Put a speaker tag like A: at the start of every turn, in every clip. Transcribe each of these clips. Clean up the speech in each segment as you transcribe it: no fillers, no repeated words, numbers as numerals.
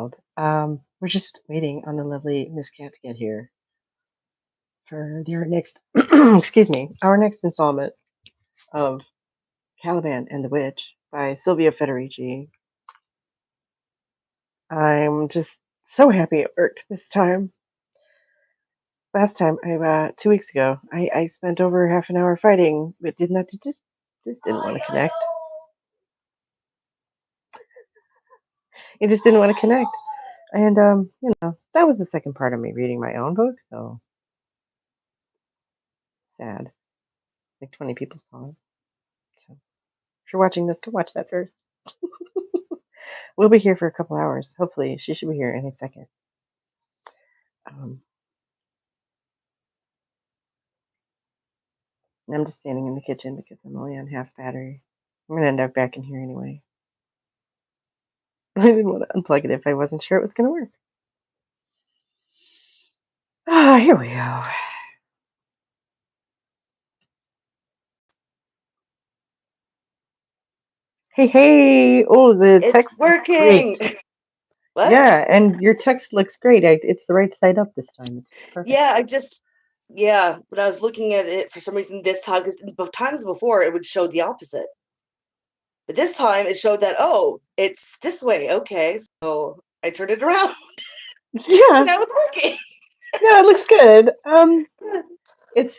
A: world. We're just waiting on the lovely Miss Cat to get here for your next, excuse me, our next installment of Caliban and the Witch by Sylvia Federici. I'm just so happy it worked this time. Last time, 2 weeks ago, I spent over half an hour fighting, but didn't have to just didn't want to connect. It just didn't want to connect. And that was the second part of me reading my own book, so sad. Like 20 people saw it. So if you're watching this, go watch that first. We'll be here for a couple hours. Hopefully, she should be here any second. And I'm just standing in the kitchen because I'm only on half battery. I'm gonna end up back in here anyway. I didn't want to unplug it if I wasn't sure it was gonna work. Here we go. Hey! Oh, the
B: It's
A: text looks
B: working.
A: great.
B: What?
A: Yeah, and your text looks great. It's the right side up this time. It's perfect.
B: Yeah, when I was looking at it for some reason this time, because both times before it would show the opposite. But this time it showed that, oh, it's this way. Okay, so I turned it around.
A: Yeah.
B: So now it's working.
A: No, it looks good. It's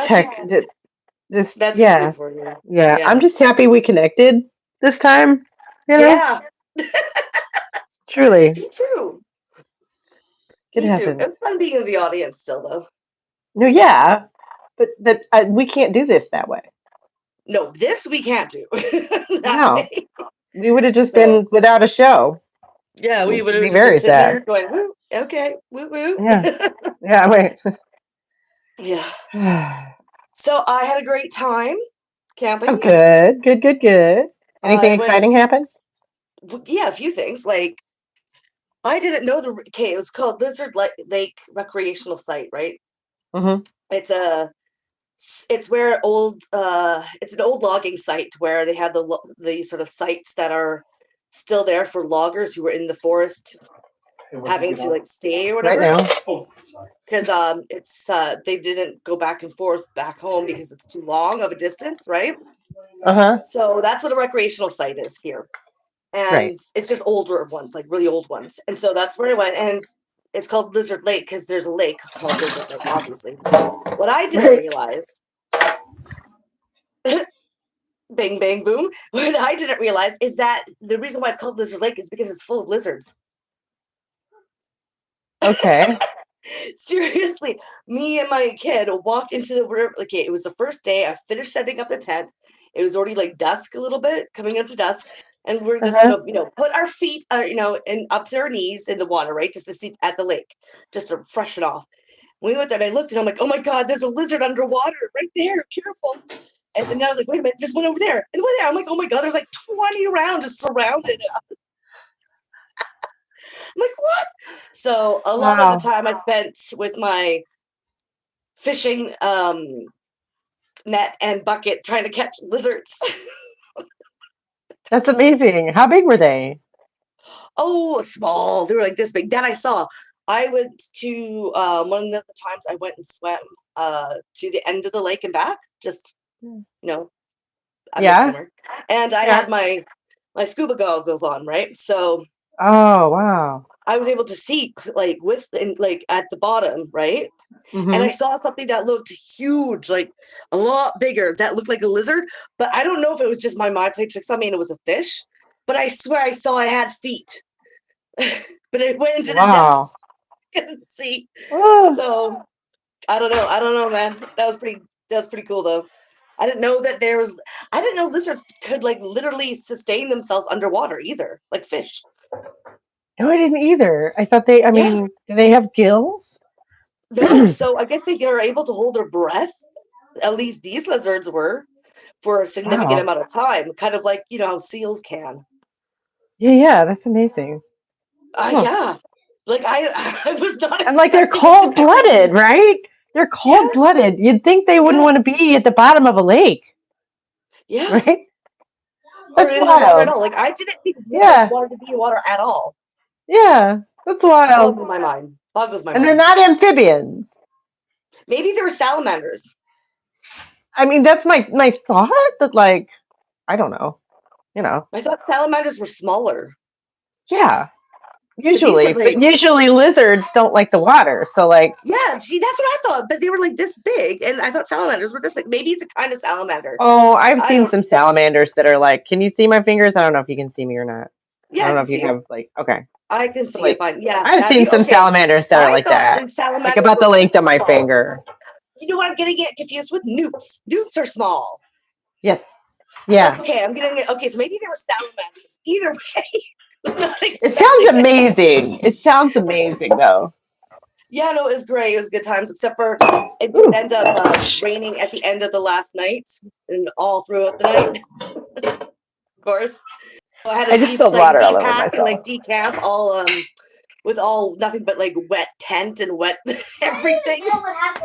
A: text.
B: That's
A: Yeah.
B: usually for you.
A: Yeah. I'm just happy we connected this time. You know?
B: Yeah.
A: Truly.
B: Me too.
A: It
B: Me too.
A: happens.
B: It's fun being in the audience still, though.
A: No, yeah, but we can't do this that way.
B: No, this we can't do.
A: No, we would have just been without a show.
B: Yeah, we would have
A: be
B: just
A: very
B: been sitting
A: sad.
B: here going, woo, okay, woo woo.
A: Yeah, wait.
B: Yeah. So I had a great time camping.
A: Oh, good. Anything exciting happened?
B: Yeah, a few things. Like, I didn't know it was called Lizard Lake Recreational Site, right?
A: Mm-hmm.
B: It's where it's an old logging site where they have the sort of sites that are still there for loggers who were in the forest having to like stay or whatever.
A: Right now.
B: Because they didn't go back and forth back home because it's too long of a distance, right? So that's what a recreational site is here. And it's just older ones, like really old ones. And so that's where I went. And it's called Lizard Lake because there's a lake called Lizard Lake, obviously. What I didn't realize, bang, bang, boom. What I didn't realize is that the reason why it's called Lizard Lake is because it's full of lizards.
A: Okay.
B: Seriously, me and my kid walked into the river. Okay, it was the first day. I finished setting up the tent. It was already like dusk a little bit, coming into dusk. And we're just gonna, put our feet, and up to our knees in the water, right, just to see at the lake, just to freshen off. When we went there, and I looked, and I'm like, oh my god, there's a lizard underwater right there. Careful! And then I was like, wait a minute, there's one over there, and there. I'm like, oh my god, there's like 20 around, just surrounded. I'm like, what? So a lot of the time I spent with my fishing net and bucket trying to catch lizards.
A: That's amazing. How big were they?
B: Oh, small. They were like this big. That I saw. I went to one of the times I went and swam to the end of the lake and back. Just I'm a swimmer, and I had my scuba goggles on, right? So.
A: Oh wow.
B: I was able to see like at the bottom, right?
A: Mm-hmm.
B: And I saw something that looked huge, like a lot bigger, that looked like a lizard. But I don't know if it was just my mind played tricks on me and it was a fish. But I swear I saw it had feet. But it went into the depths. I couldn't see. So I don't know, man. That was pretty cool though. I didn't know lizards could like literally sustain themselves underwater either, like fish.
A: No, I didn't either. I thought do they have gills?
B: No, so I guess they are able to hold their breath. At least these lizards were for a significant amount of time, kind of like, how seals can.
A: Yeah, that's amazing.
B: Yeah. Like I was not
A: and like they're cold-blooded, right? They're cold-blooded. You'd think they wouldn't want to be at the bottom of a lake.
B: Yeah.
A: Right?
B: or
A: That's
B: in the water at
A: wild.
B: all. Like I didn't think witches
A: Yeah,
B: wanted to be in water at all.
A: yeah, that's wild.
B: Boggles my mind. Boggles my
A: And they're
B: mind.
A: not amphibians.
B: Maybe they were salamanders.
A: I mean, that's my thought, but like, I don't know. You know,
B: I thought salamanders were smaller.
A: yeah,
B: But these were
A: but
B: like,
A: usually lizards don't like the water. So like,
B: yeah, see, that's what I thought. But they were like this big, and I thought salamanders were this big. Maybe it's a kind of salamander.
A: oh, I've
B: I
A: seen
B: don't.
A: some salamanders that are like, can you see my fingers? I don't know if you can see me or not. I
B: Yeah, I
A: don't know
B: can
A: if you
B: see you.
A: have like, okay.
B: I can
A: So
B: see you
A: like,
B: fine. Yeah,
A: I've
B: that
A: seen
B: you
A: some
B: okay?
A: salamanders that are
B: I
A: like
B: thought
A: that,
B: the
A: like
B: salamanders
A: about the
B: were
A: length of my
B: small.
A: finger.
B: You know what? I'm gonna get confused with newts. Newts are small.
A: Yes, yeah.
B: Okay, I'm getting it. Okay, so maybe they were salamanders. Either way, was not
A: It sounds
B: expecting it.
A: amazing. It sounds amazing though.
B: Yeah, no, it was great. It was good times, except for it did
A: Ooh.
B: end up raining at the end of the last night and all throughout the night. Of course, so I had to
A: I just spilled water all over
B: depack and
A: myself.
B: like decamp all with all nothing but like wet tent and wet everything.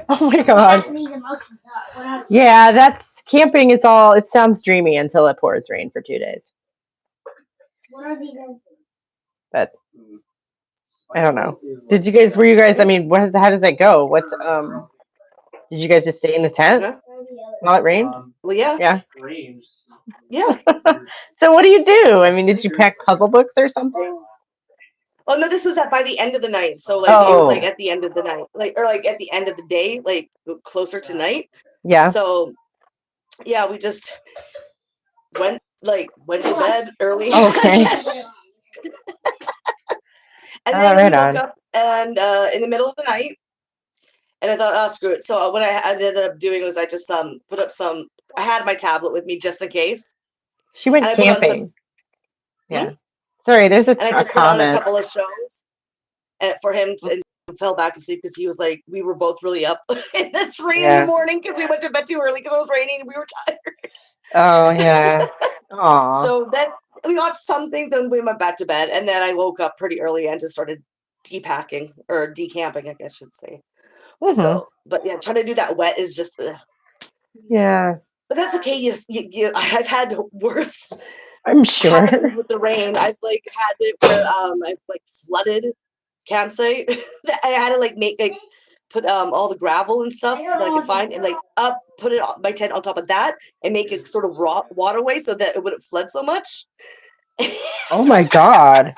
A: Oh my god. Yeah, that's camping is all. It sounds dreamy until it pours rain for 2 days. But I don't know. Did you guys? Were you guys? I mean, what is? How does that go? What's? Did you guys just stay in the tent
B: Huh?
A: while it rained?
B: Well, yeah,
A: Yeah.
B: yeah.
A: So what do you do? I mean, did you pack puzzle books or something?
B: Oh no, this was at by the end of the night. So like it was like
A: Oh,
B: at the end of the night, like or like at the end of the day, like closer to night.
A: yeah.
B: So yeah, we just went to bed early, I
A: Okay.
B: guess. And
A: All
B: then we
A: right
B: woke
A: on.
B: up and in the middle of the night, and I thought, oh screw it. So what I ended up doing was I just put up some. I had my tablet with me just in case,
A: She went
B: and I put on some.
A: camping.
B: Hmm?
A: Yeah. Sorry, there's
B: And I
A: a
B: just put on a
A: comment.
B: couple of shows and for him to and fell back asleep because he was like we were both really up and it's 3 in the
A: Yeah.
B: morning because we went to bed too early because it was raining and we were tired.
A: Oh yeah. Aw.
B: So then we watched some things, then we went back to bed, and then I woke up pretty early and just started depacking or decamping, I guess I should say.
A: Mhm.
B: So, but yeah, trying to do that wet is just. Ugh.
A: Yeah.
B: But that's okay. I've had worse
A: I'm sure.
B: happens with the rain. I've like had it where I've like flooded campsite. I had to like make like put all the gravel and stuff that I could find and like put it on my tent on top of that and make it sort of raw waterway so that it wouldn't flood so much.
A: Oh my god.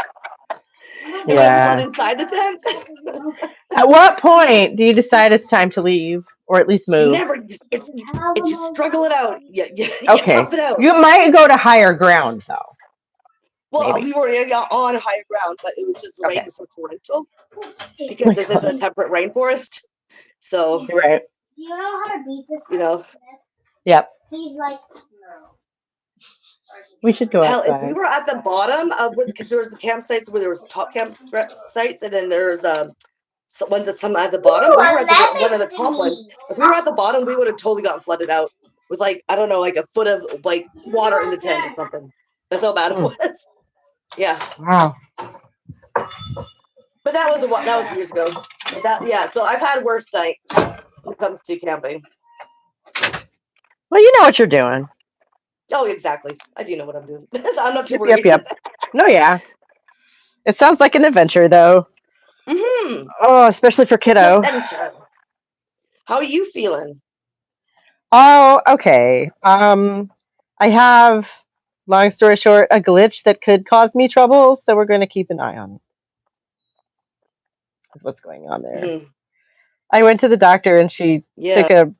B: It wouldn't flood
A: Yeah.
B: inside the tent.
A: At what point do you decide it's time to leave or at least
B: You
A: move?
B: never it's just struggle it out. You
A: Okay.
B: tough it out.
A: You might go to higher ground though.
B: Well,
A: Maybe.
B: we were on higher ground, but it was just the rain
A: Okay.
B: was so torrential
A: Oh
B: because
A: my
B: this is a
A: god.
B: temperate rainforest. So,
A: You're right.
B: you know,
A: Yep. We should go
B: hell, if we
A: outside.
B: were at the bottom of because there was the campsites where there was top campsites and then there's ones that some at the bottom. We were at the one of the top ones. If we were at the bottom, we would have totally gotten flooded out with like I don't know, like a foot of like water in the tent or something. That's how bad it
A: Mm.
B: was. Yeah,
A: Wow.
B: but that was years ago. But that yeah, so I've had worse nights when it comes to camping.
A: Well, you know what you're doing.
B: Oh, exactly. I do know what I'm doing. So I'm not too
A: Yep, yep,
B: worried.
A: yep. No, yeah. It sounds like an adventure though.
B: Mm-hmm.
A: Oh, especially for
B: It's an
A: kiddo.
B: adventure. How are you feeling?
A: Oh, okay. I have, long story short, a glitch that could cause me trouble, so we're going to keep an eye on it. Is what's going on there.
B: Mm-hmm.
A: I went to the doctor and she
B: Yeah.
A: took a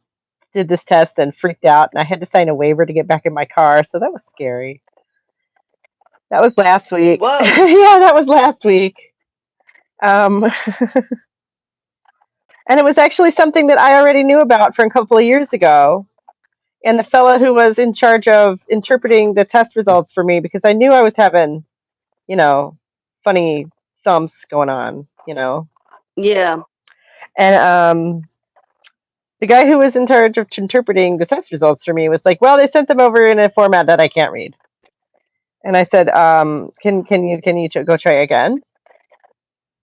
A: did this test and freaked out, and I had to sign a waiver to get back in my car, so that was scary. That was last week.
B: Whoa.
A: Yeah, that was last week. Um, and it was actually something that I already knew about from a couple of years ago. And the fellow who was in charge of interpreting the test results for me, because I knew I was having, you know, funny sums going on,
B: Yeah.
A: And the guy who was in charge of interpreting the test results for me was like, "Well, they sent them over in a format that I can't read." And I said, "Can you go try again?"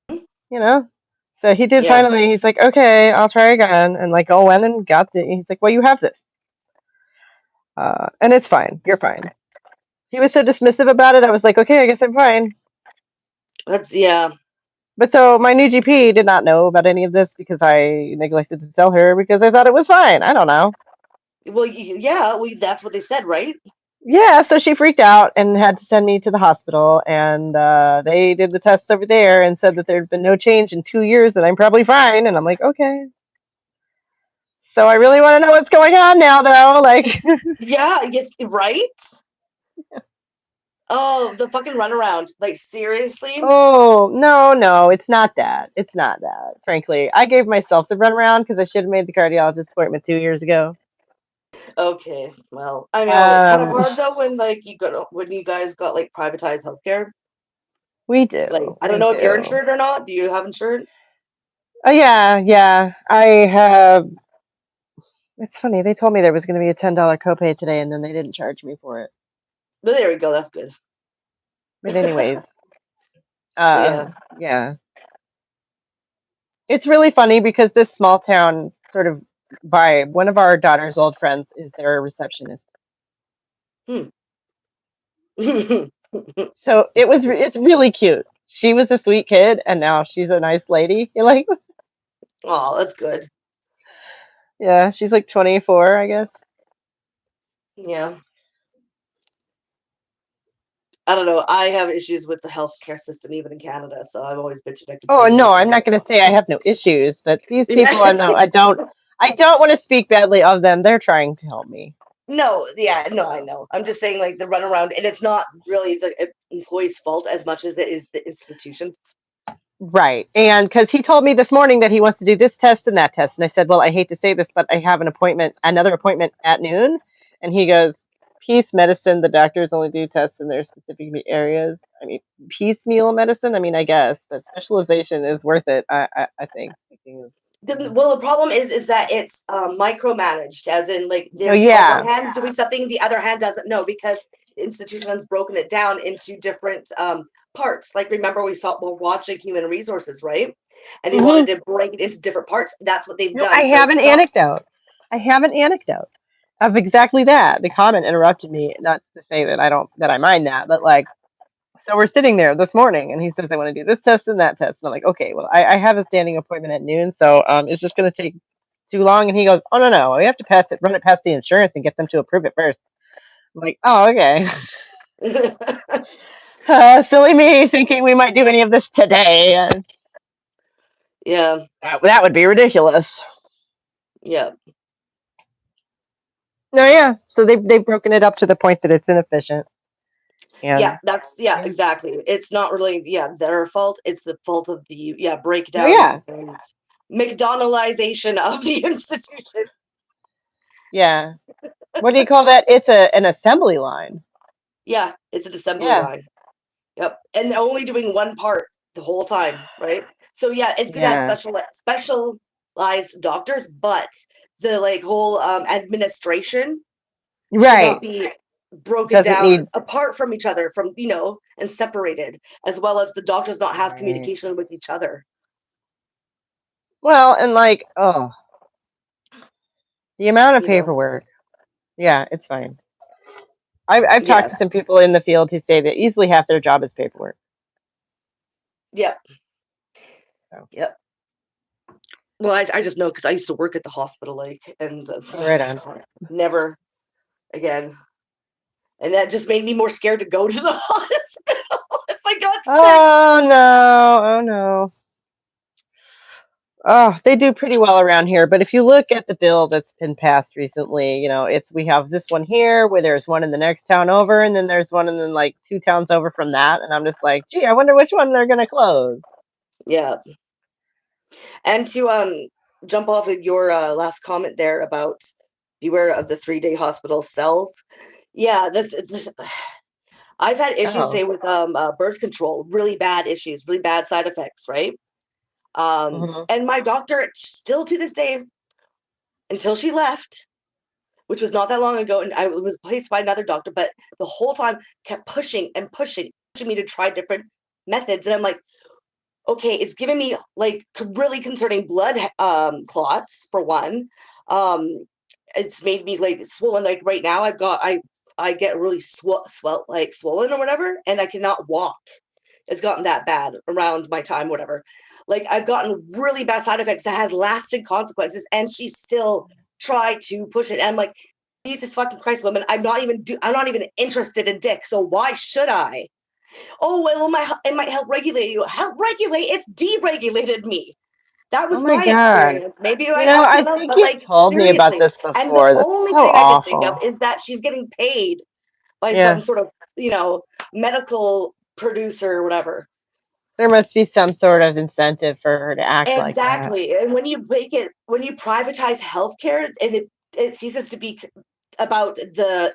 A: You know. So he did
B: Yeah.
A: finally. He's like, "Okay, I'll try again," and like, oh, went and got the. He's like, "Well, you have this, and it's fine. You're fine." he was so dismissive about it. I was like, okay, I guess I'm fine.
B: That's yeah.
A: But so my new GP did not know about any of this because I neglected to tell her because I thought it was fine. I don't know.
B: Well, yeah, that's what they said, right?
A: Yeah, so she freaked out and had to send me to the hospital, and they did the tests over there and said that there'd been no change in 2 years, and I'm probably fine. And I'm like, okay. So I really want to know what's going on now, though. Like,
B: Yeah, yes, right? Oh, the fucking runaround. Like, seriously?
A: oh no, no, it's not that. It's not that. Frankly, I gave myself the runaround because I should have made the cardiologist appointment 2 years ago.
B: Okay, well, I know it's kind of
A: Um,
B: hard though when like when you guys got like privatized healthcare.
A: we
B: Like,
A: do,
B: I don't
A: we
B: know if you're
A: do.
B: insured or not. Do you have insurance?
A: Yeah, yeah. I have. It's funny. They told me there was going to be a $10 copay today, and then they didn't charge me for it.
B: But there we go. That's good.
A: But anyways,
B: Yeah.
A: yeah, it's really funny because this small town, sort of by one of our daughter's old friends, is their receptionist.
B: Hmm.
A: So it's really cute. She was a sweet kid, and now she's a nice lady. You're like,
B: Oh, that's good.
A: yeah, she's like 24, I guess.
B: Yeah. I don't know. I have issues with the healthcare system even in Canada, so I'm always bitching and
A: Oh
B: complaining
A: no,
B: about
A: I'm not going to say I have no issues, but these
B: it.
A: people, I know, I don't want to speak badly of them. They're trying to help me.
B: No, yeah, no, I know. I'm just saying, like the runaround, and it's not really the employee's fault as much as it is the institution's.
A: Right. And because he told me this morning that he wants to do this test and that test. And I said, well, I hate to say this, but I have another appointment at noon. And he goes, peace medicine, the doctors only do tests in their specific areas. I mean, piecemeal medicine, I mean, I guess, but specialization is worth it, I think. Speaking of,
B: Well, the problem is that it's micromanaged, as in like
A: oh,
B: there's on one
A: yeah.
B: hand doing something, the other hand doesn't know because the institution has broken it down into different parts. Like remember we're watching human resources, right? And they
A: Hmm.
B: wanted to break it into different parts. That's what they've
A: No,
B: done.
A: I
B: So
A: have an
B: it's not.
A: anecdote. I have an anecdote of exactly that. The comment interrupted me, not to say that I mind that, but like, so we're sitting there this morning, and he says, "I want to do this test and that test." And I'm like, "Okay, well, I have a standing appointment at noon, so is this going to take too long?" And he goes, "Oh no, no, we have to run it past the insurance and get them to approve it first." I'm like, "Oh, okay." Silly me thinking we might do any of this today.
B: Yeah,
A: That would be ridiculous.
B: yeah.
A: No, yeah. So they've broken it up to the point that it's inefficient,
B: Yeah,
A: and
B: that's yeah,
A: yeah,
B: exactly. It's not really their fault. It's the fault of the
A: no,
B: breakdown
A: yeah,
B: and McDonaldization of the institution.
A: yeah. What do you call that? It's an assembly line.
B: Yeah, it's an assembly
A: Yeah,
B: line. Yep, and they're only doing one part the whole time, right? So yeah, it's good to have
A: yeah.
B: specialized doctors, but the like whole administration should not
A: Right.
B: be broken
A: Doesn't
B: down
A: need.
B: apart from each other, from and separated, as well as the doctors not have
A: Right.
B: communication with each other.
A: Well, and like, oh, the amount of
B: You know,
A: paperwork. Yeah, it's fine. I've talked
B: yeah,
A: to some people in the field who say that easily half their job is paperwork.
B: yeah,
A: So,
B: yeah. Well, I just know because I used to work at the hospital, like, and
A: oh, right on.
B: God, never again. And that just made me more scared to go to the hospital if I got sick.
A: Oh no, oh no. Oh, they do pretty well around here, but if you look at the bill that's been passed recently, it's we have this one here, where there's one in the next town over, and then there's one in then like two towns over from that, and I'm just like, gee, I wonder which one they're gonna close.
B: Yeah, and to jump off of your last comment there about beware of the 3-day hospital cells. Yeah, I've had issues
A: Oh.
B: say with birth control, really bad issues, really bad side effects, right?
A: Hmm.
B: And my doctor still to this day, until she left, which was not that long ago, and I was placed by another doctor, but the whole time kept pushing and pushing me to try different methods. And I'm like, okay, it's giving me like really concerning blood clots for one. Um, it's made me like swollen. Like right now, I I get really like swollen or whatever, and I cannot walk. It's gotten that bad around my time, whatever. Like I've gotten really bad side effects that has lasting consequences, and she still tried to push it. And I'm like, Jesus fucking Christ, woman, I'm not even interested in dick. So why should I? Oh, well, it might help regulate you. Help regulate? It's deregulated me. That
A: Oh
B: was
A: my
B: my
A: God.
B: experience. Maybe it
A: You
B: might
A: know,
B: help
A: I
B: someone else,
A: think
B: but
A: you've
B: like
A: told me about
B: seriously.
A: this
B: And the
A: before. That's
B: only
A: so
B: thing I can think of
A: awful.
B: is that she's getting paid by some
A: Yeah.
B: sort of, medical producer or whatever.
A: There must be some sort of incentive for her to act like that.
B: Exactly. And when you privatize healthcare, and it ceases to be about the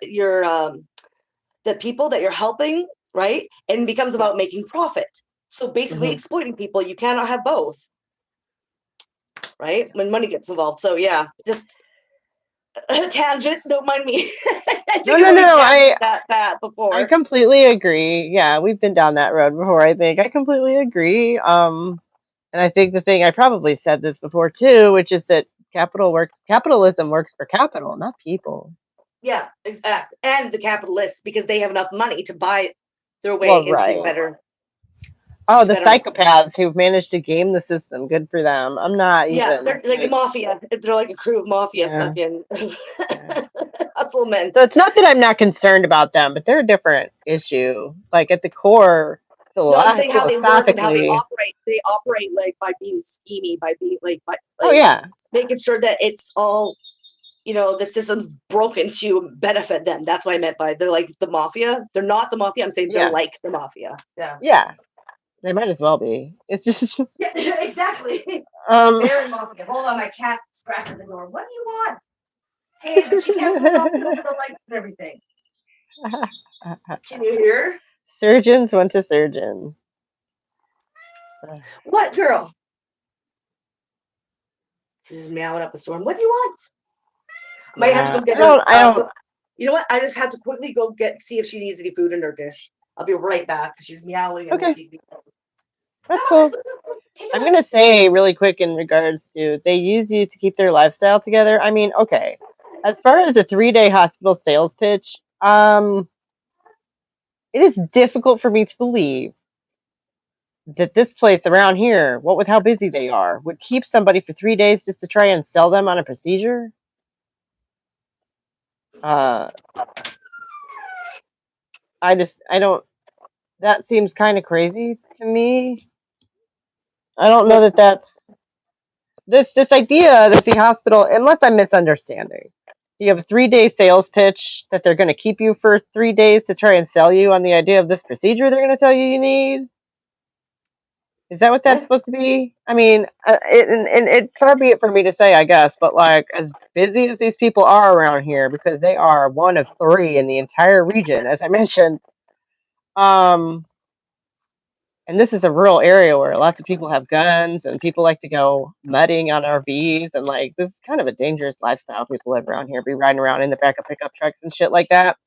B: people that you're helping, right? And becomes
A: Yeah.
B: about making profit. So basically
A: Hmm.
B: exploiting people. You cannot have both, right? When money gets involved. So yeah, just a tangent. Don't mind me. I
A: No,
B: think I've
A: no,
B: already
A: no.
B: tangented that
A: I
B: before.
A: completely agree. Yeah, we've been down that road before, I think. I completely agree. And I think the thing I probably said this before too, which is that capitalism works for capital, not people.
B: Yeah, exactly. And the capitalists, because they have enough money to buy their way
A: Well,
B: into
A: right.
B: better
A: Oh,
B: into
A: the
B: betterment.
A: psychopaths who've managed to game the system. Good for them. I'm not
B: Yeah,
A: even
B: they're like the
A: like,
B: mafia. They're like a crew of mafia
A: yeah,
B: fucking
A: yeah.
B: hustle men.
A: So it's not that I'm not concerned about them, but they're a different issue. Like at the core,
B: No, I'm saying how they work and how they
A: philosophically.
B: operate. They operate like by being schemy, by being
A: Oh
B: like
A: yeah,
B: making sure that it's all, the system's broken to benefit them. That's what I meant by they're like the mafia. They're not the mafia. I'm saying they're
A: yeah,
B: like the mafia. Yeah.
A: yeah. They might as well be. It's just,
B: Yeah, exactly.
A: um.
B: Very mafia. Hold on, my cat's scratching the door. What do you want? Hey, but she can't run off and over the lights and everything. Can you hear?
A: Surgeons went to surgeon.
B: What girl? She's meowing up a storm. What do you want? I might have to
A: Yeah,
B: go get
A: I
B: her.
A: don't. I don't.
B: You know what? I just have to quickly go see if she needs any food in her dish. I'll be right back because she's meowing and
A: Okay,
B: making me.
A: that's
B: Come on,
A: cool.
B: take a
A: I'm
B: look.
A: gonna say really quick in regards to they use you to keep their lifestyle together. I mean, okay, as far as a 3-day hospital sales pitch, it is difficult for me to believe that this place around here, what with how busy they are, would keep somebody for 3 days just to try and sell them on a procedure. Uh, I don't. That seems kind of crazy to me. I don't know
B: What?
A: that that's this idea that the hospital, unless I'm misunderstanding, you have a 3-day sales pitch that they're going to keep you for 3 days to try and sell you on the idea of this procedure they're going to tell you need. Is that what that's
B: What?
A: supposed to be? I mean, and it's far be it for me to say, I guess, but like as busy as these people are around here, because they are one of three in the entire region, as I mentioned. Um, and this is a rural area where lots of people have guns and people like to go mudding on RVs, and like this is kind of a dangerous lifestyle people live around here, be riding around in the back of pickup trucks and shit like that.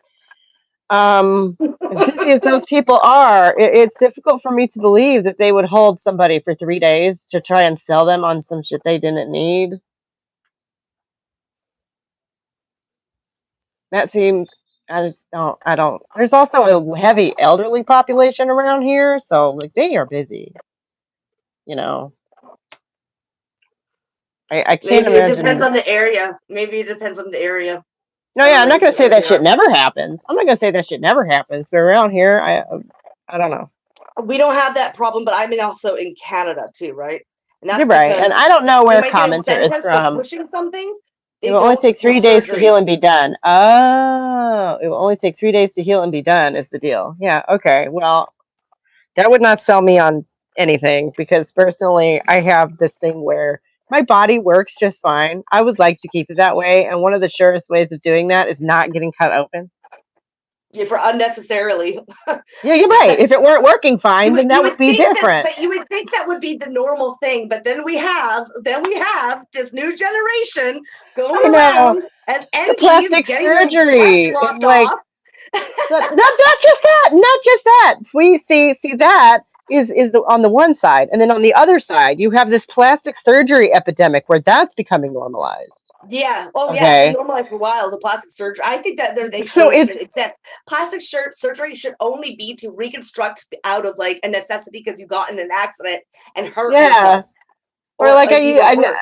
A: As busy as those people are, it's difficult for me to believe that they would hold somebody for 3 days to try and sell them on some shit they didn't need. That seems, I don't. There's also a heavy elderly population around here, so like they are busy. You know, I can't
B: Maybe it depends
A: imagine.
B: on the area. Maybe it depends on the area.
A: No,
B: I don't
A: yeah,
B: know
A: I'm
B: how
A: not gonna say
B: where
A: that
B: they
A: shit
B: are.
A: never happens. I'm not gonna say that shit never happens, but around here, I don't know.
B: We don't have that problem, but I'm also in Canada too, right? And
A: You're
B: that's
A: right, and
B: because
A: I don't know
B: we
A: where
B: might get
A: commenter is
B: incentives for
A: from.
B: pushing some things.
A: It
B: They
A: will only
B: don't
A: take
B: for
A: 3 days to heal
B: surgeries.
A: and be done. Oh, it will only take 3 days to heal and be done is the deal. Yeah, okay. Well, that would not sell me on anything because personally, I have this thing where my body works just fine. I would like to keep it that way, and one of the surest ways of doing that is not getting cut open.
B: Yeah, for unnecessarily.
A: Yeah, you're right. If it weren't working
B: you
A: fine,
B: would
A: then
B: you
A: that would
B: would
A: be
B: think that,
A: different.
B: but you would think that would be the normal thing. But then we have this new generation going
A: I know.
B: around as
A: The
B: NDs
A: plastic
B: getting their breasts
A: surgery is
B: lopped
A: like
B: off.
A: not just that, not just that. We see that is on the one side, and then on the other side, you have this plastic surgery epidemic where that's becoming normalized.
B: Yeah. Oh, yeah. It's been
A: Okay,
B: normalized for a while. The plastic surgery. I think that they
A: so
B: totally
A: it's
B: shouldn't exist. Plastic surgery should only be to reconstruct out of like a necessity because you got in an accident and hurt
A: yeah,
B: yourself,
A: or
B: or
A: like
B: like you were hurt.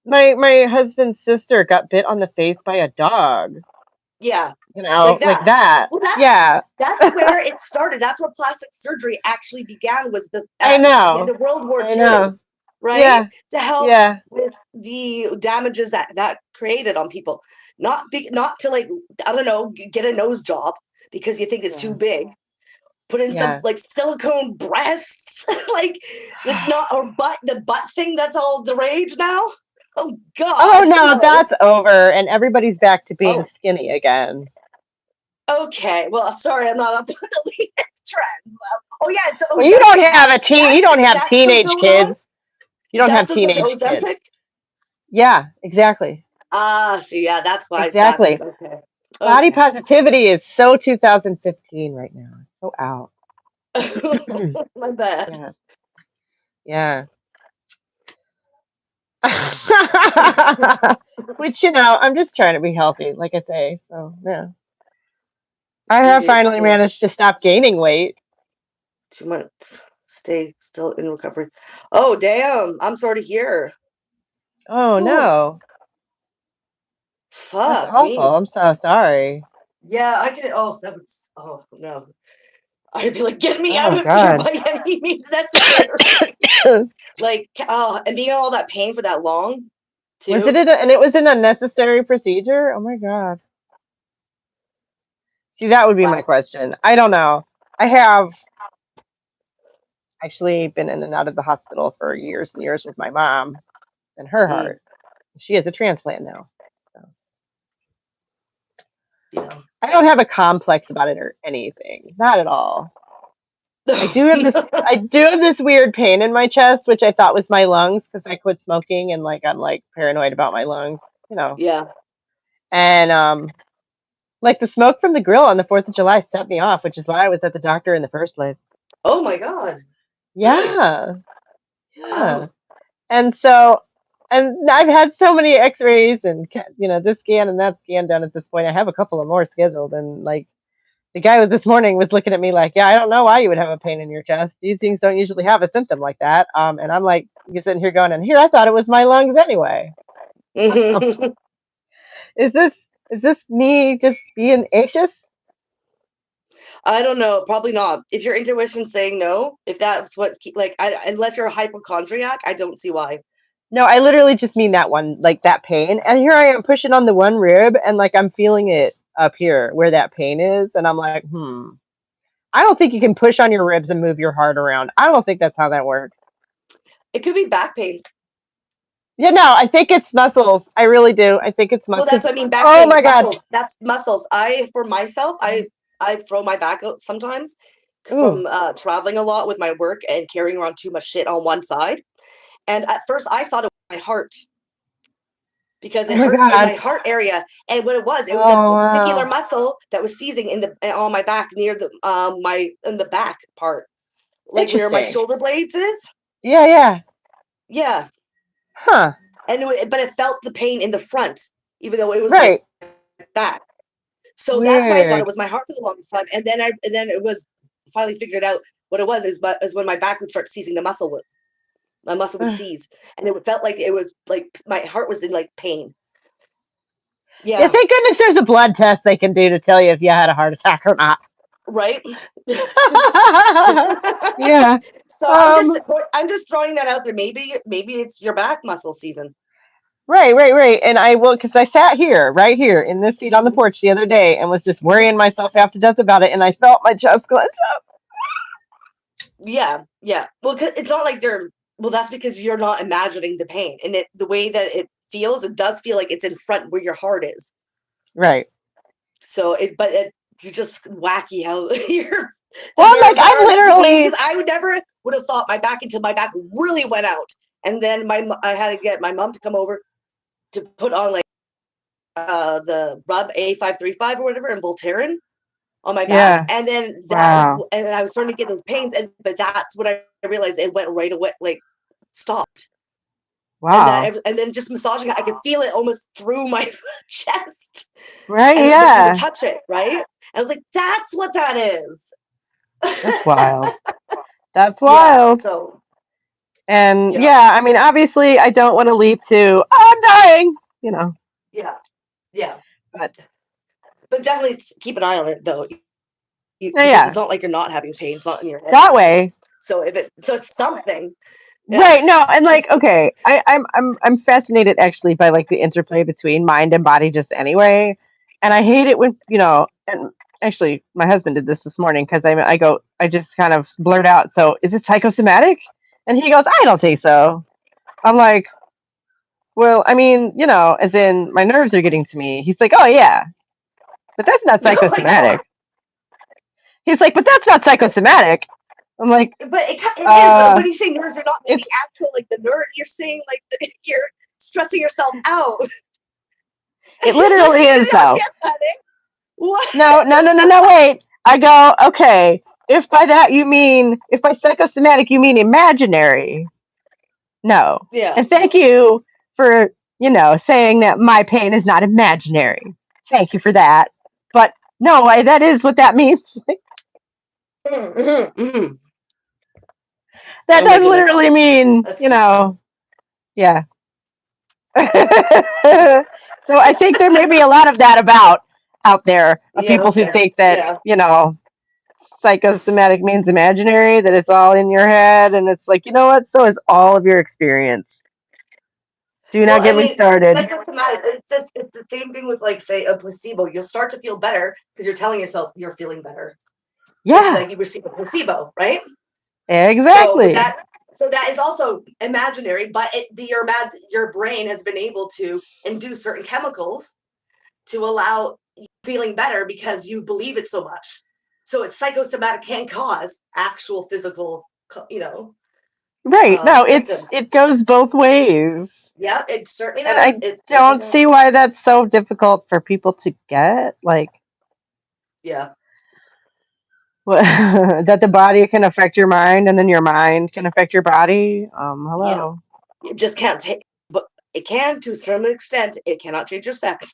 A: my husband's sister got bit on the face by a dog.
B: Yeah,
A: You know,
B: like
A: like
B: that.
A: that.
B: Well,
A: Yeah,
B: that's where it started. That's where plastic surgery actually began. Was the
A: I
B: at the end
A: know,
B: of World War
A: I
B: II,
A: know.
B: right?
A: Yeah,
B: To help
A: yeah,
B: with the damages that created on people. Not to like, I don't know, get a nose job because you think it's too
A: yeah,
B: big. Put in some
A: yeah.
B: like silicone breasts, like it's not, or the butt thing that's all the rage now. Oh
A: Oh
B: God,
A: no,
B: no.
A: that's over, and everybody's back to being
B: Oh,
A: skinny again.
B: okay. Well, sorry, I'm not up to the latest trends. Oh yeah, it's the
A: Well, you don't
B: Ozempic
A: have
B: now.
A: a teen. You
B: That's
A: don't
B: is
A: have
B: that still
A: teenage
B: going on?
A: kids. You
B: Is
A: don't
B: that
A: have
B: still going
A: teenage kids.
B: Ozempic?
A: Yeah, exactly,
B: Ah, see, yeah, that's why. That's
A: exactly.
B: okay.
A: Body
B: Okay.
A: positivity is so 2015 right now. It's so out.
B: My bad.
A: Yeah, yeah. Which I'm just trying to be healthy, like I say. So yeah, I have
B: It,
A: finally managed to stop gaining weight.
B: 2 months. Stay still in recovery. Oh damn! I'm sorry to hear.
A: Oh
B: Oh,
A: no, that's
B: fuck
A: awful.
B: me.
A: I'm so sorry.
B: Yeah, I can. Oh, that was. Oh no. I'd be like, get me out
A: Oh
B: of here
A: God.
B: by any means necessary. Like, oh, and being in all that pain for that long,
A: Was it
B: too.
A: and it was an unnecessary procedure? Oh my God. See, that would be my
B: Wow.
A: question. I don't know. I have actually been in and out of the hospital for years and years with my mom and her
B: Mm,
A: heart. She has a transplant now. So
B: yeah.
A: I don't have a complex about it or anything. Not at all. I do have this I do have this weird pain in my chest, which I thought was my lungs because I quit smoking and like I'm like paranoid about my lungs.
B: Yeah.
A: And like the smoke from the grill on the 4th of July set me off, which is why I was at the doctor in the first place.
B: Oh my God. Really?
A: Yeah. Yeah.
B: Oh.
A: And so, and I've had so many X-rays and this scan and that scan done at this point. I have a couple of more scheduled, and like the guy was this morning was looking at me like, "Yeah, I don't know why you would have a pain in your chest. These things don't usually have a symptom like that." And I'm like, you're sitting here going, "And here I thought it was my lungs anyway." Is this is this me just being anxious?
B: I don't know. Probably not. If your intuition's saying no, if that's what, like, unless you're a hypochondriac, I don't see why.
A: No, I literally just mean that one, like that pain. And here I am pushing on the one rib, and like I'm feeling it up here where that pain is, and I'm like, I don't think you can push on your ribs and move your heart around. I don't think that's how that works.
B: It could be back pain.
A: Yeah, no, I think it's muscles. I really do. I think it's
B: Well,
A: muscles.
B: that's what I mean. Back
A: Oh
B: pain,
A: my God.
B: muscles. That's muscles. For myself, I throw my back out sometimes
A: Ooh.
B: from traveling a lot with my work and carrying around too much shit on one side. And at first, I thought it was my heart because
A: Oh
B: it
A: my
B: hurt in my
A: God.
B: heart area. And what it was a
A: Oh
B: particular
A: wow.
B: muscle that was seizing in the on my back near the my in the back part, like where my
A: Interesting.
B: shoulder blades is.
A: Yeah, yeah.
B: Yeah,
A: Huh.
B: and but it felt the pain in the front, even though it was my
A: Right.
B: back. So that's why I thought it
A: Weird.
B: was my heart for the longest time. And then it was finally figured out what it was is when my back would start seizing the muscle. My muscle would seize, and it felt like it was like my heart was in like pain.
A: Yeah,
B: Yeah,
A: thank goodness there's a blood test they can do to tell you if you had a heart attack or not.
B: right.
A: Yeah.
B: So
A: Um,
B: I'm just throwing that out there. Maybe it's your back muscle season.
A: right, right, right. And I will, because I sat here, right here in this seat on the porch the other day and was just worrying myself half to death about it. And I felt my chest clench up.
B: Yeah, yeah. Well, it's not like they're. Well, that's because you're not imagining the pain, and the way that it feels, it does feel like it's in front where your heart is.
A: Right.
B: So it's just wacky how the
A: Well, I'm like,
B: nerves
A: I've
B: are between. Because
A: literally,
B: I would never would have thought my back until my back really went out, and then I had to get my mom to come over to put on like the Rub A535 or whatever and Voltaren, on my back,
A: Yeah.
B: and then
A: Wow.
B: and I was starting to get those pains, and but that's when I realized it went right away, like stopped,
A: Wow.
B: and then just massaging it, I could feel it almost through my chest,
A: Right.
B: and but you could
A: Yeah.
B: touch it, right? And I was like, that's what that is.
A: That's wild. That's
B: Yeah.
A: wild.
B: So
A: And
B: yeah,
A: yeah, I mean, obviously, I don't want to leap to, oh, I'm dying,
B: yeah, yeah.
A: but
B: But definitely keep an eye on it though, because it's
A: yeah,
B: not like you're not having pain. It's not in your head.
A: that way.
B: So it's something. Yeah.
A: Right. No, and like, okay, I'm fascinated actually by like the interplay between mind and body just anyway. And I hate it when, and actually my husband did this morning because I just kind of blurt out, so is it psychosomatic? And he goes, I don't think so. I'm like, well, I mean, as in my nerves are getting to me. He's like, oh yeah, but that's not
B: Oh my god.
A: psychosomatic. He's like, but that's not psychosomatic. I'm like,
B: But it is. When
A: uh,
B: you say nerves are not like the
A: it's
B: actual like the nerve, you're saying like you're stressing yourself out.
A: it
B: Like
A: literally
B: you do
A: is
B: not
A: though.
B: get that. Eh? What?
A: No, no, no, no, no, wait. I go, okay, if by that you mean, if by psychosomatic you mean imaginary, no.
B: Yeah.
A: And thank you for, saying that my pain is not imaginary. Thank you for that. But no, that is what that means.
B: Mm-hmm, mm-hmm.
A: That
B: Oh my
A: does
B: goodness.
A: literally mean,
B: That's too funny.
A: yeah. So I think there may be a lot of that about out there of
B: Yeah.
A: people who
B: Okay.
A: think that,
B: Yeah.
A: psychosomatic means imaginary, that it's all in your head, and it's like, you know what? So is all of your experience. Do not
B: Well, I
A: get me
B: mean,
A: started.
B: psychosomatic. It's the same thing with like say a placebo. You'll start to feel better because you're telling yourself you're feeling better if
A: Yeah,
B: like you receive a placebo, right? So, but
A: exactly.
B: that is also imaginary, but your brain has been able to induce certain chemicals to allow you feeling better because you believe it so much. So it's psychosomatic can cause actual physical,
A: Right. No,
B: symptoms.
A: it goes both ways.
B: Yeah, it certainly
A: And
B: does.
A: I
B: It certainly
A: don't
B: does.
A: see why that's so difficult for people to get. Like,
B: Yeah.
A: that the body can affect your mind and then your mind can affect your body.
B: Yeah.
A: Hello.
B: It just can't take, but it can to a certain extent. It cannot change your sex.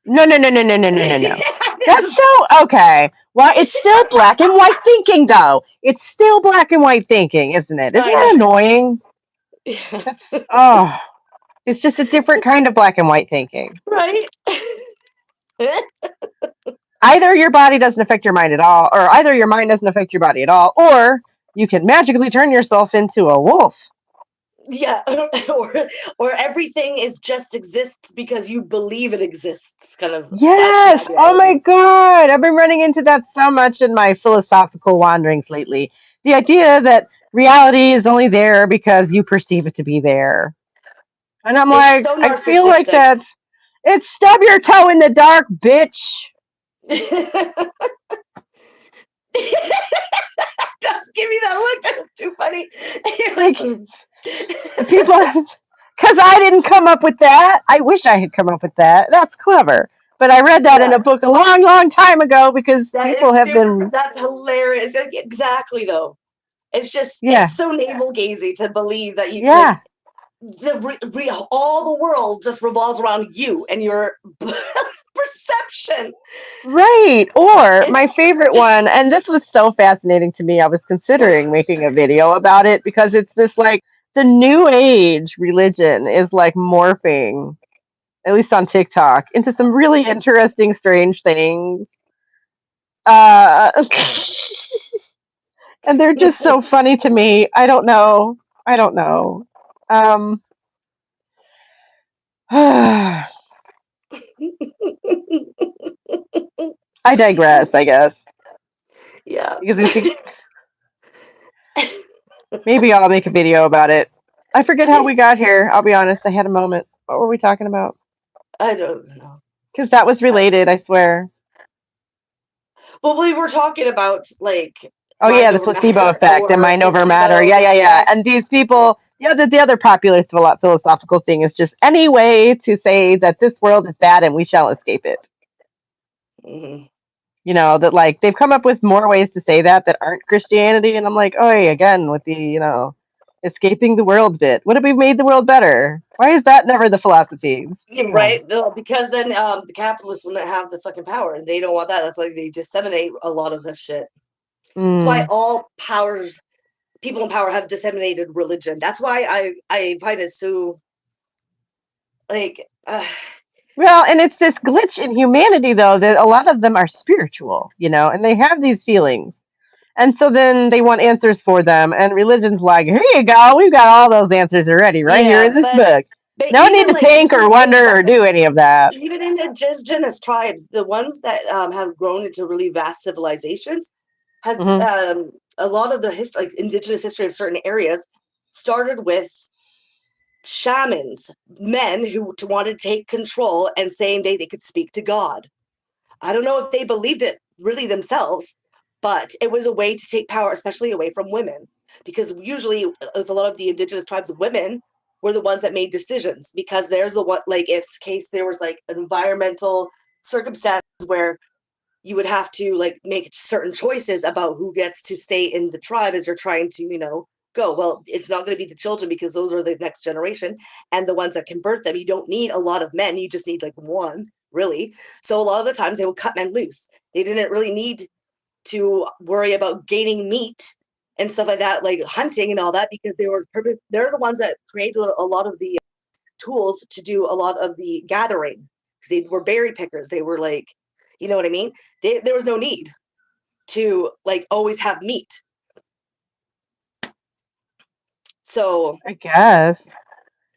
A: No, no, no, no, no, no, no, no, no.
B: It
A: That's
B: just,
A: still okay. Well, it's still black and white thinking, though. It's still black and white thinking, isn't it? Isn't
B: I
A: that
B: know.
A: annoying?
B: Yeah.
A: That's it's just a different kind of black and white thinking.
B: Right?
A: Either your body doesn't affect your mind at all, or either your mind doesn't affect your body at all, or you can magically turn yourself into a wolf.
B: Yeah. or everything is just exists because you believe it exists. Kind of that's
A: Yes.
B: bad
A: Oh my
B: reality.
A: God. I've been running into that so much in my philosophical wanderings lately. The idea that reality is only there because you perceive it to be there. And I'm
B: It's
A: like,
B: so
A: I feel like
B: narcissistic.
A: it's stub your toe in the dark, bitch.
B: Don't give me that look. That's too funny. You're like,
A: Like, people, because I didn't come up with that. I wish I had come up with that. That's clever. But I read that in
B: yeah,
A: a book a long, long time ago because
B: that
A: people
B: is
A: have
B: super.
A: been,
B: That's hilarious. Like, exactly though. It's just
A: yeah,
B: it's so navel gazing to believe that you like
A: yeah,
B: all the world just revolves around you and your perception.
A: right. Or my
B: It's
A: favorite one, and this was so fascinating to me, I was considering making a video about it because it's this like, the new age religion is like morphing, at least on TikTok, into some really interesting, strange things. Uh, and they're just so funny to me. I don't know. I don't know. Um, I digress, I guess,
B: yeah.
A: because we should maybe I'll make a video about it. I forget how we got here. I'll be honest. I had a moment. What were we talking about?
B: I don't know.
A: Because that was related. I swear.
B: Well, we were talking about like
A: Oh yeah,
B: mind
A: the
B: over
A: placebo
B: matter
A: effect and
B: or
A: mind over matter.
B: placebo.
A: Yeah, yeah, yeah.
B: Yeah.
A: And these people, the other popular philosophical thing is just any way to say that this world is bad and we shall escape it.
B: Hmm.
A: That like they've come up with more ways to say that aren't Christianity, and I'm like, oh, again with the escaping the world bit. What if we made the world better? Why is that never the philosophy?
B: Yeah, right? No, because then the capitalists wouldn't have the fucking power, and they don't want that. That's why they disseminate a lot of this shit. That's why
A: Mm.
B: all powers, people in power, have disseminated religion. That's why I find it so like.
A: Well, and it's this glitch in humanity, though, that a lot of them are spiritual, and they have these feelings. And so then they want answers for them, and religion's like, here you go, we've got all those answers already, right here
B: Yeah,
A: in this
B: but
A: book. No need
B: even
A: to
B: like
A: think or wonder or do any of that.
B: even in indigenous tribes, the ones that have grown into really vast civilizations, has
A: Hmm.
B: a lot of the history, like indigenous history of certain areas, started with shamans, men who wanted to take control and saying they could speak to God. I don't know if they believed it really themselves, but it was a way to take power, especially away from women. Because usually, with a lot of the indigenous tribes, women were the ones that made decisions. Because there's a what, like, if case there was like an environmental circumstance where you would have to like make certain choices about who gets to stay in the tribe as you're trying to, go. Well, it's not going to be the children because those are the next generation and the ones that can birth them. You don't need a lot of men. You just need like one, really. So a lot of the times they would cut men loose. They didn't really need to worry about gaining meat and stuff like that, like hunting and all that, because they're the ones that created a lot of the tools to do a lot of the gathering, because they were berry pickers. They were like, you know what I mean? There was no need to like always have meat. So
A: I guess.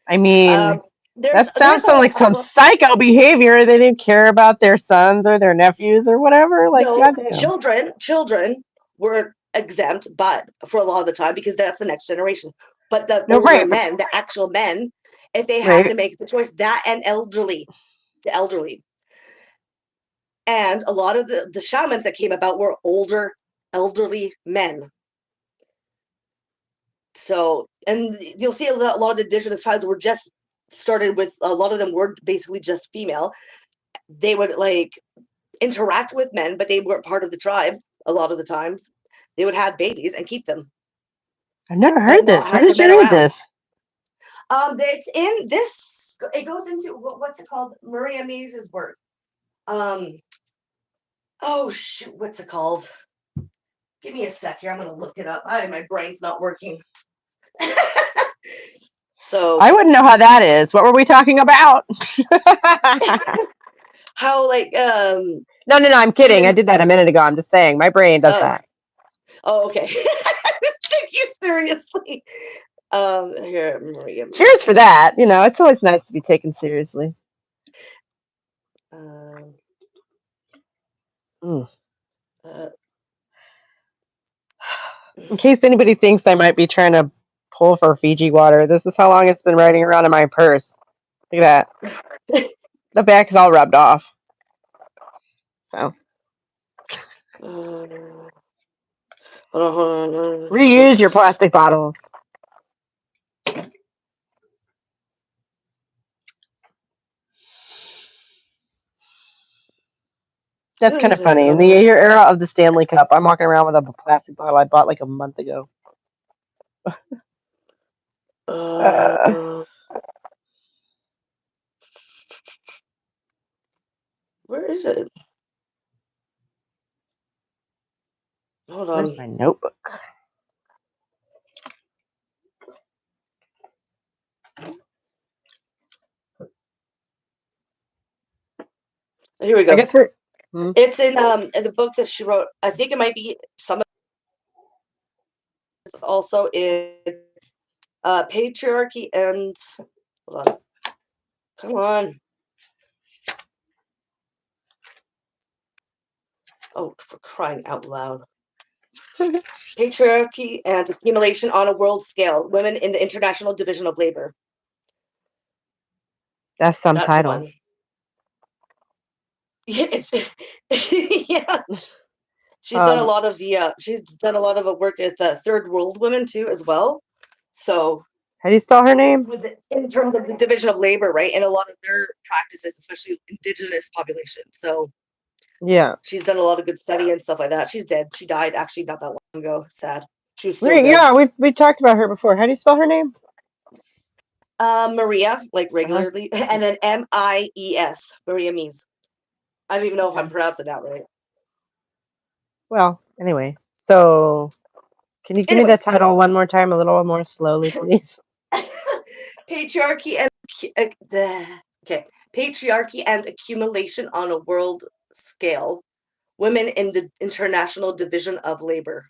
A: I mean,
B: um, there's
A: that
B: there's
A: sounds like some psycho behavior. They didn't care about their sons or their nephews or whatever. Like,
B: no
A: goddamn.
B: children were exempt, but for a lot of the time, because that's the next generation. But the
A: No,
B: older
A: right, but
B: men, the actual men, if they had to
A: right.
B: make the choice, that and the elderly, and a lot of the shamans that came about were older, elderly men. So, and you'll see a lot of the indigenous tribes were just started with, a lot of them were basically just female. They would like interact with men, but they weren't part of the tribe a lot of the times. They would have babies and keep them,
A: I've never
B: but
A: heard
B: not
A: this. Where
B: have the
A: did you
B: men
A: read
B: around.
A: this?
B: It's in this. It goes into what's it called? Maria Maze's work. Um, oh shoot, what's it called? Give me a sec here. I'm gonna look it up. My brain's not working. So
A: I wouldn't know how that is. What were we talking about?
B: how like
A: No, no, no. I'm kidding. I
B: human.
A: did that a minute ago. I'm just saying my brain does
B: Oh,
A: that.
B: oh, okay. I just took you seriously. Here, Maria
A: Cheers for
B: Mays.
A: that. It's always nice to be taken seriously.
B: Um,
A: Mm.
B: uh,
A: In case anybody thinks I might be trying to pull for Fiji water, this is how long it's been riding around in my purse. Look at that. The back is all rubbed off. So
B: hold on, hold on.
A: reuse your
B: Books.
A: plastic bottles. That's kind of funny. In the year era of the Stanley Cup, I'm walking around with a plastic bottle I bought like a month ago. Uh,
B: Uh, where is it? Hold
A: where's
B: on.
A: my notebook?
B: Here we
A: I
B: go.
A: guess we're. Hmm.
B: It's in the book that she wrote. I think it might be some of it's also in patriarchy and hold on. Come on. Oh, for crying out loud. Patriarchy and accumulation on a world scale. Women in the International Division of Labor.
A: That's some
B: That's the
A: title.
B: one. Yeah, yeah.
A: Um,
B: She's done a lot of work with third world women too as well. So
A: how do you spell her name?
B: in terms of the division of labor, right, and a lot of their practices, especially indigenous population. So
A: Yeah.
B: She's done a lot of good study and stuff like that. She's dead. She died actually not that long ago. Sad. She was so good.
A: Yeah, we talked about her before. How do you spell her name?
B: Maria, like
A: Uh-huh.
B: regularly, and then Mies. Maria Mies. I don't even know if I'm
A: Okay.
B: pronouncing that right.
A: Well, anyway, so can you give me that
B: Anyways,
A: title one more time, a little more slowly, please?
B: patriarchy and okay, patriarchy and accumulation on a world scale. Women in the International Division of Labor.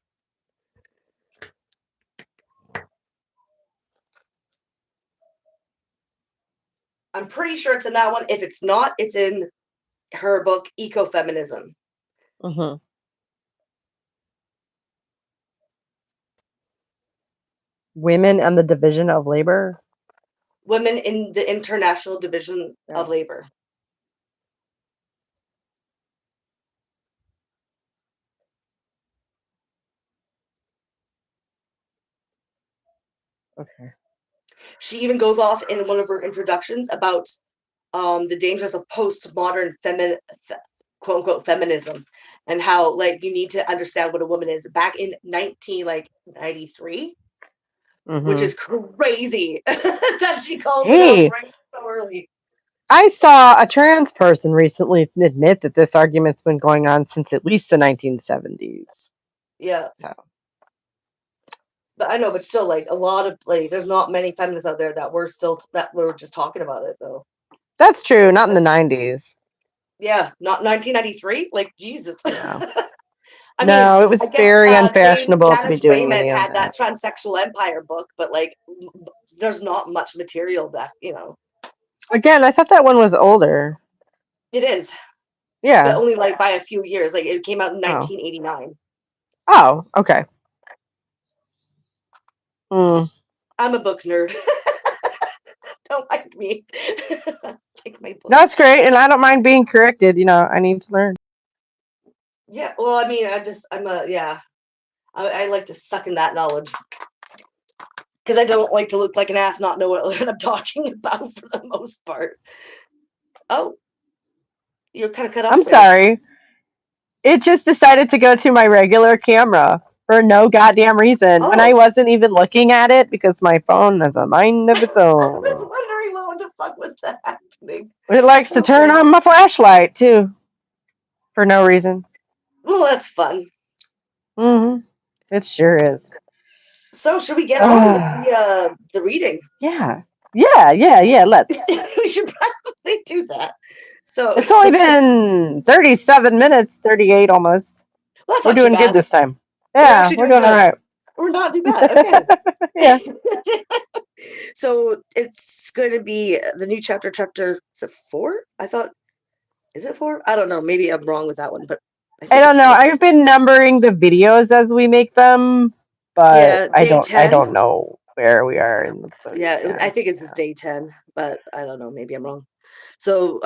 B: I'm pretty sure it's in that one. If it's not, it's in her book Ecofeminism.
A: Mm-hmm. Women and the Division of Labor.
B: Women in the International Division of
A: Oh,
B: Labor.
A: okay.
B: She even goes off in one of her introductions about the dangers of postmodern quote unquote feminism, and how like you need to understand what a woman is back in 1993, which
A: Mm-hmm.
B: is crazy that she calls it out
A: Hey,
B: right so early.
A: I saw a trans person recently admit that this argument's been going on since at least the 1970s.
B: Yeah,
A: So
B: but I know, but still, like a lot of like, there's not many feminists out there that we're just talking about it though.
A: that's true. Not in the 90s.
B: Yeah, not 1993. Like Jesus.
A: No.
B: I mean,
A: No, it was
B: I guess
A: very unfashionable to be
B: Janice
A: doing
B: Raymond
A: any of
B: had
A: that.
B: that transsexual empire book, but like, there's not much material that
A: Again, I thought that one was older.
B: it is, but
A: Yeah.
B: only like by a few years. Like it came out in
A: Oh.
B: 1989.
A: Oh, okay. Mm.
B: I'm a book nerd. Don't like me. Like my
A: No,
B: books.
A: it's great, and I don't mind being corrected. I need to learn.
B: Yeah. Well, I mean, I'm a yeah. I like to suck in that knowledge because I don't like to look like an ass, not know what I'm talking about for the most part. Oh, you're kind of cut
A: I'm
B: off there.
A: sorry. It just decided to go to my regular camera for no goddamn reason when I
B: Oh,
A: wasn't even looking at it because my phone has a mind of its
B: I was
A: own.
B: wondering what the fuck was that happening.
A: It likes to turn
B: Okay.
A: on my flashlight too for no reason.
B: Well, that's fun.
A: Hmm. It sure is.
B: So, should we get on with the reading?
A: Yeah. Yeah. Let's.
B: We should probably do that. So,
A: It's only been 37 minutes, 38 almost.
B: well, that's
A: We're
B: not too
A: doing good
B: bad.
A: this time.
B: We're
A: Yeah,
B: actually
A: we're
B: doing
A: doing all
B: good.
A: right.
B: We're not too bad. Okay.
A: Yeah.
B: So it's going to be the new chapter. Chapter is it 4? I thought, is it 4? I don't know. Maybe I'm wrong with that one, but I
A: I
B: think
A: don't
B: it's
A: know.
B: 4.
A: I've been numbering the videos as we make them, but
B: Yeah,
A: I
B: day
A: don't I
B: 10.
A: don't know where we are in the
B: Yeah, I
A: 10.
B: think it's
A: Yeah.
B: day 10, but I don't know. Maybe I'm wrong. So,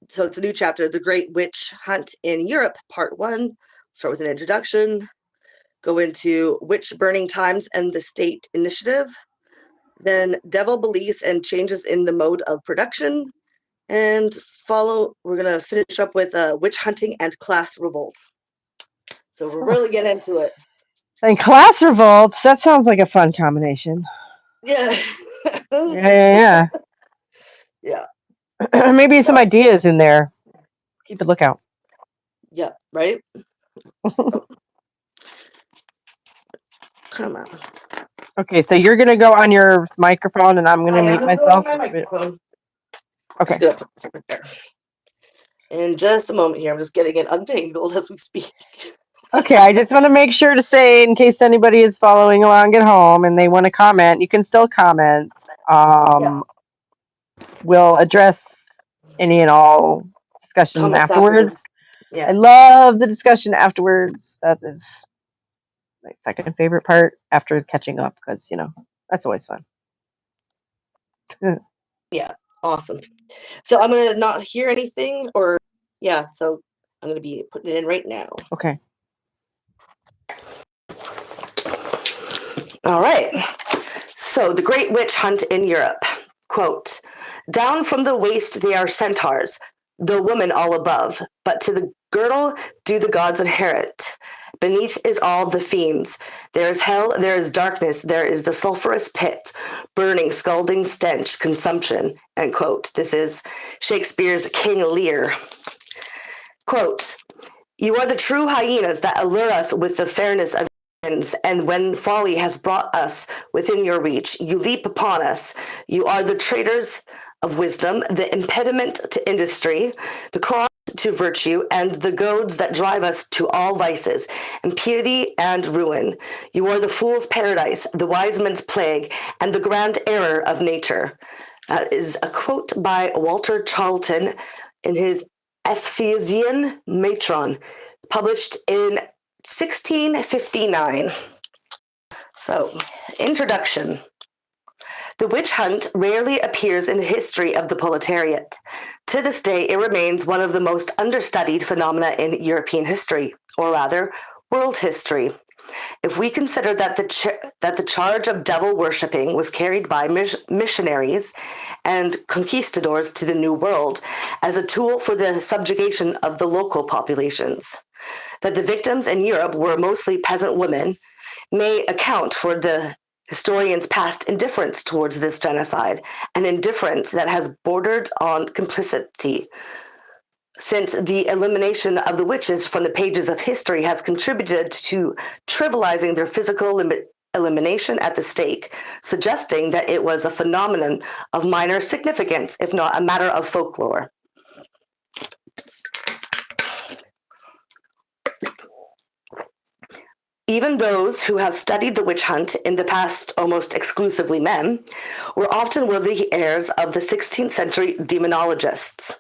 B: so it's a new chapter, The Great Witch Hunt in Europe, Part 1. Start with an introduction, go into witch burning times and the state initiative, then devil beliefs and changes in the mode of production, and we're going to finish up with witch hunting and class revolt. So we're
A: Oh.
B: really getting into it.
A: And class revolts, that sounds like a fun combination.
B: Yeah.
A: Yeah.
B: Yeah.
A: Maybe some
B: So,
A: ideas in there. Keep a lookout.
B: yeah, right? So, come on.
A: Okay, so you're gonna go on your microphone and I'm gonna
B: I
A: mute
B: am going on
A: myself.
B: my microphone. Just
A: Okay.
B: going to put this right there. In just a moment here, I'm just getting it untangled as we speak.
A: Okay, I just want to make sure to say, in case anybody is following along at home and they want to comment, you can still comment.
B: Yeah.
A: We'll address any and all discussions
B: Comments
A: afterwards.
B: afterwards.
A: I
B: Yeah.
A: love the discussion afterwards. That is my second favorite part after catching up because, that's always fun.
B: Yeah. Awesome. So I'm going to not hear anything or, yeah. So I'm going to be putting it in right now.
A: Okay.
B: All right. So the Great Witch Hunt in Europe. Quote, down from the waist they are centaurs, the woman all above, but to the girdle do the gods inherit. Beneath is all the fiends. There is hell, there is darkness, there is the sulphurous pit, burning, scalding stench, consumption. End quote. This is Shakespeare's King Lear. Quote, you are the true hyenas that allure us with the fairness of and when folly has brought us within your reach, you leap upon us. You are the traitors of wisdom, the impediment to industry, the claws to virtue, and the goads that drive us to all vices, impiety and ruin. You are the fool's paradise, the wise man's plague, and the grand error of nature. That is a quote by Walter Charlton in his Ephesian Matron, published in 1659. So, introduction. The witch hunt rarely appears in the history of the proletariat. To this day, it remains one of the most understudied phenomena in European history, or rather, world history. If we consider that the charge of devil worshipping was carried by missionaries and conquistadors to the New World as a tool for the subjugation of the local populations, that the victims in Europe were mostly peasant women, may account for the historians' past indifference towards this genocide, an indifference that has bordered on complicity, since the elimination of the witches from the pages of history has contributed to trivializing their physical elimination at the stake, suggesting that it was a phenomenon of minor significance, if not a matter of folklore. Even those who have studied the witch hunt, in the past almost exclusively men, were often worthy heirs of the 16th century demonologists.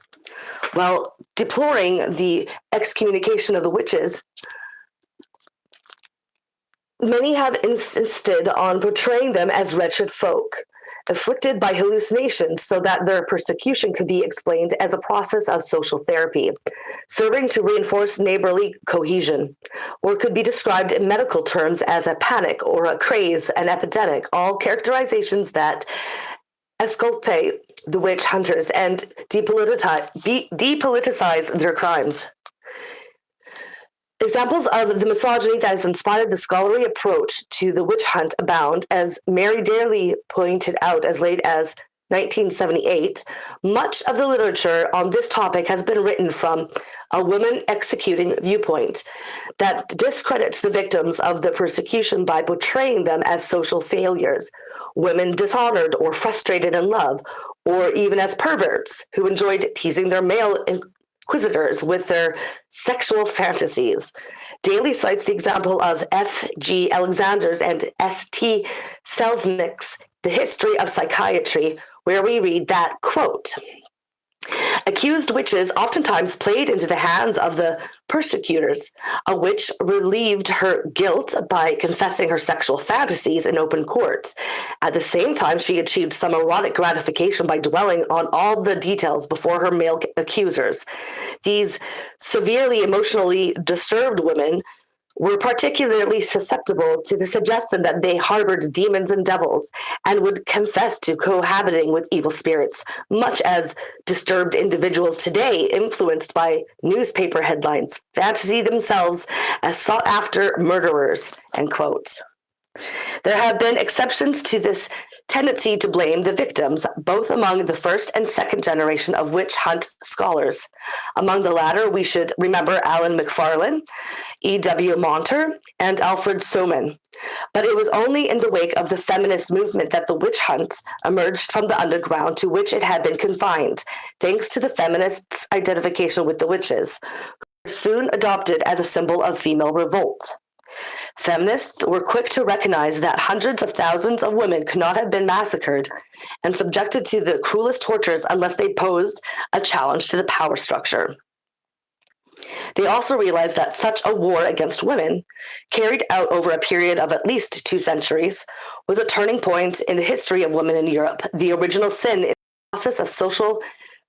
B: While deploring the excommunication of the witches, many have insisted on portraying them as wretched folk, afflicted by hallucinations, so that their persecution could be explained as a process of social therapy, serving to reinforce neighborly cohesion, or could be described in medical terms as a panic or a craze, an epidemic, all characterizations that exculpate the witch hunters and depoliticize their crimes. Examples of the misogyny that has inspired the scholarly approach to the witch hunt abound, as Mary Daly pointed out as late as 1978. Much of the literature on this topic has been written from a woman executing viewpoint that discredits the victims of the persecution by portraying them as social failures, women dishonored or frustrated in love, or even as perverts who enjoyed teasing their male inquisitors with their sexual fantasies. Daly cites the example of F.G. Alexander's and S.T. Selznick's The History of Psychiatry, where we read that, quote, accused witches oftentimes played into the hands of the persecutors. A witch relieved her guilt by confessing her sexual fantasies in open court. At the same time, she achieved some erotic gratification by dwelling on all the details before her male accusers. These severely emotionally disturbed women were particularly susceptible to the suggestion that they harbored demons and devils and would confess to cohabiting with evil spirits, much as disturbed individuals today, influenced by newspaper headlines, fantasy themselves as sought-after murderers, end quote. There have been exceptions to this tendency to blame the victims, both among the first and second generation of witch hunt scholars. Among the latter, we should remember Alan McFarlane, E.W. Monter, and Alfred Soman. But it was only in the wake of the feminist movement that the witch hunt emerged from the underground to which it had been confined, thanks to the feminists' identification with the witches, who were soon adopted as a symbol of female revolt. Feminists were quick to recognize that hundreds of thousands of women could not have been massacred and subjected to the cruelest tortures unless they posed a challenge to the power structure. They also realized that such a war against women, carried out over a period of at least 2 centuries, was a turning point in the history of women in Europe, the original sin in the process of social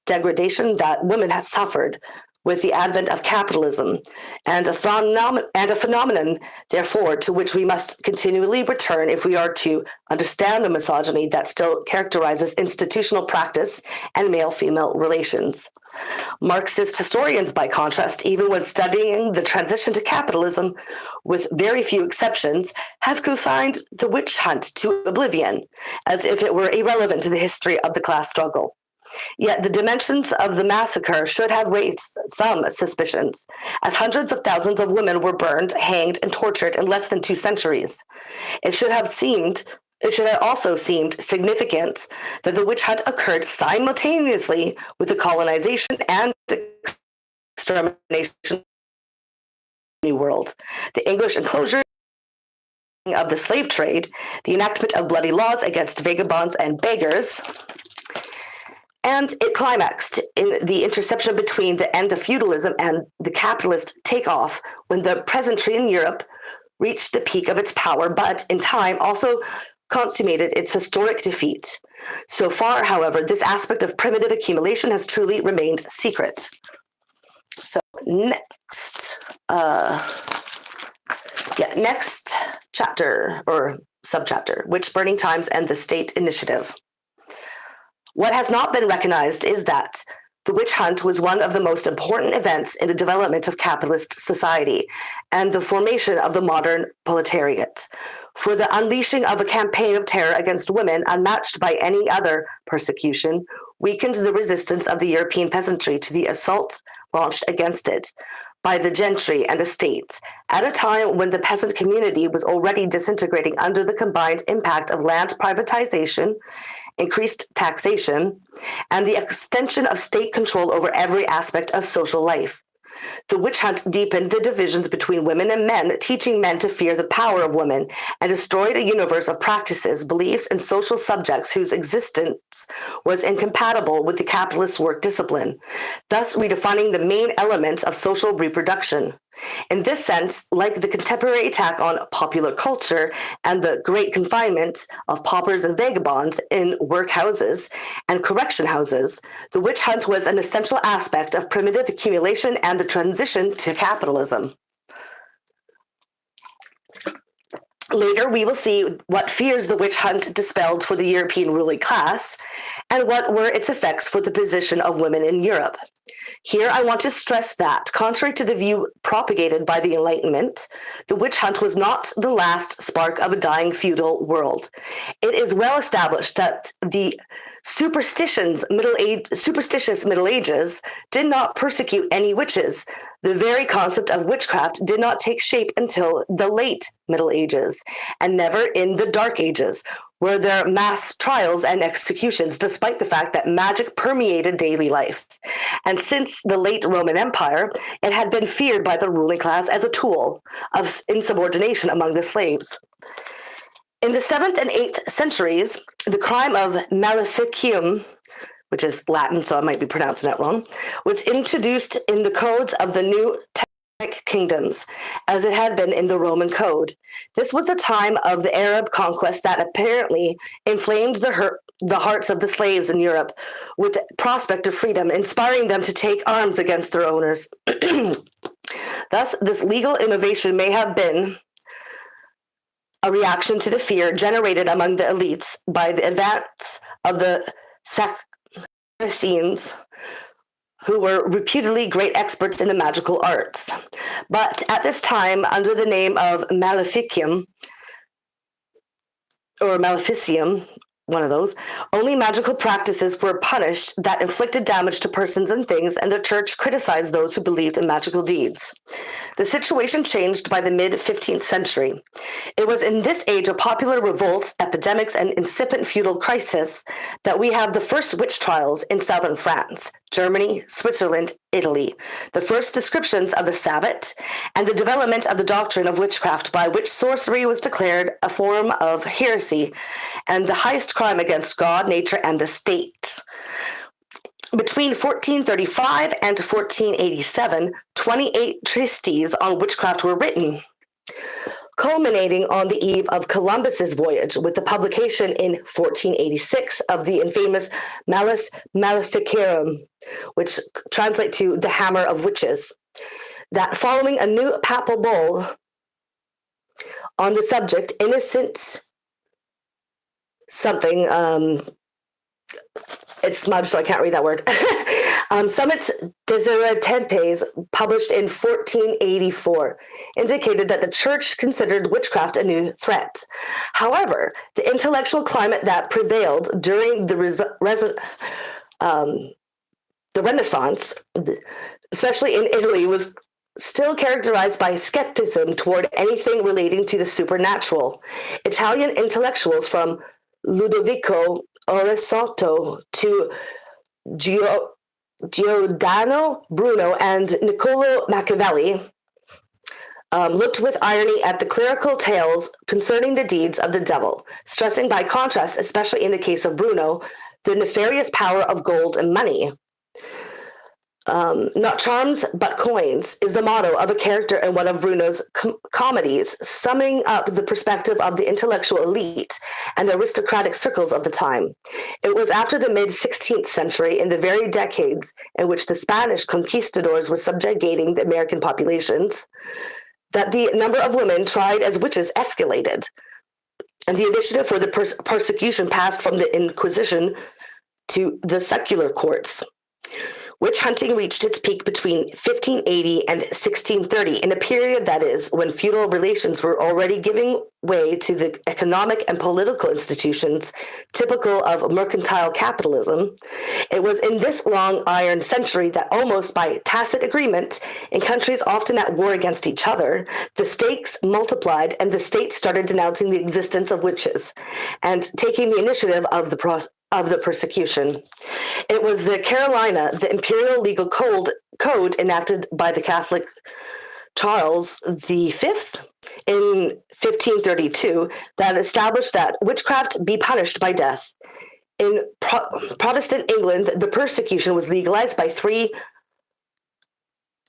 B: degradation that women had suffered, with the advent of capitalism, and a phenomenon, therefore, to which we must continually return if we are to understand the misogyny that still characterizes institutional practice and male-female relations. Marxist historians, by contrast, even when studying the transition to capitalism, with very few exceptions, have consigned the witch hunt to oblivion, as if it were irrelevant to the history of the class struggle. Yet the dimensions of the massacre should have raised some suspicions, as hundreds of thousands of women were burned, hanged, and tortured in less than 2 centuries. It should have also seemed significant that the witch hunt occurred simultaneously with the colonization and extermination of the New World, the English enclosure of the slave trade, the enactment of bloody laws against vagabonds and beggars, and it climaxed in the interception between the end of feudalism and the capitalist takeoff when the peasantry in Europe reached the peak of its power, but in time also consummated its historic defeat. So far, however, this aspect of primitive accumulation has truly remained secret. So next chapter or subchapter, Witch Burning Times and the State Initiative. What has not been recognized is that the witch hunt was one of the most important events in the development of capitalist society and the formation of the modern proletariat. For the unleashing of a campaign of terror against women unmatched by any other persecution weakened the resistance of the European peasantry to the assault launched against it by the gentry and estates, at a time when the peasant community was already disintegrating under the combined impact of land privatization, increased taxation, and the extension of state control over every aspect of social life. The witch hunt deepened the divisions between women and men, teaching men to fear the power of women, and destroyed a universe of practices, beliefs, and social subjects whose existence was incompatible with the capitalist work discipline, thus redefining the main elements of social reproduction. In this sense, like the contemporary attack on popular culture and the great confinement of paupers and vagabonds in workhouses and correction houses, the witch hunt was an essential aspect of primitive accumulation and the transition to capitalism. Later, we will see what fears the witch hunt dispelled for the European ruling class and what were its effects for the position of women in Europe. Here, I want to stress that, contrary to the view propagated by the Enlightenment, the witch hunt was not the last spark of a dying feudal world. It is well established that the superstitious Middle Ages did not persecute any witches. The very concept of witchcraft did not take shape until the late Middle Ages, and never in the Dark Ages, where there were mass trials and executions, despite the fact that magic permeated daily life. And since the late Roman Empire, it had been feared by the ruling class as a tool of insubordination among the slaves. In the 7th and 8th centuries, the crime of maleficium, which is Latin, so I might be pronouncing that wrong, was introduced in the codes of the new Teutonic kingdoms, as it had been in the Roman code. This was the time of the Arab conquest that apparently inflamed the hearts of the slaves in Europe with the prospect of freedom, inspiring them to take arms against their owners. Thus, this legal innovation may have been a reaction to the fear generated among the elites by the advance of the Saracens, who were reputedly great experts in the magical arts. But at this time, under the name of Maleficium, or Maleficium, one of those, only magical practices were punished that inflicted damage to persons and things, and the church criticized those who believed in magical deeds. The situation changed by the mid-15th century. It was in this age of popular revolts, epidemics, and incipient feudal crisis that we have the first witch trials in southern France, Germany, Switzerland, Italy, the first descriptions of the Sabbat, and the development of the doctrine of witchcraft, by which sorcery was declared a form of heresy and the highest crime against God, nature, and the state. Between 1435 and 1487, 28 treatises on witchcraft were written. culminating on the eve of Columbus's voyage with the publication in 1486 of the infamous Malleus Maleficarum, which translates to the Hammer of Witches. That following a new papal bull on the subject, Innocent something, it's smudged, so I can't read that word. Summit's Desiderates, published in 1484, indicated that the church considered witchcraft a new threat. However, the intellectual climate that prevailed during the Renaissance, especially in Italy, was still characterized by skepticism toward anything relating to the supernatural. Italian intellectuals from Ludovico Ariosto to Giordano Bruno and Niccolo Machiavelli looked with irony at the clerical tales concerning the deeds of the devil, stressing by contrast, especially in the case of Bruno, the nefarious power of gold and money. Not charms, but coins is the motto of a character in one of Bruno's comedies, summing up the perspective of the intellectual elite and the aristocratic circles of the time. It was after the mid-16th century, in the very decades in which the Spanish conquistadors were subjugating the American populations, that the number of women tried as witches escalated, and the initiative for the persecution passed from the Inquisition to the secular courts. Witch hunting reached its peak between 1580 and 1630, in a period, that is, when feudal relations were already giving way to the economic and political institutions typical of mercantile capitalism. It was in this long iron century that, almost by tacit agreement, in countries often at war against each other, the stakes multiplied and the state started denouncing the existence of witches and taking the initiative of the persecution. It was the Carolina, the imperial legal code enacted by the Catholic Charles V in 1532 that established that witchcraft be punished by death. In Protestant England, the persecution was legalized by 3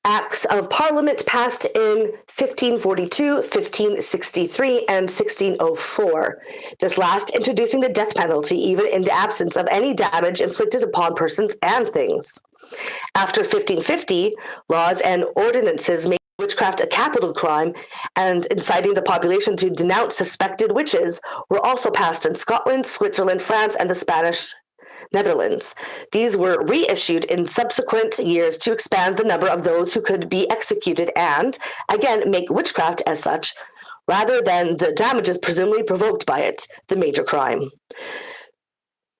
B: Acts of Parliament passed in 1542, 1563, and 1604, this last introducing the death penalty even in the absence of any damage inflicted upon persons and things. After 1550, laws and ordinances made witchcraft a capital crime and inciting the population to denounce suspected witches were also passed in Scotland, Switzerland, France, and the Spanish Netherlands. These were reissued in subsequent years to expand the number of those who could be executed and, again, make witchcraft as such, rather than the damages presumably provoked by it, the major crime.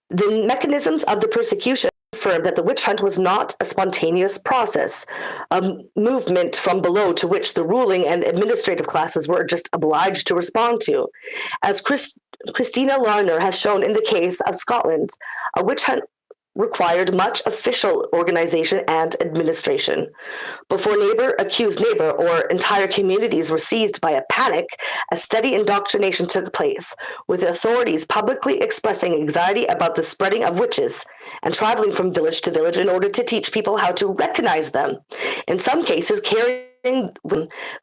B: The mechanisms of the persecution affirmed that the witch hunt was not a spontaneous process, a movement from below to which the ruling and administrative classes were just obliged to respond to. As Christina Larner has shown in the case of Scotland, a witch hunt required much official organization and administration. Before neighbor accused neighbor or entire communities were seized by a panic, a steady indoctrination took place, with the authorities publicly expressing anxiety about the spreading of witches and traveling from village to village in order to teach people how to recognize them, in some cases carrying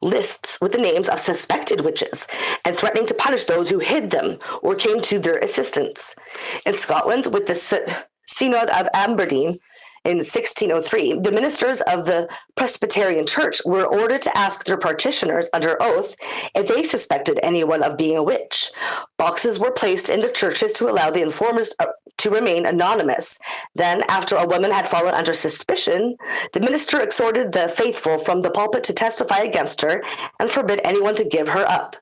B: lists with the names of suspected witches and threatening to punish those who hid them or came to their assistance. In Scotland, with the Synod of Aberdeen in 1603, the ministers of the Presbyterian Church were ordered to ask their parishioners under oath if they suspected anyone of being a witch. Boxes were placed in the churches to allow the informers to remain anonymous. Then, after a woman had fallen under suspicion, the minister exhorted the faithful from the pulpit to testify against her and forbid anyone to give her up.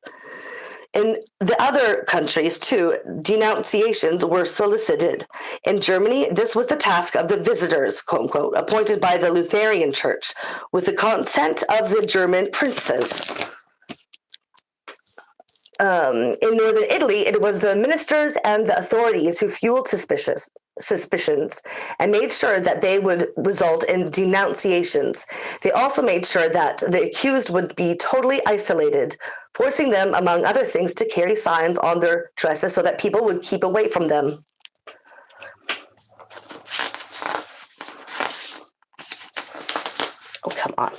B: In the other countries, too, denunciations were solicited. In Germany, this was the task of the visitors, quote unquote, appointed by the Lutheran Church, with the consent of the German princes. In northern Italy, it was the ministers and the authorities who fueled suspicions and made sure that they would result in denunciations. They also made sure that the accused would be totally isolated, forcing them, among other things, to carry signs on their dresses so that people would keep away from them. Oh, come on.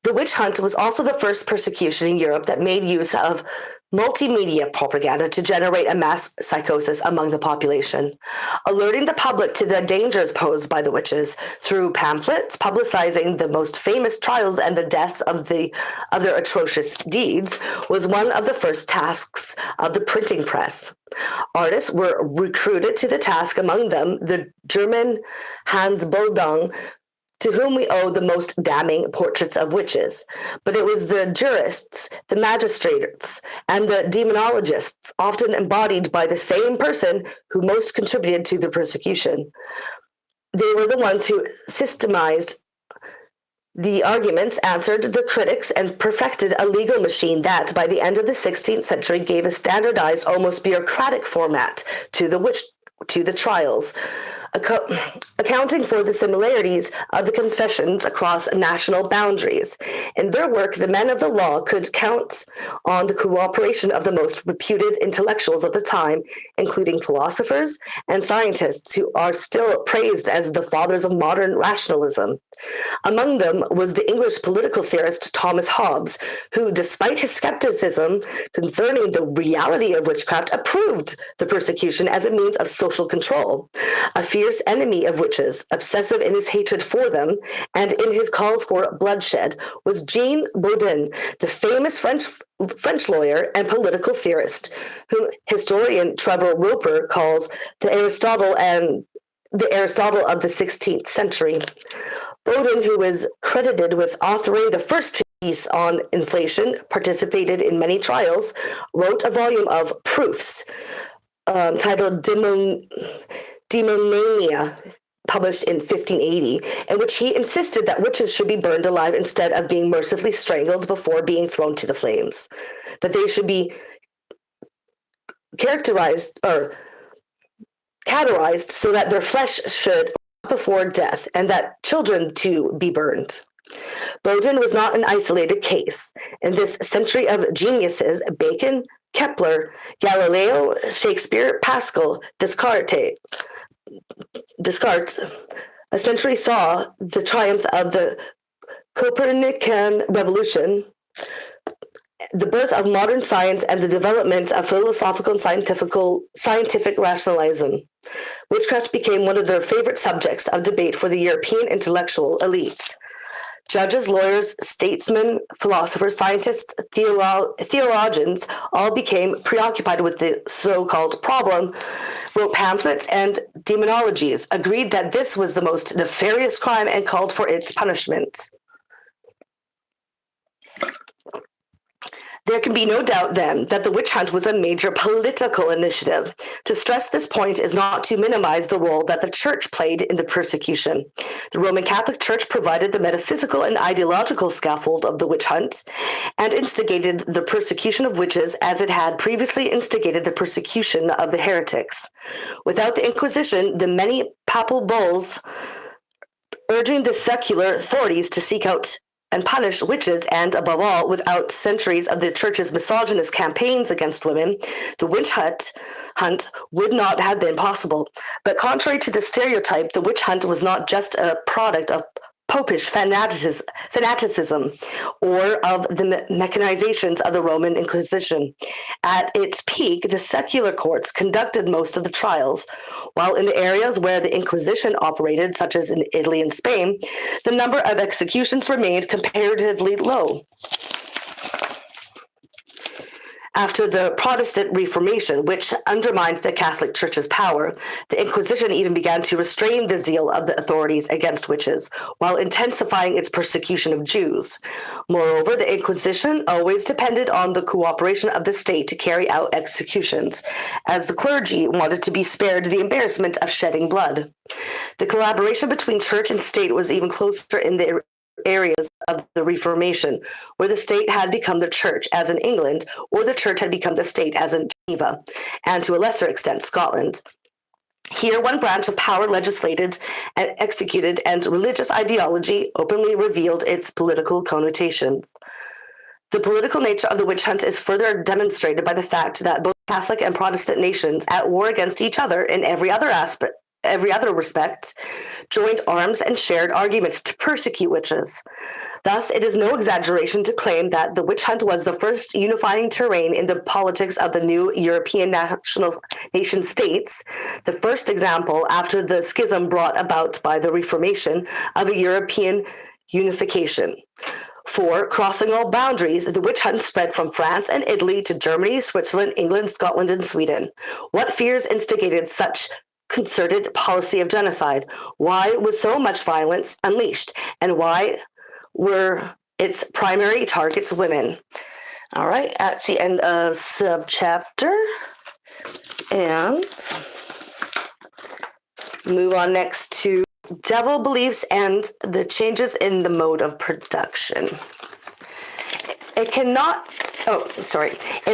B: The witch hunt was also the first persecution in Europe that made use of multimedia propaganda to generate a mass psychosis among the population, alerting the public to the dangers posed by the witches through pamphlets publicizing the most famous trials and the deaths of their atrocious deeds was one of the first tasks of the printing press. Artists were recruited to the task, among them the German Hans Boldung, to whom we owe the most damning portraits of witches. But it was the jurists, the magistrates, and the demonologists, often embodied by the same person, who most contributed to the persecution. They were the ones who systematized the arguments, answered the critics, and perfected a legal machine that, by the end of the 16th century, gave a standardized, almost bureaucratic format to the trials, accounting for the similarities of the confessions across national boundaries. In their work, the men of the law could count on the cooperation of the most reputed intellectuals of the time, including philosophers and scientists who are still praised as the fathers of modern rationalism. Among them was the English political theorist Thomas Hobbes, who, despite his skepticism concerning the reality of witchcraft, approved the persecution as a means of social control. A fierce enemy of witches, obsessive in his hatred for them and in his calls for bloodshed, was Jean Bodin, the famous French lawyer and political theorist, whom historian Trevor Roper calls the Aristotle of the 16th century. Bodin, who is credited with authoring the first treatise on inflation, participated in many trials, wrote a volume of proofs titled Demonomania, published in 1580, in which he insisted that witches should be burned alive instead of being mercifully strangled before being thrown to the flames, that they should be cauterized so that their flesh should before death, and that children too be burned. Bodin was not an isolated case. In this century of geniuses, Bacon, Kepler, Galileo, Shakespeare, Pascal, Descartes, a century saw the triumph of the Copernican revolution, the birth of modern science, and the development of philosophical and scientific rationalism. Witchcraft became one of their favorite subjects of debate for the European intellectual elites. Judges, lawyers, statesmen, philosophers, scientists, theologians all became preoccupied with the so-called problem, wrote pamphlets and demonologies, agreed that this was the most nefarious crime, and called for its punishments. There can be no doubt, then, that the witch hunt was a major political initiative. To stress this point is not to minimize the role that the Church played in the persecution. The Roman Catholic Church provided the metaphysical and ideological scaffold of the witch hunt and instigated the persecution of witches as it had previously instigated the persecution of the heretics. Without the Inquisition, the many papal bulls urging the secular authorities to seek out and punish witches, and, above all, without centuries of the Church's misogynist campaigns against women, the witch hunt would not have been possible. But contrary to the stereotype, the witch hunt was not just a product of popish fanaticism or of the mechanizations of the Roman Inquisition. At its peak, the secular courts conducted most of the trials, while in the areas where the Inquisition operated, such as in Italy and Spain, the number of executions remained comparatively low. After the Protestant Reformation, which undermined the Catholic Church's power, the Inquisition even began to restrain the zeal of the authorities against witches, while intensifying its persecution of Jews. Moreover, the Inquisition always depended on the cooperation of the state to carry out executions, as the clergy wanted to be spared the embarrassment of shedding blood. The collaboration between church and state was even closer in the areas of the Reformation, where the state had become the church, as in England, or the church had become the state, as in Geneva, and to a lesser extent, Scotland. Here, one branch of power legislated and executed, and religious ideology openly revealed its political connotations. The political nature of the witch hunt is further demonstrated by the fact that both Catholic and Protestant nations, at war against each other in every other respect, joined arms and shared arguments to persecute witches. Thus, it is no exaggeration to claim that the witch hunt was the first unifying terrain in the politics of the new European nation states, the first example after the schism brought about by the Reformation of a European unification. For, crossing all boundaries, the witch hunt spread from France and Italy to Germany, Switzerland, England, Scotland, and Sweden. What fears instigated such concerted policy of genocide? Why was so much violence unleashed? And why were its primary targets women? All right, at the end of subchapter. And move on next to devil beliefs and the changes in the mode of production. It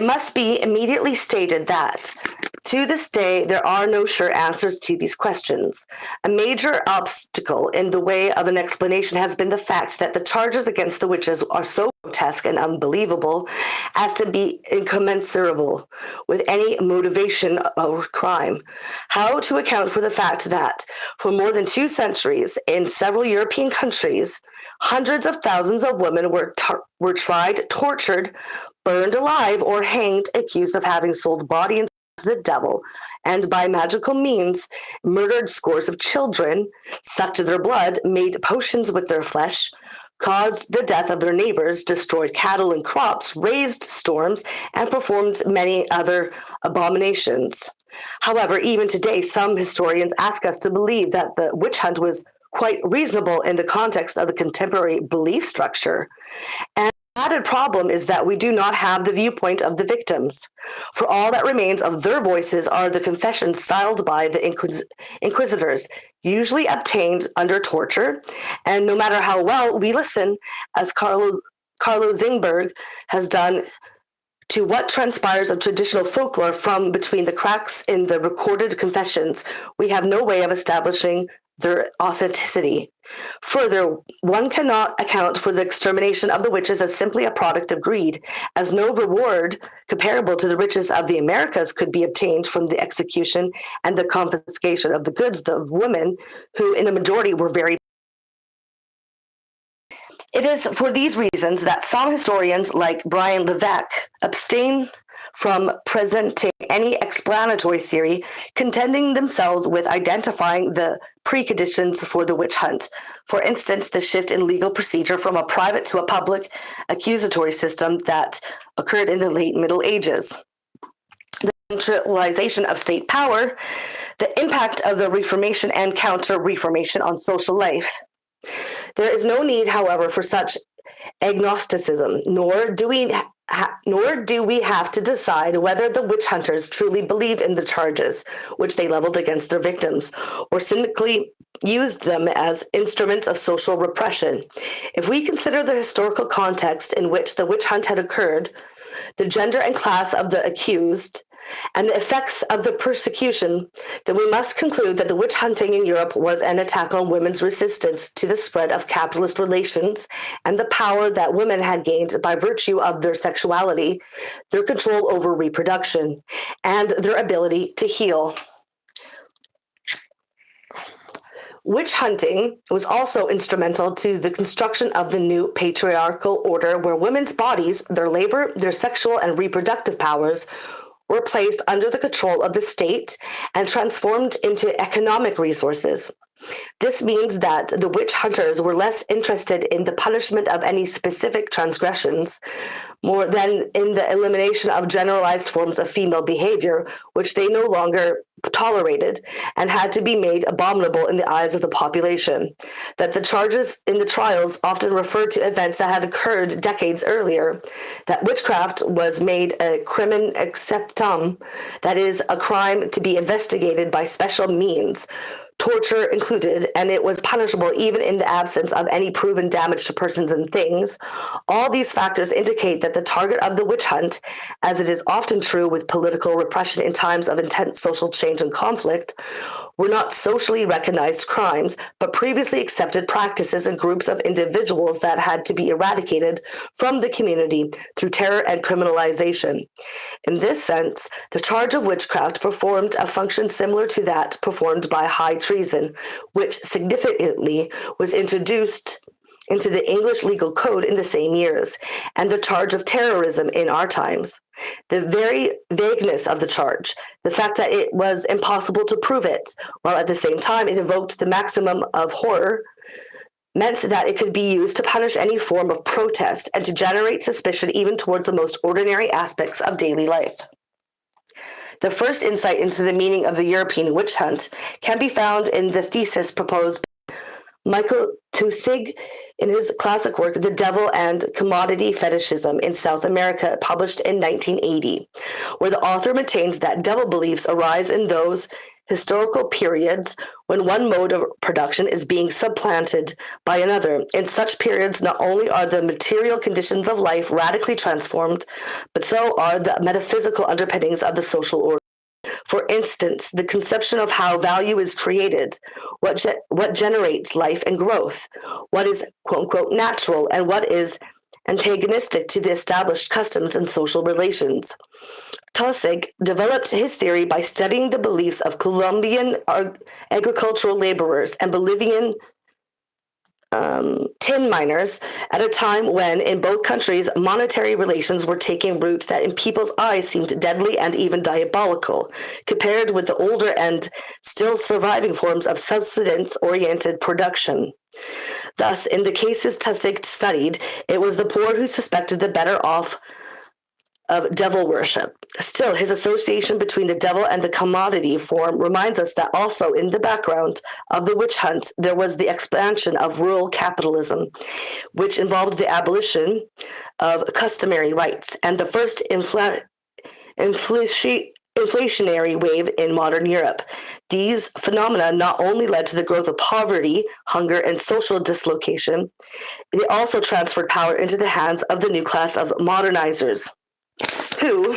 B: must be immediately stated that to this day, there are no sure answers to these questions. A major obstacle in the way of an explanation has been the fact that the charges against the witches are so grotesque and unbelievable as to be incommensurable with any motivation or crime. How to account for the fact that, for more than 2 centuries, in several European countries, hundreds of thousands of women were tried, tortured, burned alive, or hanged, accused of having sold body and to the devil, and by magical means murdered scores of children, sucked their blood, made potions with their flesh, caused the death of their neighbors, destroyed cattle and crops, raised storms, and performed many other abominations. However, even today, some historians ask us to believe that the witch hunt was quite reasonable in the context of the contemporary belief structure. And the added problem is that we do not have the viewpoint of the victims. For all that remains of their voices are the confessions styled by the inquisitors, usually obtained under torture, and no matter how well we listen, as Carlo Zingberg has done, to what transpires of traditional folklore from between the cracks in the recorded confessions, we have no way of establishing their authenticity. Further, one cannot account for the extermination of the witches as simply a product of greed, as no reward comparable to the riches of the Americas could be obtained from the execution and the confiscation of the goods of women who in the majority were very. It is for these reasons that some historians, like Brian Levesque, abstain from presenting any explanatory theory, contenting themselves with identifying the preconditions for the witch hunt. For instance, the shift in legal procedure from a private to a public accusatory system that occurred in the late Middle Ages. The centralization of state power, the impact of the Reformation and Counter-Reformation on social life. There is no need, however, for such agnosticism, nor do we have to decide whether the witch hunters truly believed in the charges which they leveled against their victims, or cynically used them as instruments of social repression. If we consider the historical context in which the witch hunt had occurred, the gender and class of the accused, and the effects of the persecution, then we must conclude that the witch hunting in Europe was an attack on women's resistance to the spread of capitalist relations and the power that women had gained by virtue of their sexuality, their control over reproduction, and their ability to heal. Witch hunting was also instrumental to the construction of the new patriarchal order where women's bodies, their labor, their sexual and reproductive powers were placed under the control of the state and transformed into economic resources. This means that the witch hunters were less interested in the punishment of any specific transgressions, more than in the elimination of generalized forms of female behavior, which they no longer tolerated and had to be made abominable in the eyes of the population. That the charges in the trials often referred to events that had occurred decades earlier. That witchcraft was made a crimen exceptum, that is, a crime to be investigated by special means, torture included, and it was punishable even in the absence of any proven damage to persons and things. All these factors indicate that the target of the witch hunt, as it is often true with political repression in times of intense social change and conflict, were not socially recognized crimes, but previously accepted practices and groups of individuals that had to be eradicated from the community through terror and criminalization. In this sense, the charge of witchcraft performed a function similar to that performed by high treason, which significantly was introduced into the English legal code in the same years, and the charge of terrorism in our times. The very vagueness of the charge, the fact that it was impossible to prove it, while at the same time it evoked the maximum of horror, meant that it could be used to punish any form of protest and to generate suspicion even towards the most ordinary aspects of daily life. The first insight into the meaning of the European witch hunt can be found in the thesis proposed by Michael Taussig in his classic work The Devil and Commodity Fetishism in South America, published in 1980, where the author maintains that devil beliefs arise in those historical periods when one mode of production is being supplanted by another. In such periods, not only are the material conditions of life radically transformed, but so are the metaphysical underpinnings of the social order. For instance, the conception of how value is created, what generates life and growth, what is quote-unquote natural, and what is antagonistic to the established customs and social relations. Taussig developed his theory by studying the beliefs of Colombian agricultural laborers and Bolivian tin miners at a time when, in both countries, monetary relations were taking root that in people's eyes seemed deadly and even diabolical, compared with the older and still surviving forms of subsistence-oriented production. Thus, in the cases Taussig studied, it was the poor who suspected the better off of devil worship. Still, his association between the devil and the commodity form reminds us that also in the background of the witch hunt there was the expansion of rural capitalism, which involved the abolition of customary rights and the first inflationary wave in modern Europe. These phenomena not only led to the growth of poverty, hunger, and social dislocation, they also transferred power into the hands of the new class of modernizers, who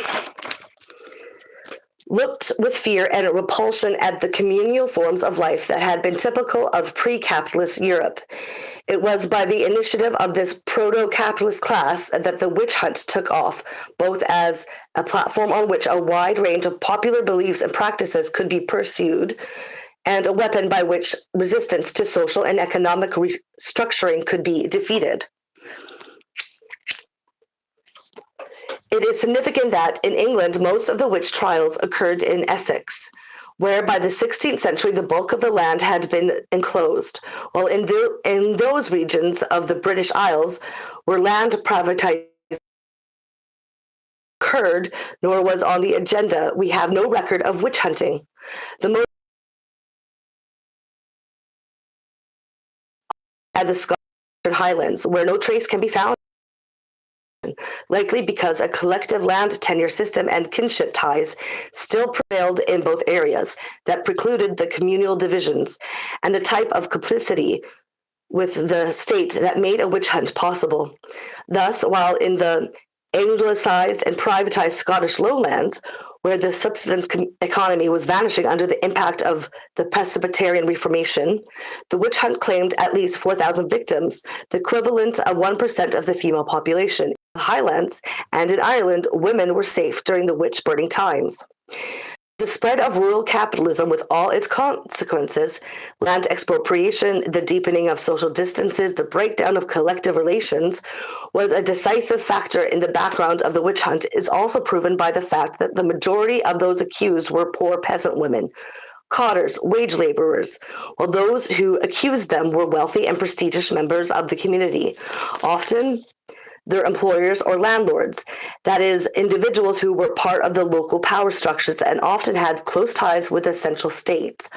B: looked with fear and repulsion at the communal forms of life that had been typical of pre-capitalist Europe. It was by the initiative of this proto-capitalist class that the witch hunt took off, both as a platform on which a wide range of popular beliefs and practices could be pursued, and a weapon by which resistance to social and economic restructuring could be defeated. It is significant that in England, most of the witch trials occurred in Essex, where by the 16th century the bulk of the land had been enclosed, while in those regions of the British Isles where land privatization occurred, nor was on the agenda, we have no record of witch hunting. The most and the Scottish Highlands, where no trace can be found, likely because a collective land tenure system and kinship ties still prevailed in both areas that precluded the communal divisions and the type of complicity with the state that made a witch hunt possible. Thus, while in the anglicized and privatized Scottish lowlands, where the subsistence economy was vanishing under the impact of the Presbyterian Reformation, the witch hunt claimed at least 4,000 victims, the equivalent of 1% of the female population. In the Highlands and in Ireland, women were safe during the witch-burning times. The spread of rural capitalism with all its consequences, land expropriation, the deepening of social distances, the breakdown of collective relations, was a decisive factor in the background of the witch hunt is also proven by the fact that the majority of those accused were poor peasant women, cotters, wage laborers, while those who accused them were wealthy and prestigious members of the community, often their employers or landlords, that is, individuals who were part of the local power structures and often had close ties with the central state.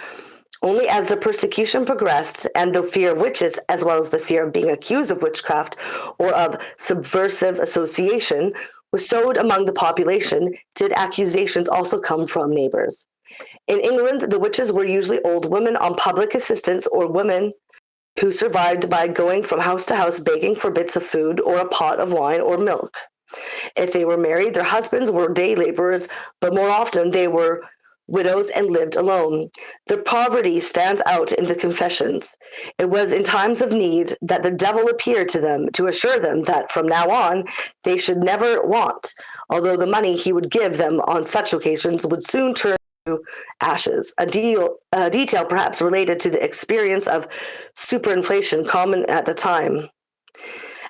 B: Only as the persecution progressed and the fear of witches, as well as the fear of being accused of witchcraft or of subversive association, was sowed among the population, did accusations also come from neighbors. In England, the witches were usually old women on public assistance or women who survived by going from house to house begging for bits of food or a pot of wine or milk. If they were married, their husbands were day laborers, but more often they were widows and lived alone. Their poverty stands out in the confessions. It was in times of need that the devil appeared to them to assure them that from now on they should never want, although the money he would give them on such occasions would soon turn to ashes, a detail perhaps related to the experience of superinflation common at the time.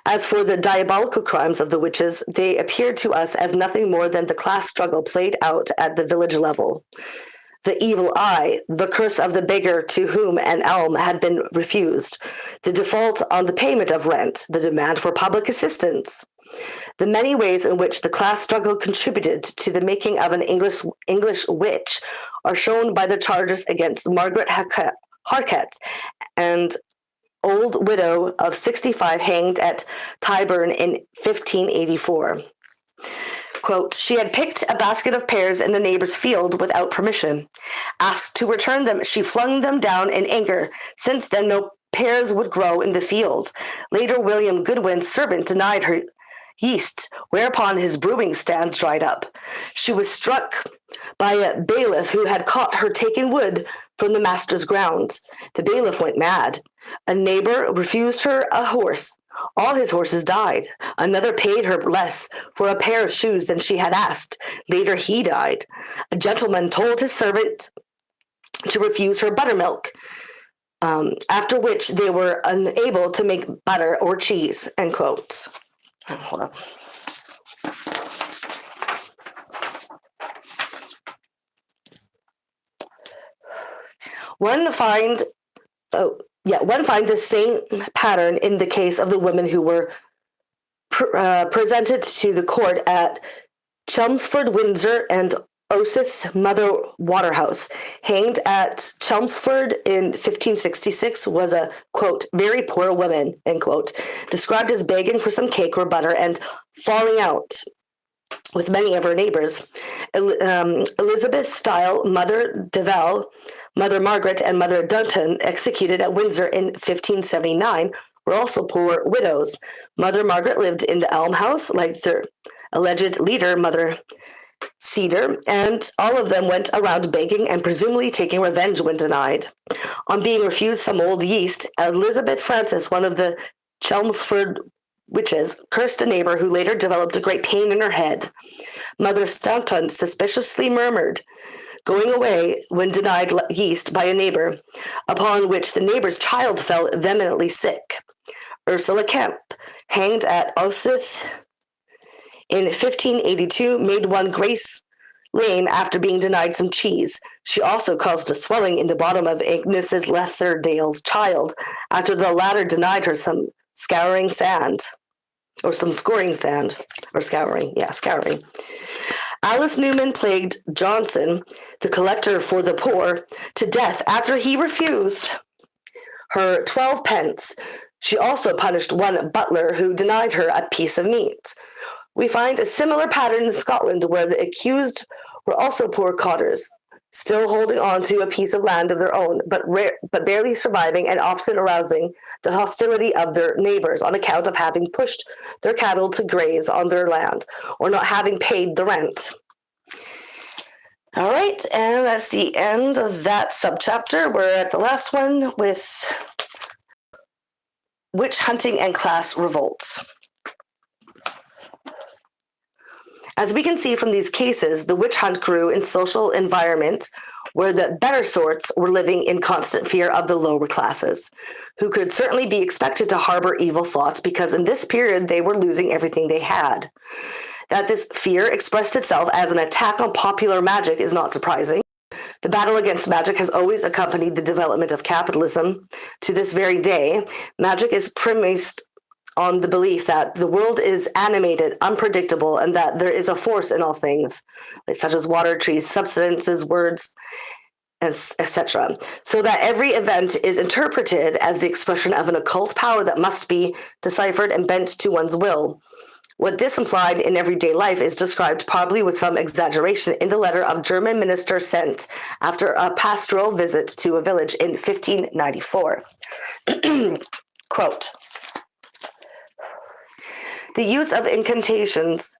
B: As for the diabolical crimes of the witches, they appeared to us as nothing more than the class struggle played out at the village level. The evil eye, the curse of the beggar to whom an alm had been refused, the default on the payment of rent, the demand for public assistance. The many ways in which the class struggle contributed to the making of an English witch are shown by the charges against Margaret Harket, an old widow of 65 hanged at Tyburn in 1584. Quote, she had picked a basket of pears in the neighbor's field without permission. Asked to return them, she flung them down in anger. Since then, no pears would grow in the field. Later, William Goodwin's servant denied her yeast, whereupon his brewing stand dried up. She was struck by a bailiff who had caught her taking wood from the master's grounds. The bailiff went mad. A neighbor refused her a horse. All his horses died. Another paid her less for a pair of shoes than she had asked. Later he died. A gentleman told his servant to refuse her buttermilk, after which they were unable to make butter or cheese, end quote. Hold on. One finds the same pattern in the case of the women who were presented to the court at Chelmsford, Windsor, and Ossith Mother Waterhouse. Hanged at Chelmsford in 1566 was a, quote, very poor woman, end quote, described as begging for some cake or butter and falling out with many of her neighbors. Elizabeth Style, Mother Devell, Mother Margaret, and Mother Dunton, executed at Windsor in 1579, were also poor widows. Mother Margaret lived in the almhouse, like their alleged leader, Mother Cedar, and all of them went around begging and presumably taking revenge when denied. On being refused some old yeast, Elizabeth Frances, one of the Chelmsford witches, cursed a neighbor who later developed a great pain in her head. Mother Staunton suspiciously murmured, going away when denied yeast by a neighbor, upon which the neighbor's child fell vehemently sick. Ursula Kemp, hanged at Ossith in 1582, made one Grace lame after being denied some cheese. She also caused a swelling in the bottom of Agnes's Letherdale's child after the latter denied her some scouring. Alice Newman plagued Johnson, the collector for the poor, to death after he refused her 12 pence. She also punished one butler who denied her a piece of meat. We find a similar pattern in Scotland, where the accused were also poor cottars, still holding on to a piece of land of their own, but barely surviving and often arousing the hostility of their neighbors on account of having pushed their cattle to graze on their land or not having paid the rent. All right, and that's the end of that subchapter. We're at the last one with witch hunting and class revolts. As we can see from these cases, the witch hunt grew in social environments where the better sorts were living in constant fear of the lower classes, who could certainly be expected to harbor evil thoughts because in this period they were losing everything they had. That this fear expressed itself as an attack on popular magic is not surprising. The battle against magic has always accompanied the development of capitalism. To this very day, magic is premised on the belief that the world is animated, unpredictable, and that there is a force in all things, such as water, trees, substances, words, etc. So that every event is interpreted as the expression of an occult power that must be deciphered and bent to one's will. What this implied in everyday life is described, probably with some exaggeration, in the letter of German minister sent after a pastoral visit to a village in 1594. Quote, the use of incantations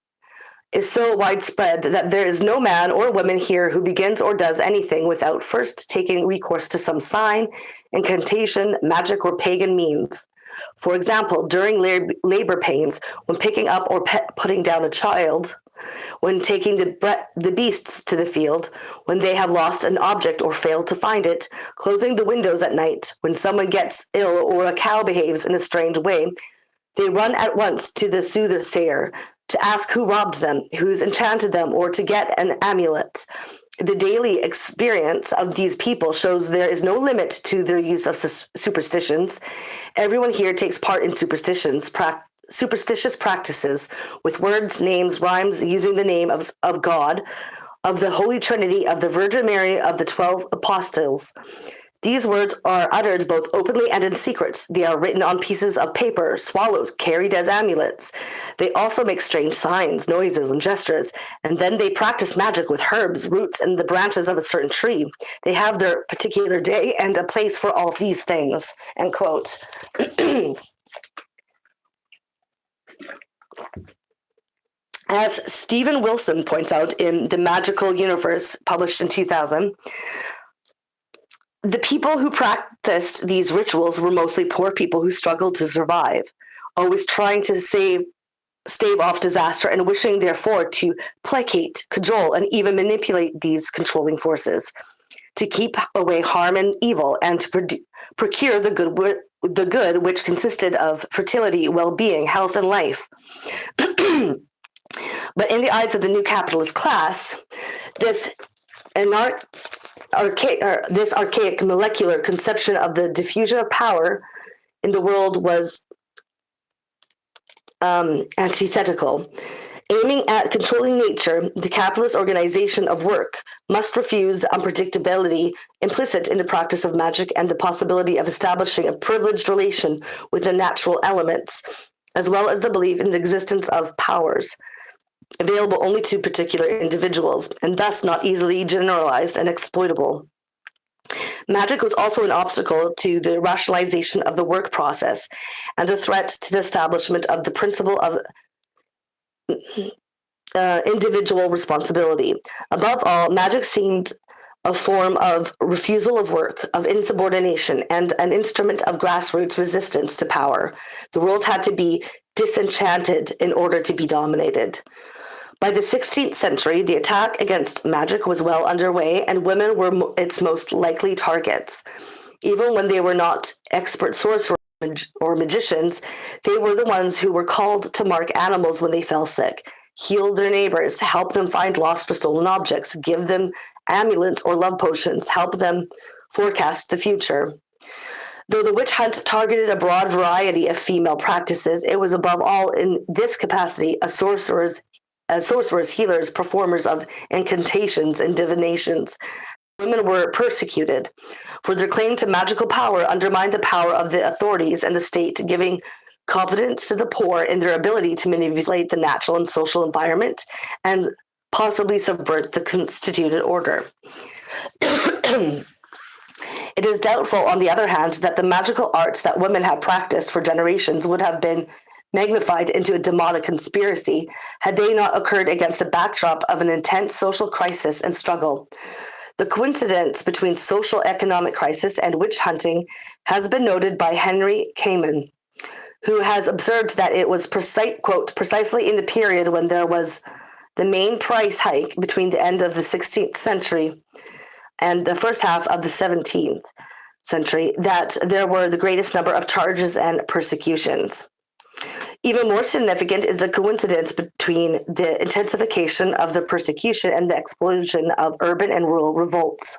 B: is so widespread that there is no man or woman here who begins or does anything without first taking recourse to some sign, incantation, magic, or pagan means. For example, during labor pains, when picking up or putting down a child, when taking the beasts to the field, when they have lost an object or failed to find it, closing the windows at night, when someone gets ill or a cow behaves in a strange way, They run at once to the soothsayer to ask who robbed them, who's enchanted them, or to get an amulet. The daily experience of these people shows there is no limit to their use of superstitions. Everyone here takes part in superstitious practices with words, names, rhymes, using the name of God, of the Holy Trinity, of the Virgin Mary, of the 12 apostles. These words are uttered both openly and in secret. They are written on pieces of paper, swallowed, carried as amulets. They also make strange signs, noises, and gestures, and then they practice magic with herbs, roots, and the branches of a certain tree. They have their particular day and a place for all these things. End quote. As Stephen Wilson points out in The Magical Universe, published in 2000, the people who practiced these rituals were mostly poor people who struggled to survive, always trying to stave off disaster and wishing, therefore, to placate, cajole, and even manipulate these controlling forces, to keep away harm and evil, and to procure the good which consisted of fertility, well-being, health, and life. But in the eyes of the new capitalist class, this archaic molecular conception of the diffusion of power in the world was antithetical. Aiming at controlling nature, the capitalist organization of work must refuse the unpredictability implicit in the practice of magic and the possibility of establishing a privileged relation with the natural elements, as well as the belief in the existence of powers available only to particular individuals, and thus not easily generalized and exploitable. Magic was also an obstacle to the rationalization of the work process and a threat to the establishment of the principle of individual responsibility. Above all, magic seemed a form of refusal of work, of insubordination, and an instrument of grassroots resistance to power. The world had to be disenchanted in order to be dominated. By the 16th century, the attack against magic was well underway, and women were its most likely targets. Even when they were not expert sorcerers or magicians, they were the ones who were called to mark animals when they fell sick, heal their neighbors, help them find lost or stolen objects, give them amulets or love potions, help them forecast the future. Though the witch hunt targeted a broad variety of female practices, it was above all in this capacity as sorcerers, healers, performers of incantations and divinations. Women were persecuted, for their claim to magical power undermined the power of the authorities and the state, giving confidence to the poor in their ability to manipulate the natural and social environment and possibly subvert the constituted order. It is doubtful, on the other hand, that the magical arts that women had practiced for generations would have been magnified into a demonic conspiracy had they not occurred against a backdrop of an intense social crisis and struggle. The coincidence between social economic crisis and witch hunting has been noted by Henry Caliban, who has observed that it was quote, precisely in the period when there was the main price hike between the end of the 16th century and the first half of the 17th century that there were the greatest number of charges and persecutions. Even more significant is the coincidence between the intensification of the persecution and the explosion of urban and rural revolts.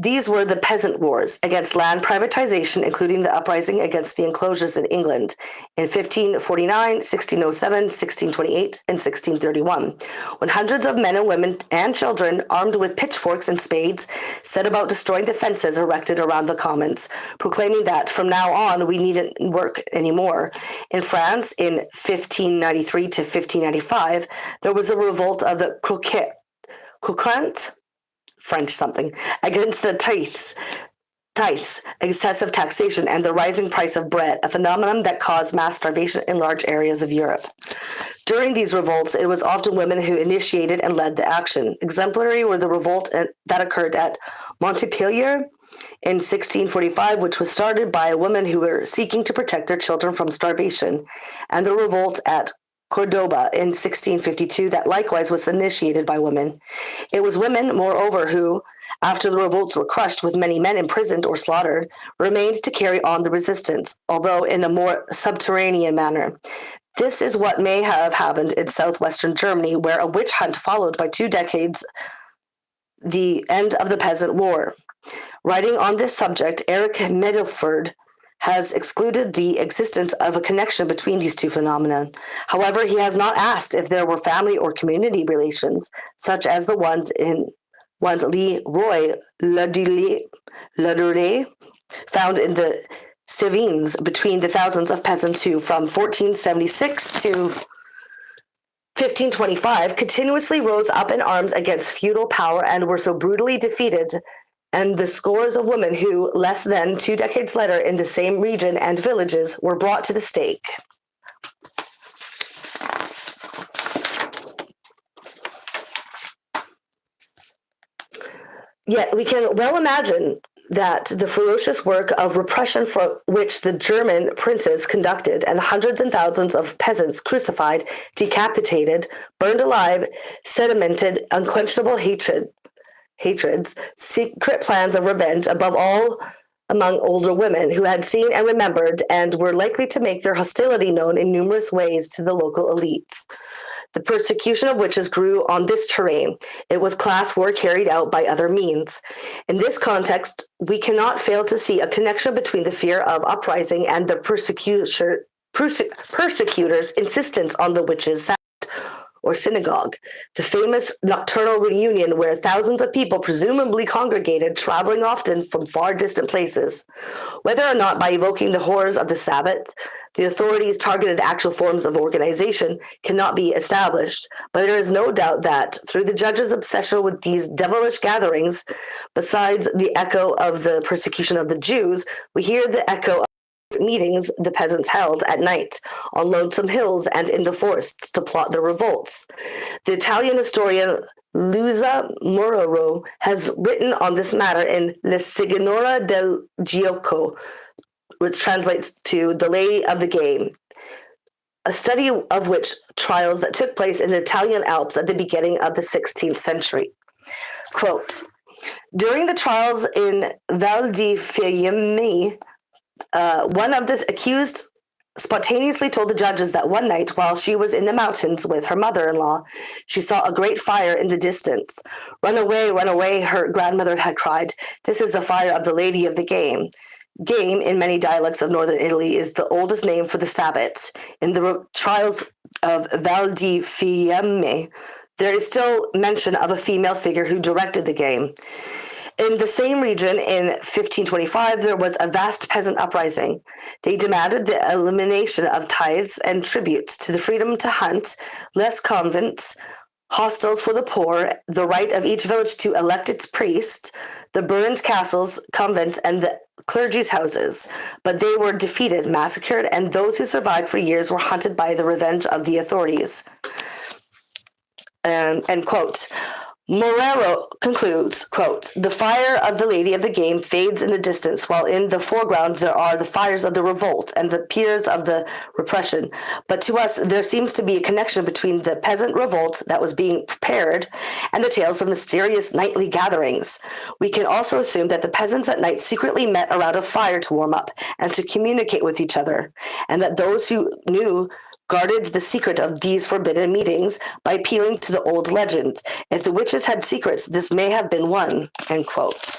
B: These were the peasant wars against land privatization, including the uprising against the enclosures in England in 1549, 1607, 1628, and 1631, when hundreds of men and women and children, armed with pitchforks and spades, set about destroying the fences erected around the commons, proclaiming that from now on we needn't work anymore. In France, in 1593 to 1595, there was a revolt of the Croquants, French something, against the tithes, excessive taxation, and the rising price of bread, a phenomenon that caused mass starvation in large areas of Europe. During these revolts, it was often women who initiated and led the action. Exemplary were the revolt that occurred at Montpellier in 1645, which was started by women who were seeking to protect their children from starvation, and the revolt at Cordoba in 1652 that likewise was initiated by women. It was women, moreover, who, after the revolts were crushed with many men imprisoned or slaughtered, remained to carry on the resistance, although in a more subterranean manner. This is what may have happened in southwestern Germany, where a witch hunt followed by 2 decades the end of the Peasant War. Writing on this subject, Eric Meddelford has excluded the existence of a connection between these two phenomena. However, he has not asked if there were family or community relations, such as the ones Leroy Ladurée found in the Cévennes between the thousands of peasants who, from 1476 to 1525, continuously rose up in arms against feudal power and were so brutally defeated, and the scores of women who, less than 2 decades later, in the same region and villages, were brought to the stake. Yet we can well imagine that the ferocious work of repression for which the German princes conducted, and hundreds and thousands of peasants crucified, decapitated, burned alive, sedimented unquenchable hatreds, secret plans of revenge, above all among older women who had seen and remembered and were likely to make their hostility known in numerous ways to the local elites. The persecution of witches grew on this terrain. It was class war carried out by other means. In this context, we cannot fail to see a connection between the fear of uprising and the persecutors' insistence on the witches' Sabbath or synagogue, the famous nocturnal reunion where thousands of people presumably congregated, traveling often from far distant places. Whether or not by evoking the horrors of the Sabbath, the authorities targeted actual forms of organization cannot be established, but there is no doubt that, through the judge's obsession with these devilish gatherings, besides the echo of the persecution of the Jews, we hear the echo of meetings the peasants held at night on lonesome hills and in the forests to plot their revolts. The Italian historian Luisa Moraro has written on this matter in La Signora del Gioco, which translates to The Lady of the Game, a study of which trials that took place in the Italian Alps at the beginning of the 16th century. Quote, during the trials in Val di Fiemme, one of the accused spontaneously told the judges that one night, while she was in the mountains with her mother-in-law, she saw a great fire in the distance. Run away, her grandmother had cried. This is the fire of the Lady of the Game. Game, in many dialects of northern Italy, is the oldest name for the Sabbat. In the trials of Val di Fiemme, there is still mention of a female figure who directed the game. In the same region, in 1525, there was a vast peasant uprising. They demanded the elimination of tithes and tributes, to the freedom to hunt, less convents, hostels for the poor, the right of each village to elect its priest, the burned castles, convents, and the clergy's houses. But they were defeated, massacred, and those who survived for years were hunted by the revenge of the authorities. End quote. Morero concludes, quote, the fire of the Lady of the Game fades in the distance, while in the foreground there are the fires of the revolt and the piers of the repression. But to us, there seems to be a connection between the peasant revolt that was being prepared and the tales of mysterious nightly gatherings. We can also assume that the peasants at night secretly met around a fire to warm up and to communicate with each other, and that those who knew guarded the secret of these forbidden meetings by appealing to the old legends. If the witches had secrets, this may have been one, end quote.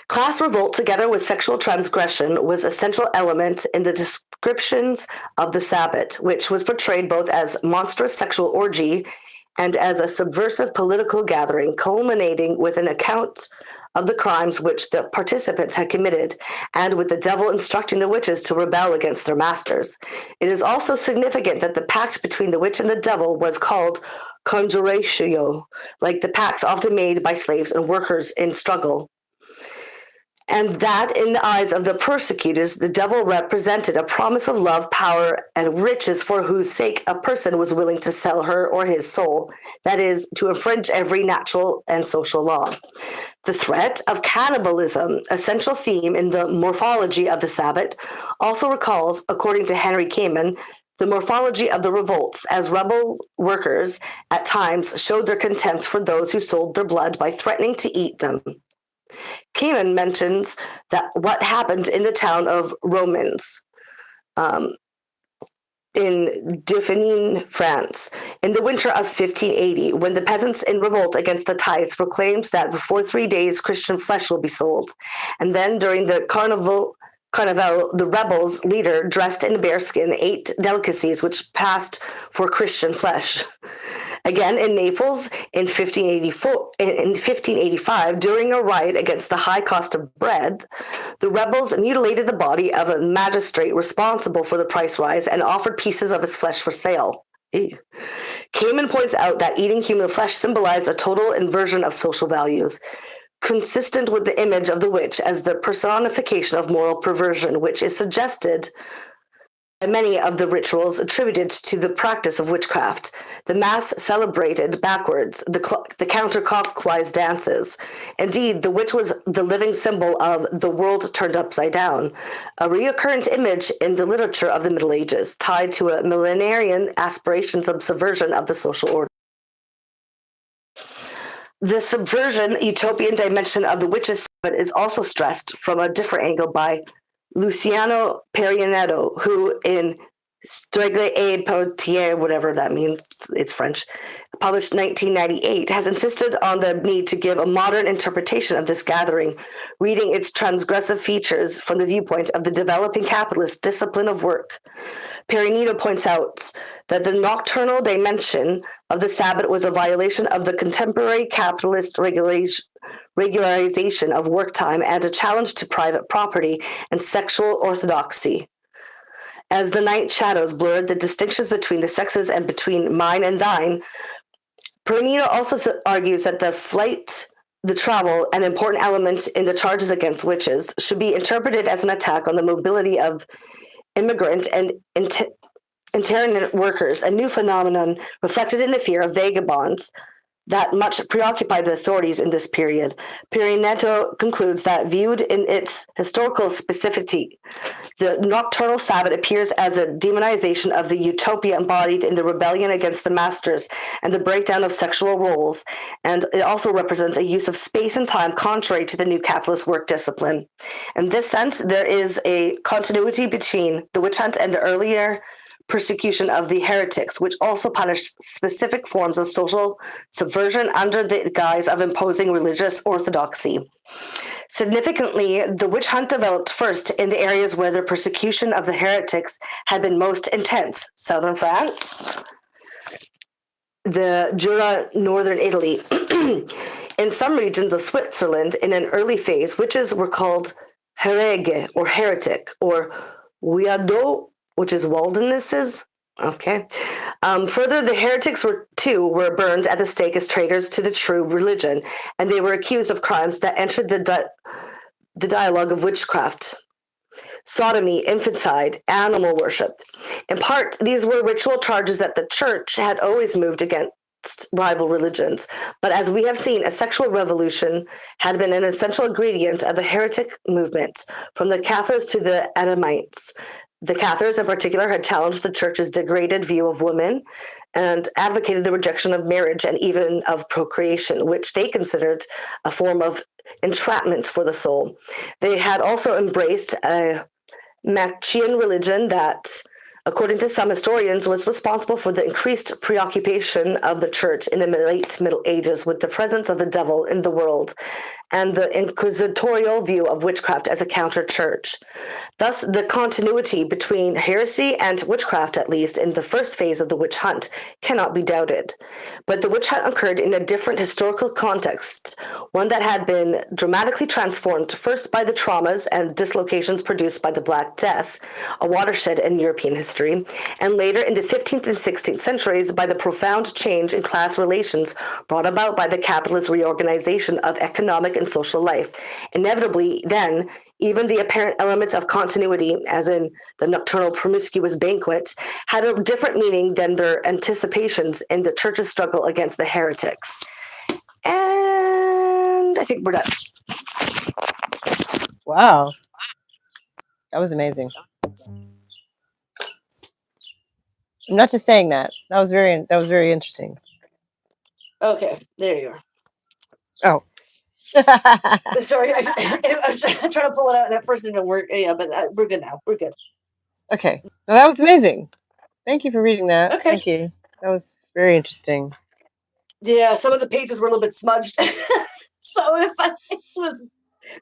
B: Class revolt, together with sexual transgression, was a central element in the descriptions of the Sabbat, which was portrayed both as monstrous sexual orgy and as a subversive political gathering, culminating with an account of the crimes which the participants had committed, and with the devil instructing the witches to rebel against their masters. It is also significant that the pact between the witch and the devil was called conjuratio, like the pacts often made by slaves and workers in struggle. and that in the eyes of the persecutors, the devil represented a promise of love, power, and riches for whose sake a person was willing to sell her or his soul, that is, to infringe every natural and social law. The threat of cannibalism, a central theme in the morphology of the Sabbath, also recalls, according to Henry Cayman, the morphology of the revolts, as rebel workers at times showed their contempt for those who sold their blood by threatening to eat them. Cayman mentions that what happened in the town of Romans, in Dauphine, France, in the winter of 1580, when the peasants in revolt against the tithes proclaimed that before 3 days Christian flesh will be sold. And then during the Carnival, the rebels' leader, dressed in bearskin, ate delicacies which passed for Christian flesh. Again, in Naples, in 1585, during a riot against the high cost of bread, the rebels mutilated the body of a magistrate responsible for the price rise and offered pieces of his flesh for sale. Ew. Cayman points out that eating human flesh symbolized a total inversion of social values, consistent with the image of the witch as the personification of moral perversion, which is suggested by many of the rituals attributed to the practice of witchcraft. The mass celebrated backwards, the counterclockwise dances. Indeed, the witch was the living symbol of the world turned upside down, a recurrent image in the literature of the Middle Ages, tied to a millenarian aspirations of subversion of the social order. The subversion utopian dimension of the witch's Sabbath is also stressed from a different angle by Luciano Perineto, who in Stregle et Potier, whatever that means, it's French, published 1998, has insisted on the need to give a modern interpretation of this gathering, reading its transgressive features from the viewpoint of the developing capitalist discipline of work. Perineto points out that the nocturnal dimension of the Sabbath was a violation of the contemporary capitalist regularization of work time and a challenge to private property and sexual orthodoxy. As the night shadows blurred the distinctions between the sexes and between mine and thine, Perineto also argues that the travel, an important element in the charges against witches, should be interpreted as an attack on the mobility of immigrant and itinerant workers, a new phenomenon reflected in the fear of vagabonds that much preoccupied the authorities in this period. Perineto concludes that, viewed in its historical specificity, the nocturnal Sabbath appears as a demonization of the utopia embodied in the rebellion against the masters and the breakdown of sexual roles, and it also represents a use of space and time contrary to the new capitalist work discipline. In this sense, there is a continuity between the witch hunt and the earlier persecution of the heretics, which also punished specific forms of social subversion under the guise of imposing religious orthodoxy. Significantly, the witch hunt developed first in the areas where the persecution of the heretics had been most intense: southern France, the Jura, northern Italy. In some regions of Switzerland, in an early phase, witches were called herege, or heretic, or wiado, which is wildernesses. Okay. Further, the heretics were burned at the stake as traitors to the true religion, and they were accused of crimes that entered the dialogue of witchcraft: sodomy, infanticide, animal worship. In part, these were ritual charges that the church had always moved against rival religions, but as we have seen, a sexual revolution had been an essential ingredient of the heretic movement, from the Cathars to the Adamites. The Cathars, in particular, had challenged the church's degraded view of women and advocated the rejection of marriage and even of procreation, which they considered a form of entrapment for the soul. They had also embraced a Manichaean religion that, according to some historians, was responsible for the increased preoccupation of the church in the late Middle Ages with the presence of the devil in the world and the inquisitorial view of witchcraft as a counter-church. Thus, the continuity between heresy and witchcraft, at least in the first phase of the witch hunt, cannot be doubted. But the witch hunt occurred in a different historical context, one that had been dramatically transformed first by the traumas and dislocations produced by the Black Death, a watershed in European history, and later in the 15th and 16th centuries by the profound change in class relations brought about by the capitalist reorganization of economic and and social life. Inevitably, then, even the apparent elements of continuity, as in the nocturnal promiscuous banquet, had a different meaning than their anticipations in the church's struggle against the heretics. And I think we're done.
A: Wow. That was amazing. I'm not just saying that. That was very interesting.
B: Okay, there you are.
A: Oh.
B: Sorry, I was trying to pull it out, and at first it didn't work. Yeah, but we're good now. We're good.
A: Okay. So that was amazing. Thank you for reading that.
B: Okay.
A: Thank you. That was very interesting.
B: Yeah, some of the pages were a little bit smudged. So if I was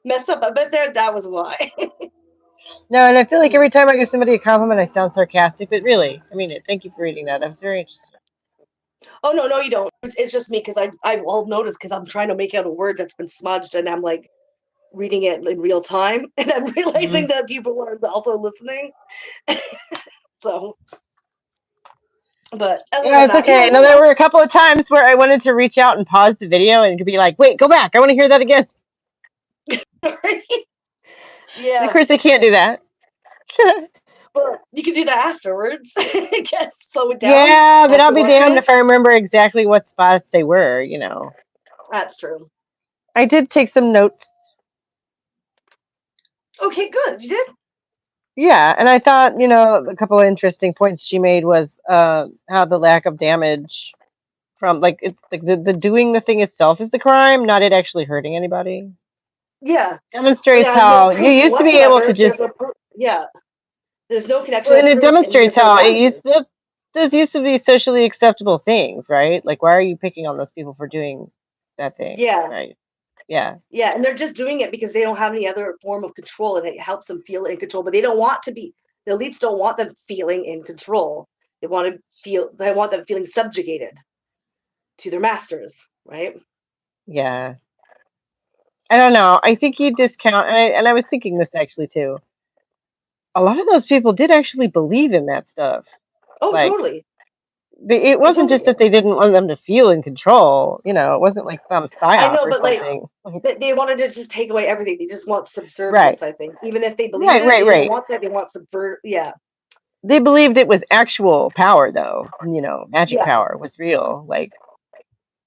B: messed up a bit there, that was why.
A: No, and I feel like every time I give somebody a compliment, I sound sarcastic, but really, I mean it. Thank you for reading that. That was very interesting.
B: Oh no, you don't. It's just me because I'll notice because I'm trying to make out a word that's been smudged, and I'm like reading it in real time, and I'm realizing that people are also listening. So, but other
A: Yeah,
B: than
A: it's
B: that,
A: okay.
B: yeah,
A: No,
B: no,
A: there
B: no.
A: were a couple of times where I wanted to reach out and pause the video and be like, "Wait, go back. I want to hear that again." And of
B: Yeah.
A: course, I can't do that.
B: Well, you can do that afterwards. Just slow it down
A: Yeah, but I'll
B: after
A: be
B: watching
A: damned
B: it.
A: if I remember exactly what spots they were.
B: That's true.
A: I did take some notes.
B: Okay, good. You did?
A: Yeah, and I thought, a couple of interesting points she made was how the lack of damage from like it's like the doing the thing itself is the crime, not it actually hurting anybody.
B: Yeah. Oh,
A: Demonstrates
B: yeah, no
A: how you
B: proof
A: used to be able to
B: whatsoever.
A: just
B: Yeah, there's no connection
A: well,
B: or
A: and it
B: proof, and
A: demonstrates
B: there's no
A: how it
B: damages.
A: used this used to be socially acceptable things, right? Like, why are you picking on those people for doing that thing,
B: Yeah,
A: right? Yeah,
B: yeah, and they're just doing it because they don't have any other form of control, and it helps them feel in control. But they don't want to be. The elites don't want them feeling in control. They want to feel. They want them feeling subjugated to their masters, right?
A: yeah. I don't know. I think you discount, and I was thinking this actually too. A lot of those people did actually believe in that stuff.
B: Oh,
A: Like,
B: totally.
A: it
B: I
A: wasn't
B: totally
A: just
B: get
A: that
B: it.
A: they didn't want them to feel in control. It wasn't like some
B: I
A: psyop
B: know,
A: or
B: but like
A: something. Like,
B: they wanted to just take away everything. They just want
A: right,
B: subservience. I think, even if they believe in
A: right,
B: it,
A: right,
B: they don't
A: right.
B: want that. They want subvert. Yeah,
A: They believed it was actual power, though. Magic
B: yeah.
A: power was real. Like,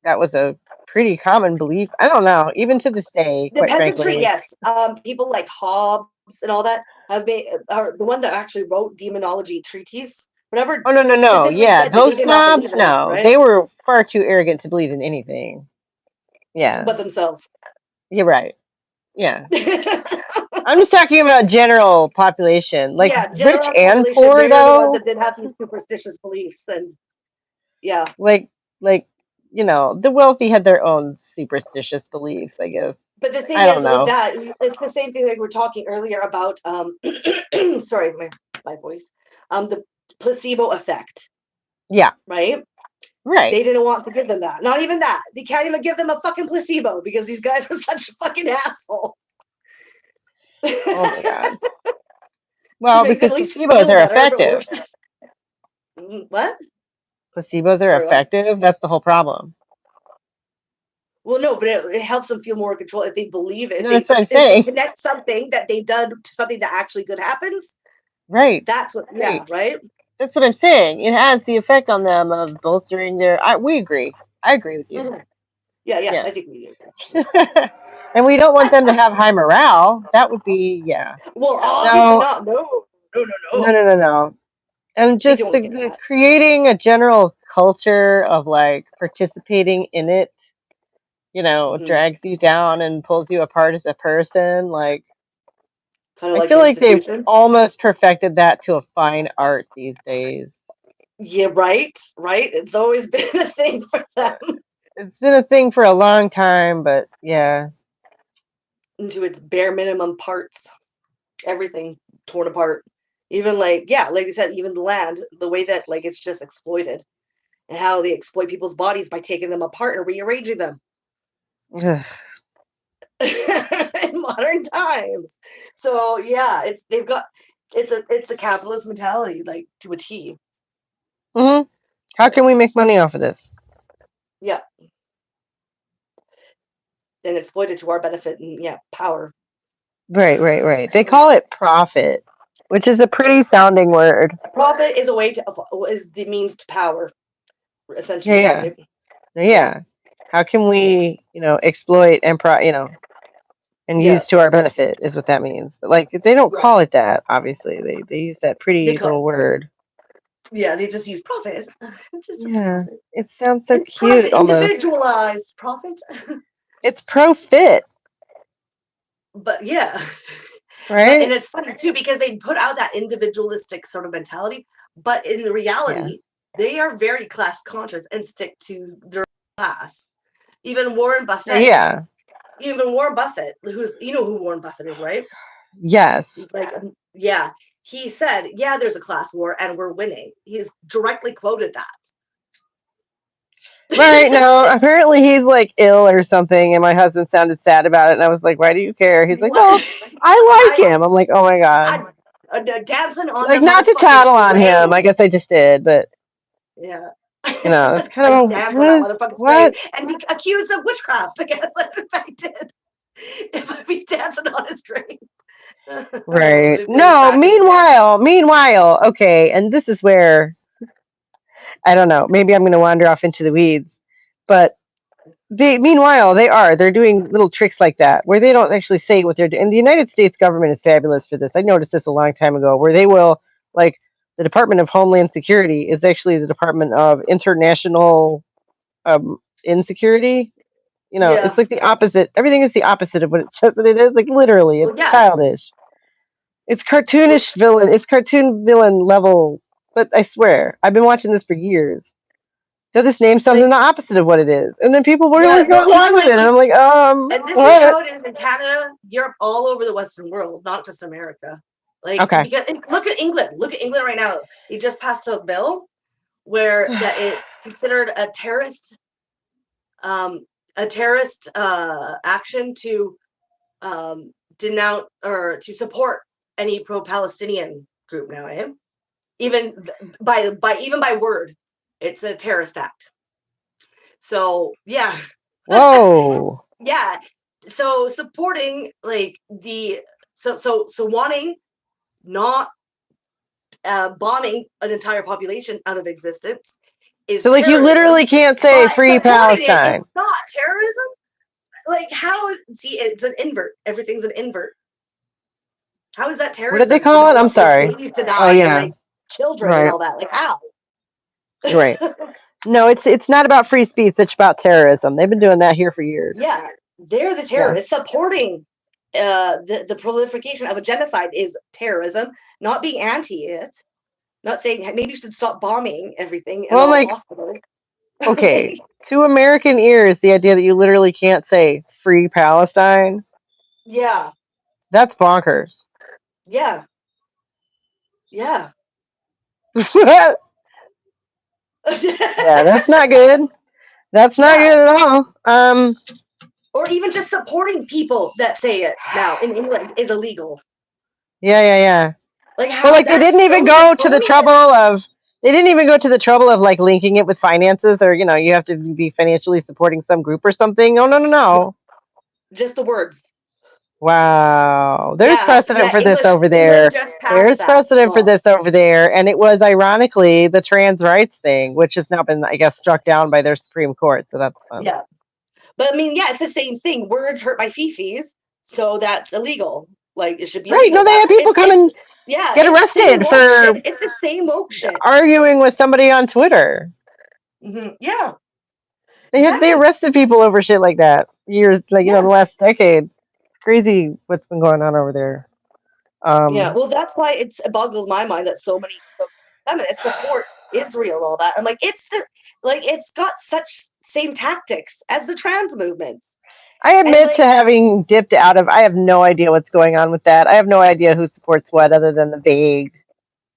A: that was a pretty common belief. I don't know, even to this day,
B: The
A: quite
B: peasantry,
A: frankly.
B: yes. People like Hobbes and all that have made, are the one that actually wrote demonology treatise, whatever,
A: Oh no, no, no.
B: specifically
A: Yeah,
B: said that he
A: those
B: did not believe
A: snobs,
B: in it,
A: no,
B: right?
A: they were far too arrogant to believe in anything. Yeah,
B: But themselves.
A: you're right. Yeah, I'm just talking about general population, like
B: Yeah,
A: rich
B: general
A: and
B: population,
A: poor,
B: they're the ones
A: though.
B: that did have these superstitious beliefs, and yeah.
A: Like, like the wealthy had their own superstitious beliefs. I guess.
B: But the thing
A: I don't
B: is with
A: know.
B: that, it's the same thing like we're talking earlier about sorry, my voice. The placebo effect,
A: Yeah,
B: right?
A: right.
B: They didn't want to give them that. Not even that. They can't even give them a fucking placebo because these guys are such fucking assholes.
A: Oh my god.
B: To
A: Well,
B: make them
A: because
B: at least
A: placebos
B: feel
A: are
B: better if it
A: effective.
B: works. What?
A: Placebos are
B: Sorry, what?
A: effective. That's the whole problem.
B: Well, no, but it helps them feel more in control if they believe it.
A: No, that's what I'm
B: If they
A: saying.
B: connect something that they done to something that actually good happens,
A: Right,
B: that's what. Yeah,
A: right.
B: right.
A: That's what I'm saying. It has the effect on them of bolstering their. We agree. I agree with you.
B: Mhm. Yeah.
A: Yeah.
B: I think we do.
A: And we don't want them to have high morale. That would be, yeah.
B: Well, obviously
A: No,
B: not. No, no, no,
A: no,
B: no.
A: no, no, no. And
B: They
A: just
B: don't
A: the,
B: get
A: the
B: that.
A: creating a general culture of like participating in it,
B: Hmm.
A: drags you down and pulls you apart as a person. Like,
B: Kind of
A: I
B: like
A: feel
B: an
A: like they've
B: institution.
A: almost perfected that to a fine art these days.
B: Yeah, right, right. It's always been a thing for them.
A: It's been a thing for a long time, but yeah.
B: Into its bare minimum parts, everything torn apart. Even like, yeah, like I said, even the land, the way that like it's just exploited, and how they exploit people's bodies by taking them apart and rearranging them
A: Ugh.
B: in modern times. So yeah, they've got it's the capitalist mentality like to a T.
A: Hmm. How can
B: So
A: we make money off of this?
B: yeah, and exploit it to our benefit and yeah, power.
A: Right, right, right. They call it profit, which is a pretty sounding word.
B: Profit is a way to is the means to power,
A: Yeah,
B: essentially,
A: yeah,
B: right? Yeah,
A: yeah. How can
B: yeah,
A: we, exploit and and
B: yeah,
A: use to our benefit is what that means. But like they don't call it that, obviously. They use that
B: they
A: pretty
B: call
A: little word.
B: yeah, they just use profit. It's just a
A: Yeah.
B: profit.
A: It sounds so
B: It's profit,
A: cute almost.
B: individualized profit.
A: It's profit,
B: But yeah, but
A: right?
B: and it's funny too because they put out that individualistic sort of mentality, but in the
A: Yeah.
B: reality, they are very class conscious and stick to their class. Even Warren Buffett,
A: Yeah.
B: even Warren Buffett, who's you know who Warren Buffett is, right?
A: Yes.
B: He's like, yeah, he said, yeah, there's a class war and we're winning. He's directly quoted
A: Right.
B: that.
A: No, apparently he's like ill or something, and my husband sounded sad about it, and I was like, "Why do you care?" He's like, "Well, I like
B: I,
A: him." I'm like, "Oh my god!"
B: I, dancing on the
A: Like, not to
B: motherfucker's
A: tattle on him. I
B: grave.
A: guess I just did, but
B: Yeah.
A: it's kind
B: I
A: of a
B: dance on that
A: who's
B: motherfucker's grave
A: what?
B: and be accused of witchcraft. I guess if I did. If I be dancing on his grave.
A: Right.
B: It goes
A: No.
B: back to the dance.
A: Meanwhile, okay, and this is where I don't know. Maybe I'm going to wander off into the weeds, but meanwhile, they're doing little tricks like that where they don't actually say what they're doing. And the United States government is fabulous for this. I noticed this a long time ago, where they will like the Department of Homeland Security is actually the Department of International Insecurity. It's
B: Yeah.
A: like the opposite. Everything is the opposite of what it says that it is. Like literally,
B: Well,
A: it's
B: yeah.
A: childish. It's
B: Well,
A: cartoonish villain. It's cartoon villain level. But I swear, I've been watching this for years. They'll just name something
B: like,
A: the opposite of what it is, and then people will
B: yeah,
A: really go
B: well,
A: along
B: even
A: with it.
B: like,
A: And I'm like,
B: and this is
A: what?
B: how it is in Canada, Europe, all over the Western world, not just America. Like,
A: Okay.
B: because look at England. Look at England right now. They just passed a bill where that it's considered um, a terrorist action to denounce or to support any pro-Palestinian group now, eh? Even by word, it's a terrorist act. So yeah,
A: Whoa.
B: yeah. So supporting like so wanting not bombing an entire population out of existence is
A: So, like, you
B: terrorism,
A: literally can't say
B: but
A: free
B: supporting it,
A: Palestine.
B: it's not terrorism. Like how see it's an invert. Everything's an invert. How is that
A: What did they
B: terrorism to
A: call it?
B: not
A: I'm
B: want like
A: sorry.
B: babies to
A: Oh,
B: die and
A: yeah.
B: like children and
A: Right.
B: all that? Like how?
A: Right. No, it's not about free speech. It's about terrorism. They've been doing that here for years.
B: Yeah, they're the
A: Yeah.
B: terrorists. Supporting the proliferation of a genocide is terrorism. Not being anti it. Not saying hey, maybe you should stop bombing everything and
A: Well,
B: all
A: like,
B: hospitals.
A: okay,
B: Like,
A: to American ears, the idea that you literally can't say free Palestine,
B: yeah,
A: that's bonkers.
B: yeah, yeah.
A: Yeah, that's not good. That's not
B: Yeah,
A: good at all.
B: or even just supporting people that say it now in England is illegal.
A: Yeah, yeah, yeah.
B: Like
A: But
B: how
A: like
B: that's so draconian.
A: they didn't even go to the trouble of like linking it with finances or you have to be financially supporting some group or something. Oh no, no,
B: No,
A: no.
B: just the words.
A: Wow. There's
B: Yeah,
A: precedent
B: yeah.
A: for this over
B: England
A: there.
B: just passed
A: There's
B: that
A: precedent for
B: law.
A: this over there. And it was ironically the trans rights thing, which has now been, I guess, struck down by their Supreme Court. So that's fun.
B: Yeah, but I mean, yeah, it's the same thing. Words hurt my fifis, so that's illegal. Like it should be
A: Right.
B: illegal.
A: No, they had
B: That's
A: people come
B: it's
A: and
B: yeah,
A: get
B: it's same
A: arrested
B: woke shit.
A: for
B: It's the same woke shit.
A: arguing with somebody on Twitter.
B: Yeah,
A: They
B: exactly.
A: arrested people over shit like that years, like the
B: Yeah,
A: last decade. It's crazy what's been going on over there.
B: yeah.
A: Um,
B: Well, that's why it boggles my mind that so many feminists support Israel and all that. I'm like, it's got such same tactics as the trans movements,
A: I
B: and
A: admit to
B: like
A: having dipped out of. I have no idea what's going on with that. I have no idea who supports what, other than the vague,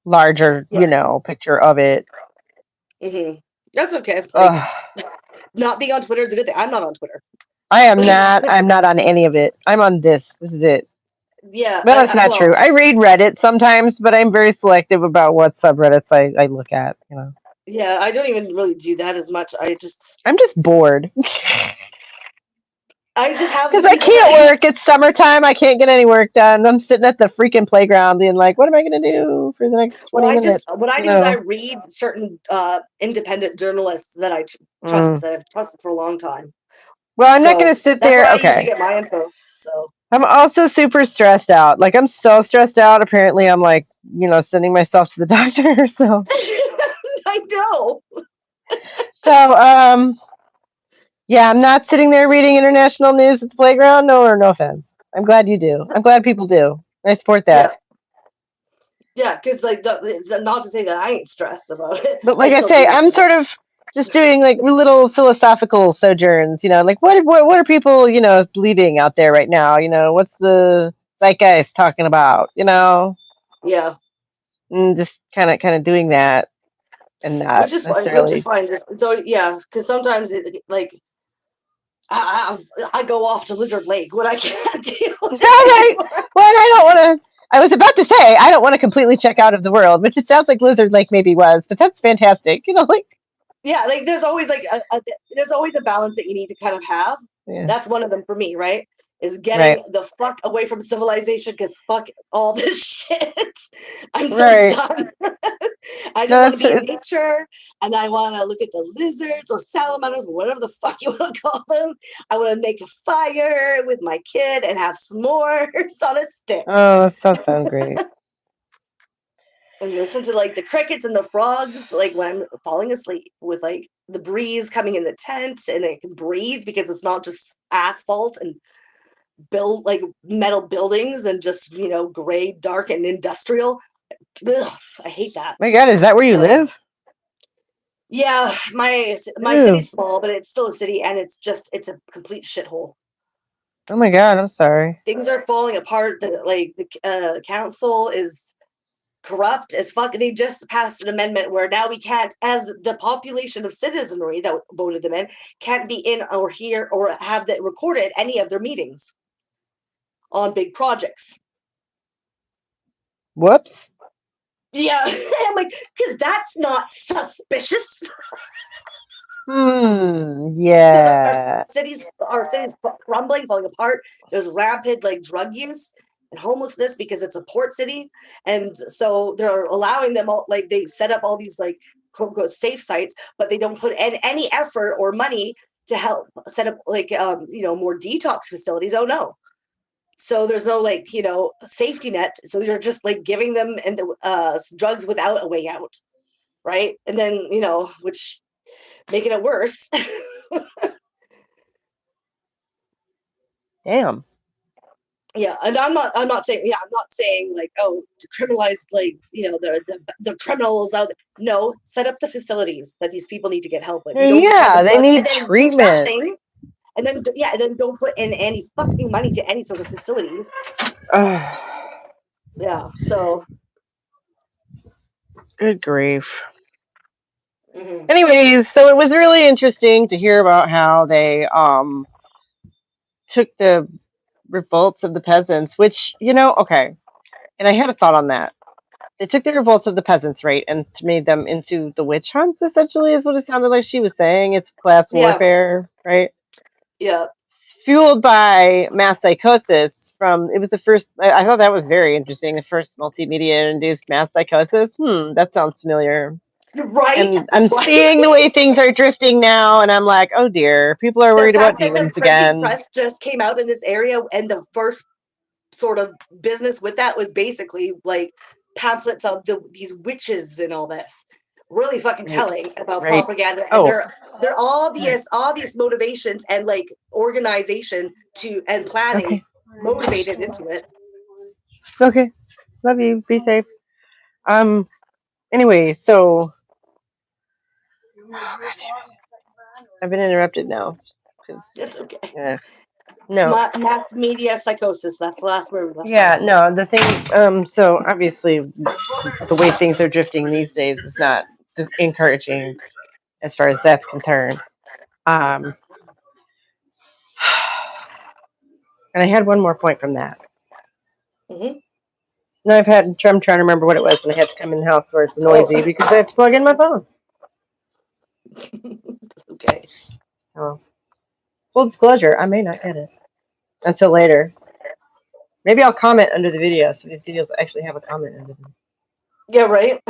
A: larger,
B: yeah,
A: picture of it.
B: hmm that's okay. It's like
A: Ugh.
B: not being on Twitter is a good thing. I'm not on Twitter.
A: I am not. I'm not on any of it. I'm on this. This is it.
B: Yeah,
A: Well, that's not true.
B: well,
A: I read Reddit sometimes, but I'm very selective about what subreddits I look at.
B: yeah, I don't even really do that as much.
A: I'm just bored.
B: I just have the
A: Because I
B: people that
A: can't work. It's summertime. I can't get any work done. I'm sitting at the freaking playground being like, what am I going to do for the next
B: well,
A: 20
B: I just
A: minutes?
B: what I
A: You
B: do is I
A: know?
B: read certain independent journalists that I trust
A: Mm.
B: that I've trusted for a long time.
A: Well, I'm not
B: So
A: going to sit
B: that's
A: there.
B: where I usually
A: Okay.
B: get my info. So
A: I'm also super stressed out. Like, I'm so stressed out. Apparently, I'm like, sending myself to the doctor.
B: I know.
A: So, yeah, I'm not sitting there reading international news at the playground. No offense. I'm glad you do. I'm glad people do. I support
B: Yeah,
A: that.
B: yeah, because like it's not to say that I ain't stressed about it.
A: But
B: I
A: like I
B: still
A: say,
B: do.
A: I'm sort of just doing like little philosophical sojourns. Like what are people bleeding out there right now? What's the zeitgeist talking about?
B: Yeah,
A: And just kind of doing that and not
B: which is fine. Which is
A: necessarily.
B: fine. Just so yeah, because sometimes like I go off to Lizard Lake when I can't deal
A: All
B: with it
A: right.
B: anymore.
A: Well, and I don't want to. I was about to say I don't want to completely check out of the world, which it sounds like Lizard Lake maybe was, but that's fantastic. Like
B: Yeah, like there's always like there's always a balance that you need to kind of have.
A: yeah,
B: That's one of them for me, right? Is
A: right,
B: getting the fuck away from civilization because fuck all this shit. I'm so
A: right.
B: done. I just
A: No,
B: want to
A: that's
B: be in
A: it's.
B: nature and I want to look at the lizards or salamanders, whatever the fuck you want to call them. I want to make a fire with my kid and have s'mores on a stick
A: Oh, that does sound great.
B: and listen to like the crickets and the frogs like when I'm falling asleep with like the breeze coming in the tent and I can breathe because it's not just asphalt and build like metal buildings and just gray dark and industrial. Ugh, I hate that.
A: My God, is that where you
B: So
A: live?
B: yeah, my
A: Ooh.
B: city's small but it's still a city and it's a complete shithole.
A: Oh my God, I'm sorry.
B: Things are falling apart. The council is corrupt as fuck. They just passed an amendment where now we can't, as the population of citizenry that voted them in, can't be in or hear or have that recorded any of their meetings on big projects.
A: Whoops.
B: Yeah, I'm like, because that's not suspicious. So
A: Yeah.
B: our cities crumbling, falling apart. There's rampant like drug use and homelessness because it's a port city, and so they're allowing them all. Like they set up all these like quote unquote safe sites, but they don't put any effort or money to help set up like more detox facilities. Oh no. So there's no like safety net. So you're just like giving them and drugs without a way out, right? And then which making it worse.
A: Damn.
B: Yeah, and I'm not saying like to criminalize like the criminals out there. No, set up the facilities that these people need to get help with. You don't just hand
A: Yeah,
B: them
A: they
B: drugs and
A: need
B: then do
A: treatment.
B: nothing, and then and then don't put in any fucking money to any sort of facilities.
A: Ugh.
B: Yeah, so
A: Good grief.
B: mhm.
A: Anyways, so it was really interesting to hear about how they took the revolts of the peasants, which, okay. And I had a thought on that. They took the revolts of the peasants, right, and made them into the witch hunts, essentially, is what it sounded like she was saying. It's class
B: Yeah,
A: warfare, right?
B: yeah.
A: Fueled by mass psychosis from, it was the first, I thought that was very interesting, the first multimedia induced mass psychosis. That sounds familiar.
B: Right,
A: And I'm
B: right.
A: seeing the way things are drifting now, and I'm like, oh dear, people are
B: The
A: worried about
B: fact that the
A: demons
B: printing
A: again.
B: press just came out in this area, and the first sort of business with that was basically like pamphlets of these witches and all this. Really fucking
A: Right,
B: telling about
A: right.
B: propaganda and
A: Oh,
B: their
A: right.
B: obvious motivations and like organization to and planning
A: Okay.
B: motivated into it.
A: Okay. Love you. Be safe. Um. Anyway, so I've been interrupted now. Because
B: It's okay.
A: yeah, no,
B: Mass media psychosis. That's the last word we left
A: yeah,
B: off.
A: no. The thing. So obviously, the way things are drifting these days is not encouraging as far as that's concerned. Um. And I had one more point from that.
B: Mm-hmm.
A: No, I'm trying to remember what it was, and I had to come in the house where it's
B: Oh,
A: noisy because I have to plug in my phone.
B: okay.
A: So. Full disclosure, I may not get it until later. Maybe I'll comment under the video, so these videos actually have a comment under them.
B: Yeah, right.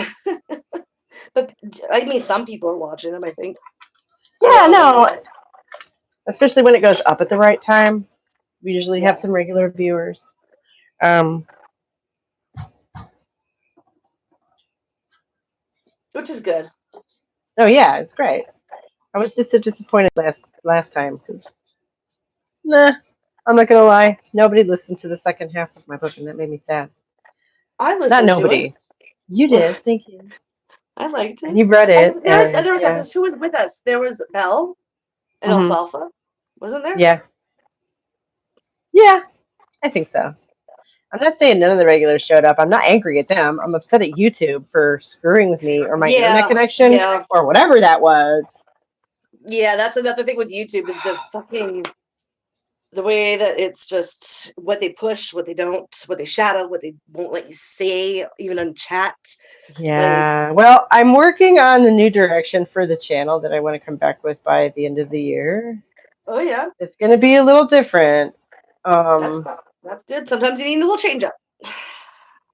B: But I mean, some people are watching them. I think a
A: Yeah,
B: lot of them
A: no,
B: are.
A: especially when it goes up at the right time. We usually have
B: Yeah,
A: some regular viewers. Um,
B: which is good.
A: oh yeah, it's great. I was just so disappointed last time because nah, I'm not gonna lie, nobody listened to the second half of my book, and that made me sad.
B: I
A: Not
B: listened to
A: nobody. You
B: it.
A: did, thank you,
B: I liked
A: and
B: it.
A: you read
B: And
A: it, and
B: there was
A: yeah,
B: others who was with us. There was Belle and
A: hmm
B: Alfalfa, wasn't there?
A: yeah, yeah. I think so. I'm not saying none of the regulars showed up. I'm not angry at them. I'm upset at YouTube for screwing with me or my internet
B: Yeah,
A: connection
B: yeah,
A: or whatever that was.
B: yeah. That's another thing with YouTube is the fucking the way that it's just what they push, what they don't, what they shadow, what they won't let you say, even on chat. Like,
A: Yeah. Well, I'm working on the new direction for the channel that I want to come back with by the end of the year.
B: oh yeah,
A: It's going to be a little different.
B: that's
A: Um,
B: that's good. Sometimes you need a little change up.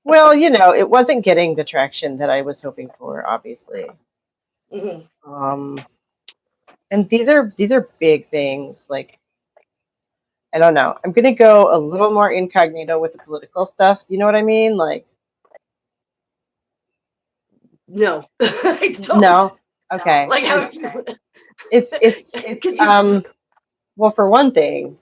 A: well, it wasn't getting the traction that I was hoping for, obviously.
B: Hmm.
A: Um, and these are big things. Like, I don't know. I'm going to go a little more incognito with the political stuff. You know what I mean? Like,
B: No, I don't.
A: no. Okay.
B: Like how
A: It's it's
B: because you.
A: well, for one thing,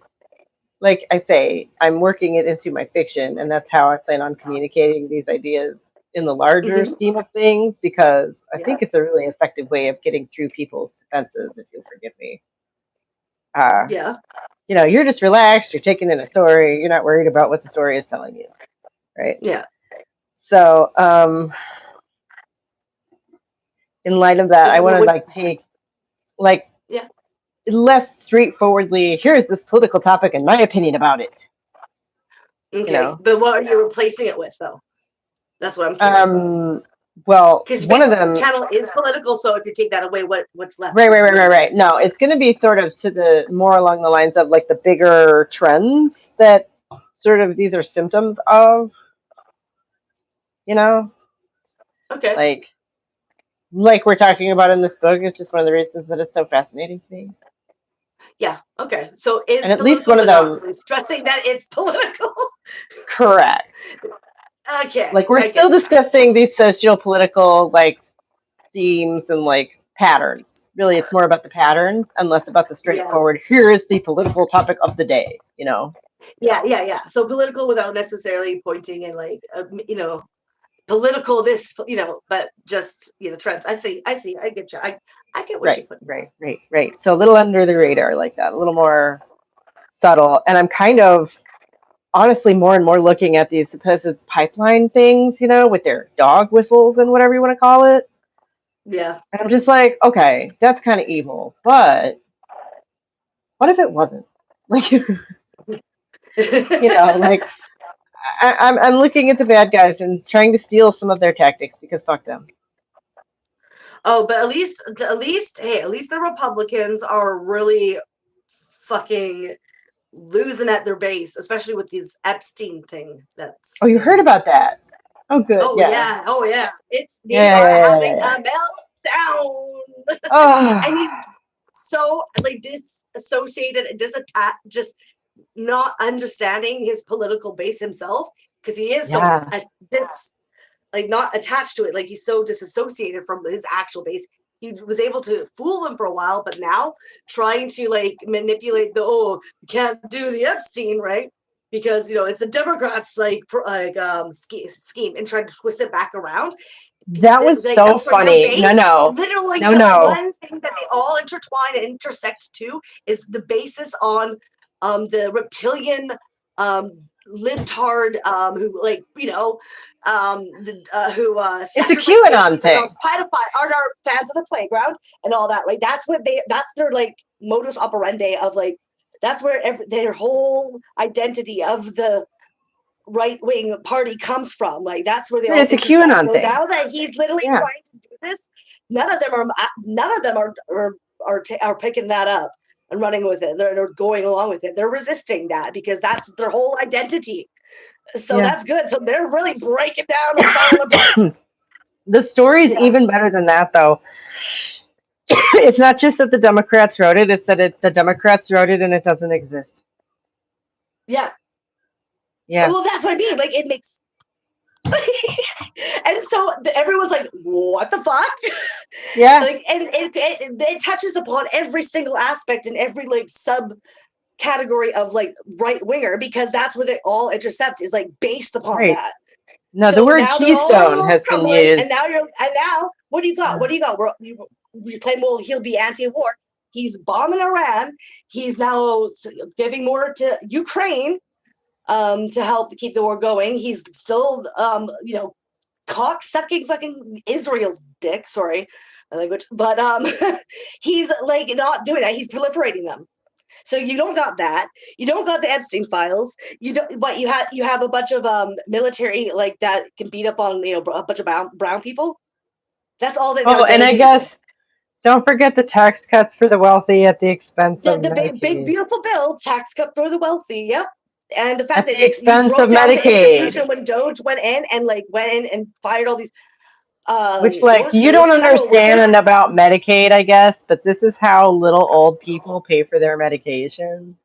A: like I say, I'm working it into my fiction, and that's how I plan on communicating these ideas in the larger
B: Mhm.
A: scheme of things, because I
B: Yeah,
A: think it's a really effective way of getting through people's defenses, if you'll forgive me. Uh,
B: yeah,
A: you're just relaxed, you're taking in a story, you're not worried about what the story is telling you, right?
B: yeah.
A: So, in light of that, I want to
B: What?
A: like take like
B: Yeah.
A: less straightforwardly, here's this political topic and my opinion about it, you
B: Okay,
A: know.
B: but what are you replacing it with, though? That's what I'm curious about.
A: Um, well,
B: Because
A: one of
B: basically, the
A: them,
B: channel is political. So if you take that away, what's left?
A: right, right,
B: What
A: right,
B: are
A: right,
B: you gonna?
A: right. No, it's going to be sort of to the more along the lines of like the bigger trends that sort of these are symptoms of, you know,
B: Okay.
A: like we're talking about in this book. It's just one of the reasons that it's so fascinating to me.
B: Yeah. Okay. So
A: And
B: it's
A: at least
B: political,
A: one of
B: but not
A: them,
B: really stressing that it's political.
A: correct.
B: Okay,
A: Like we're
B: I get
A: still
B: it.
A: discussing these socio-political like themes and like patterns. Really, it's more about the patterns and less about the
B: Yeah.
A: straightforward, here is the political topic of the day,
B: Yeah. Yeah. Yeah. So political without necessarily pointing and like political this but just the trends. I see. I get you. I get what
A: Right,
B: you put.
A: right, right, right. So a little under the radar like that, a little more subtle. And I'm kind of honestly more and more looking at these supposed pipeline things, with their dog whistles and whatever you want to call it.
B: Yeah.
A: And I'm just like, okay, that's kind of evil. But what if it wasn't? Like, like I'm looking at the bad guys and trying to steal some of their tactics because fuck them.
B: Oh, but at least the Republicans are really fucking losing at their base, especially with this Epstein thing that's
A: Oh, you heard
B: been.
A: about that? Oh, good.
B: Oh
A: Yeah.
B: yeah, oh yeah. They
A: Yeah,
B: are
A: yeah, yeah,
B: having
A: yeah, yeah.
B: a meltdown. And
A: Oh,
B: he's so like disassociated and disattached, just not understanding his political base himself because he is so
A: yeah.
B: like not attached to it. Like he's so disassociated from his actual base. He was able to fool them for a while, but now trying to like manipulate you can't do the Epstein, right? Because it's a Democrats scheme and trying to twist it back around.
A: That was
B: Like
A: so
B: for their
A: funny. No,
B: base,
A: no.
B: literally
A: No,
B: the
A: no.
B: one thing that they all intertwine and intersect to is the basis on the reptilian um libtard who who
A: It's a
B: sacrifice
A: QAnon
B: babies and are
A: thing.
B: are fans of the playground and all that. Like that's their like modus operandi of like that's where their whole identity of the right wing party comes from. Like that's where they
A: Right,
B: all
A: it's a
B: intersect.
A: QAnon
B: So
A: thing.
B: now that he's literally
A: Yeah.
B: trying to do this, none of them are picking that up. and running with it. They're going along with it. They're resisting that because that's their whole identity. So
A: Yeah.
B: that's good. So they're really breaking down and falling apart.
A: The story's
B: Yeah.
A: even better than that, though. It's not just that the Democrats wrote it; it's that the Democrats wrote it and it doesn't exist.
B: Yeah.
A: Yeah,
B: Well, that's what I mean. Like it makes and so everyone's like, what the fuck?
A: yeah,
B: Like, and it touches upon every single aspect and every like sub category of like right winger because that's where they all intercept is like based upon
A: right.
B: that.
A: No, the
B: So
A: word
B: now they're
A: keystone
B: all
A: has been
B: crumbling, and
A: used.
B: now what do you got? What do you got? You claim well he'll be anti-war. He's bombing Iran. He's now giving more to Ukraine to help to keep the war going. He's still cock sucking fucking Israel's dick. Sorry, my language, but he's like not doing that. He's proliferating them. So you don't got that. You don't got the Epstein files. You don't. But you have a bunch of military like that can beat up on a bunch of brown people. That's all that
A: Oh,
B: they're
A: and I
B: dedicated to.
A: guess don't forget the tax cuts for the wealthy at the expense of
B: The big
A: Medicaid.
B: beautiful bill tax cut for the wealthy. Yep. And the fact
A: At
B: that
A: the
B: you
A: expense of
B: broke down the
A: Medicaid.
B: institution when Doge went in and fired all these
A: Which, like, you don't
B: workers, federal workers.
A: understand about Medicaid, I guess, but this is how little old people pay for their medication.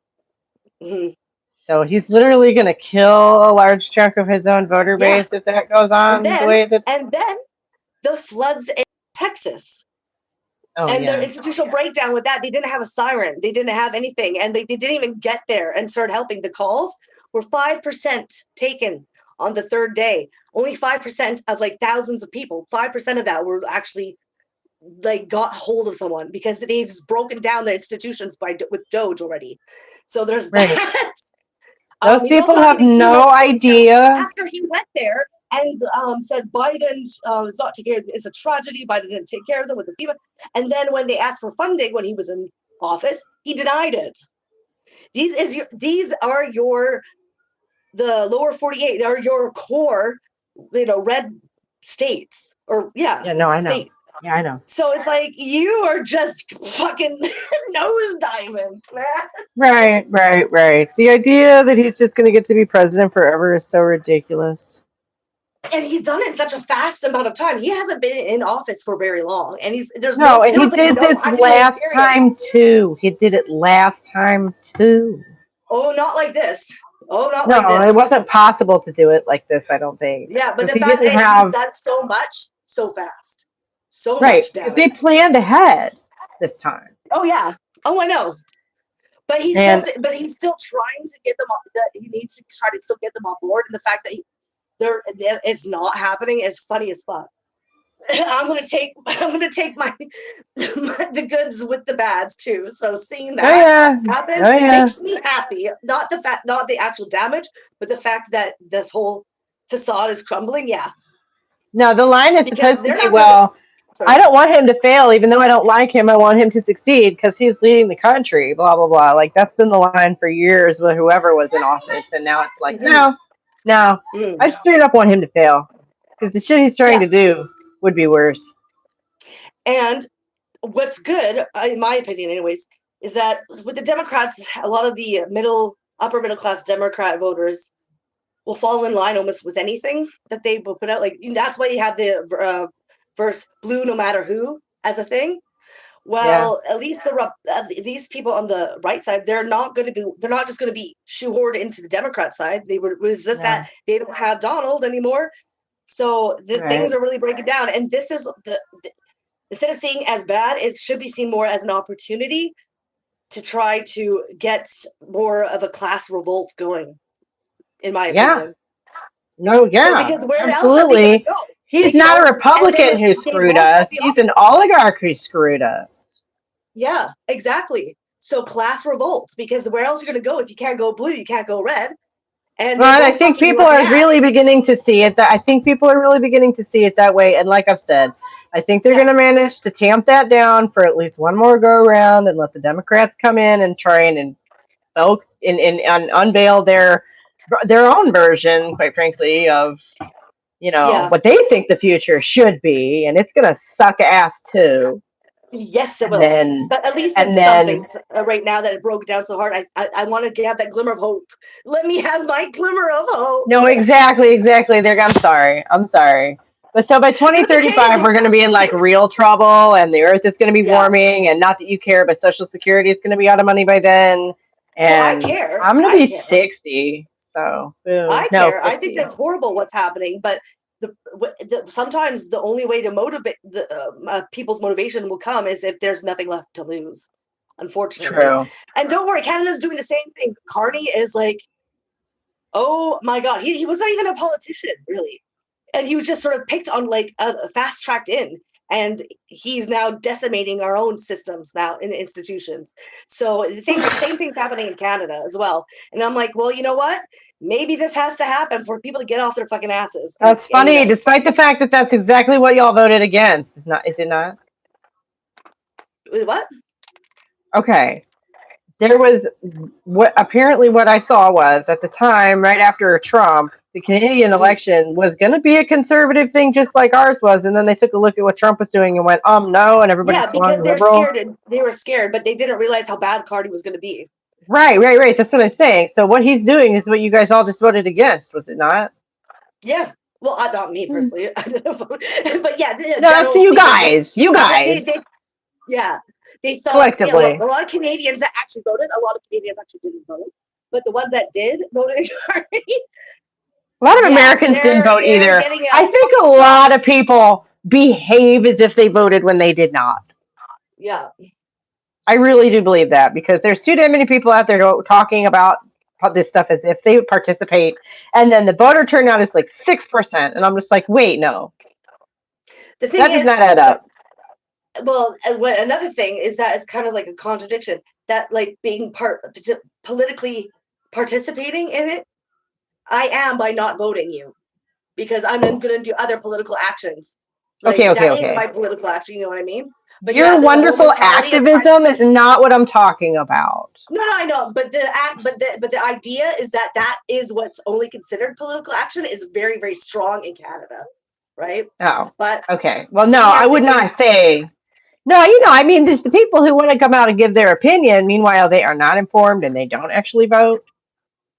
B: Mhm.
A: So he's literally going to kill a large chunk of his own voter
B: Yeah.
A: base if that goes
B: And
A: on the
B: then
A: way that.
B: and then the floods in Texas
A: Oh,
B: and their
A: yeah.
B: institutional breakdown with that. They didn't have a siren. They didn't have anything. And they didn't even get there and start helping. The calls were 5% taken on the third day. Only 5% of like thousands of people, 5% of that were actually like got hold of someone because they've broken down their institutions with Doge already. So there's
A: Right.
B: that.
A: Those
B: He's also
A: people
B: not
A: have
B: getting too
A: no
B: much screen time
A: idea.
B: after he went there and said Biden is not taking care. It's a tragedy. Biden didn't take care of them with the FEMA. And then when they asked for funding when he was in office, he denied it. These are the lower 48. They are your core, red states or
A: Yeah, no, I know.
B: state.
A: Yeah, I know.
B: So it's like you are just fucking nosediving, man.
A: Right, right, right. The idea that he's just going to get to be president forever is so ridiculous.
B: And he's done it in such a fast amount of time. He hasn't been in office for very long, and
A: No, and
B: there
A: he
B: was like
A: did
B: no
A: this
B: honeymoon
A: last
B: period.
A: time too. He did it last time too.
B: Oh, not like this. Oh, not like
A: No, it
B: this.
A: wasn't possible to do it like this, I don't think.
B: Yeah, but
A: Because
B: the
A: he
B: fact
A: didn't
B: that he's
A: have,
B: done so much so fast, so
A: right,
B: much
A: because they
B: damage.
A: planned ahead this time.
B: Oh yeah. Oh, I know. But
A: And
B: he's still trying to get them. That he needs to try to still get them on board, and the fact that it's not happening is funny as fuck. I'm gonna take the goods with the bads too. So seeing
A: oh
B: that
A: yeah,
B: happen
A: oh yeah.
B: makes me happy. Not the actual damage, but the fact that this whole facade is crumbling. Yeah,
A: No, the line is
B: because
A: supposed to
B: they're
A: be,
B: not gonna.
A: well, I
B: Sorry.
A: don't want him to fail, even though I don't like him. I want him to succeed because he's leading the country, blah, blah, blah. Like, that's been the line for years with whoever was in office. And now it's like,
B: Mm-hmm.
A: no, no, I
B: Mm.
A: straight up want him to fail because the shit he's trying
B: Yeah,
A: to do would be worse.
B: and what's good, in my opinion, anyways, is that with the Democrats, a lot of the upper middle class Democrat voters will fall in line almost with anything that they will put out. Like that's why you have the verse "blue no matter who" as a thing.
A: Yeah,
B: Well, at least these people on the right side, they're not just going to be shoehorned into the Democrat side. They were was just that
A: no,
B: they don't have Donald anymore. So the things
A: right.
B: are really breaking down, and this is instead of seeing as bad, it should be seen more as an opportunity to try to get more of a class revolt going, in my
A: Yeah,
B: opinion.
A: no,
B: So
A: yeah,
B: because where else are they going to
A: absolutely.
B: go?
A: He's
B: Like
A: not a
B: and then
A: Republican who
B: they
A: screwed
B: won't have
A: us.
B: the
A: He's an
B: option.
A: oligarch who screwed us.
B: Yeah, exactly. So class revolts because where else are you going to go if you can't go blue, you can't go red, and they're
A: Well, I
B: both
A: think
B: fucking you
A: people
B: up the
A: are
B: ass.
A: really beginning to see it. I think people are really beginning to see it that way. And like I've said, I think they're
B: Yeah,
A: going to manage to tamp that down for at least one more go around and let the Democrats come in and try and unveil their own version, quite frankly, of
B: yeah.
A: what they think the future should be, and it's going to suck ass too.
B: Yes, it
A: and
B: will.
A: then
B: But at least
A: and
B: it's
A: then
B: something right now that it broke down so hard. I want to have that glimmer of hope. Let me have my glimmer of hope.
A: no, exactly. There, I'm sorry. But so by
B: That's okay.
A: 2035, we're going to be in like real trouble, and the Earth is going to be
B: Yeah.
A: warming, and not that you care, but Social Security is going to be out of money by then,
B: Oh, I
A: and
B: care.
A: I'm going to
B: I
A: be
B: care.
A: 60. So, boo.
B: I
A: No,
B: care. I think
A: 50.
B: that's horrible what's happening, but sometimes the only way to motivate people's motivation will come is if there's nothing left to lose, unfortunately.
A: True.
B: And don't worry, Canada's doing the same thing. Carney is like, oh my god, he was not even a politician really, and he was just sort of picked on like fast tracked in, and he's now decimating our own systems now in institutions. So the same thing's happening in Canada as well. And I'm like, well, you know what? Maybe this has to happen for people to get off their fucking asses
A: That's
B: and
A: funny, despite the fact that that's exactly what y'all voted against. Is it not?
B: what?
A: Okay. There was what I saw was at the time, right after Trump, the Canadian
B: Mhm.
A: election was going to be a conservative thing just like ours was. And then they took a look at what Trump was doing and went, no. And everybody
B: Yeah,
A: swung
B: because
A: liberal.
B: they were scared, but they didn't realize how bad Cardi was going to be.
A: Right. That's what I'm saying. So what he's doing is what you guys all just voted against, was it not?
B: Yeah. Well, not me
A: Hmm.
B: personally, I didn't vote, but yeah,
A: No, so
B: general
A: you
B: speaking,
A: guys,
B: yeah, they thought, yeah,
A: collectively.
B: a lot of Canadians that actually voted, a lot of Canadians actually didn't vote, but the ones that did voted,
A: A lot of
B: yeah,
A: Americans didn't vote
B: they're
A: either.
B: getting a
A: I think a
B: shock.
A: lot of people behave as if they voted when they did not.
B: Yeah,
A: I really do believe that because there's too damn many people out there talking about this stuff as if they would participate, and then the voter turnout is like 6%, and I'm just like, wait, no,
B: the thing
A: that does
B: is,
A: not add up.
B: well, another thing is that it's kind of like a contradiction that like being politically participating in it, I am by not voting you because I'm going to do other political actions. Like that is
A: Okay.
B: my political action. You know what I mean? But
A: Your
B: yeah, there's a whole
A: wonderful
B: mentality of trying.
A: activism is not what I'm talking about.
B: No, I know, but the idea is that that is what's only considered political action is very very strong in Canada, right?
A: Oh,
B: But
A: okay. Well, no,
B: we
A: I
B: are
A: would
B: thinking,
A: not say. No, I mean, there's the people who want to come out and give their opinion. Meanwhile, they are not informed and they don't actually vote.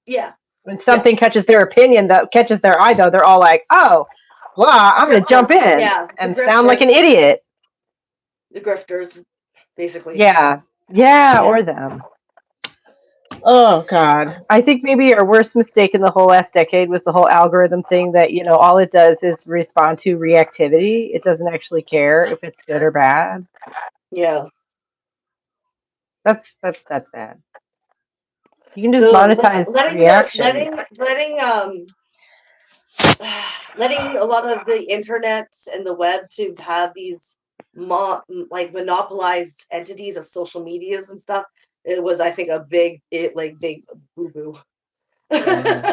B: yeah,
A: When
B: yeah,
A: something catches their opinion that catches their eye, though, they're all like, "Oh, blah, I'm going to jump
B: grifters,
A: in
B: yeah,
A: and sound like an idiot."
B: the grifters, basically,
A: Yeah,
B: yeah,
A: or them. Oh God, I think maybe our worst mistake in the whole last decade was the whole algorithm thing. That all it does is respond to reactivity. It doesn't actually care if it's good or bad.
B: yeah.
A: That's bad. You can just monetize reactions.
B: Letting a lot of the internet and the web to have these like monopolized entities of social medias and stuff, it was, I think, a big boo boo.
A: Yeah.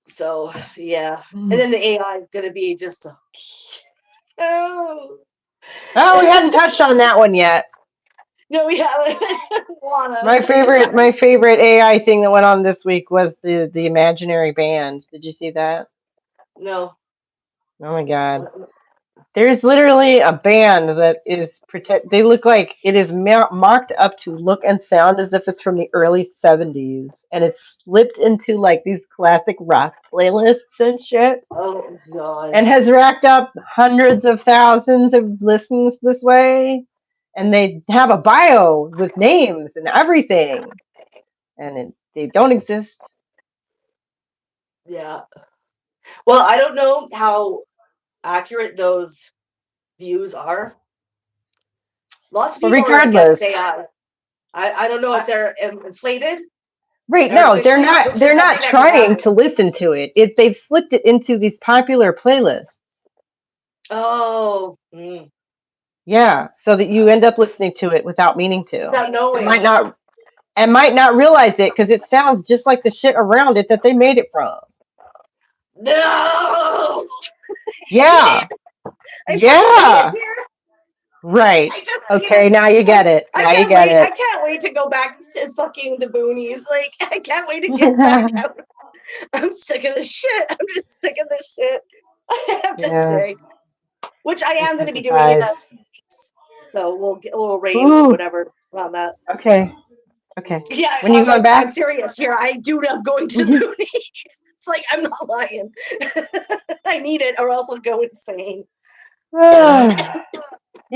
B: So yeah, and then the AI is going to be just oh.
A: Oh, we hadn't touched on that one yet.
B: No, we haven't. Wanna.
A: My favorite AI thing that went on this week was the imaginary band. Did you see that?
B: No.
A: Oh my God. There's literally a band that is they look like it is marked up to look and sound as if it's from the early 70s, and it's slipped into like these classic rock playlists and shit,
B: Oh God.
A: and has racked up hundreds of thousands of listens this way. And they have a bio with names and everything, and they don't exist.
B: Yeah. Well, I don't know how accurate those views are. Lots of
A: But
B: people are against
A: regardless,
B: AI. I don't know if they're inflated,
A: right? No, they're
B: artificially,
A: not.
B: which is
A: They're not
B: something that can
A: trying
B: happen.
A: to listen to it. They've slipped it into these popular playlists.
B: Oh,
A: Yeah, so that you end up listening to it without meaning to,
B: without
A: and
B: knowing.
A: might not realize it because it sounds just like the shit around it that they made it from.
B: No, I hate
A: Yeah,
B: it. I fucking hate it
A: yeah,
B: here.
A: right.
B: I just hate
A: Okay,
B: it.
A: now you
B: I,
A: get it.
B: I
A: Now you
B: can't
A: get
B: wait. I
A: it.
B: can't wait to go back to fucking the boonies. Like, I can't wait to get back out. I'm sick of this shit. I'm just sick of this shit. I have to
A: Yeah,
B: say, which I
A: I
B: am going to be doing in
A: sympathize.
B: So we'll arrange
A: Ooh,
B: whatever around that.
A: okay, okay.
B: Yeah,
A: When you going
B: I'm
A: back?
B: serious here. I'm going to the boonies. It's like I'm not lying. I need it, or else I'll go insane. This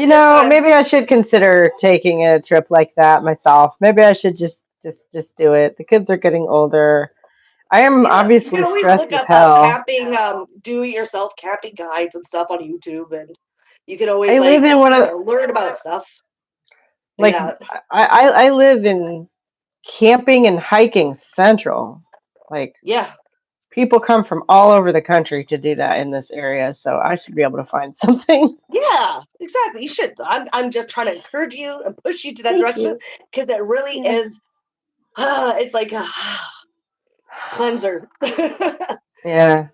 B: time,
A: Maybe I should consider taking a trip like that myself. Maybe I should just do it. The kids are getting older. I am
B: yeah, you
A: obviously
B: can always
A: stressed
B: look
A: as
B: up
A: hell.
B: camping, do-it-yourself camping guides and stuff on YouTube, and you can always
A: I live
B: like
A: in one of
B: learn about stuff like
A: like
B: that.
A: I live in camping and hiking central. Like
B: Yeah,
A: people come from all over the country to do that in this area, so I should be able to find something.
B: yeah, exactly. You should. I'm just trying to encourage you and push you to that
A: Thank
B: direction
A: you.
B: because it really
A: Yeah.
B: is. It's like a cleanser.
A: Yeah.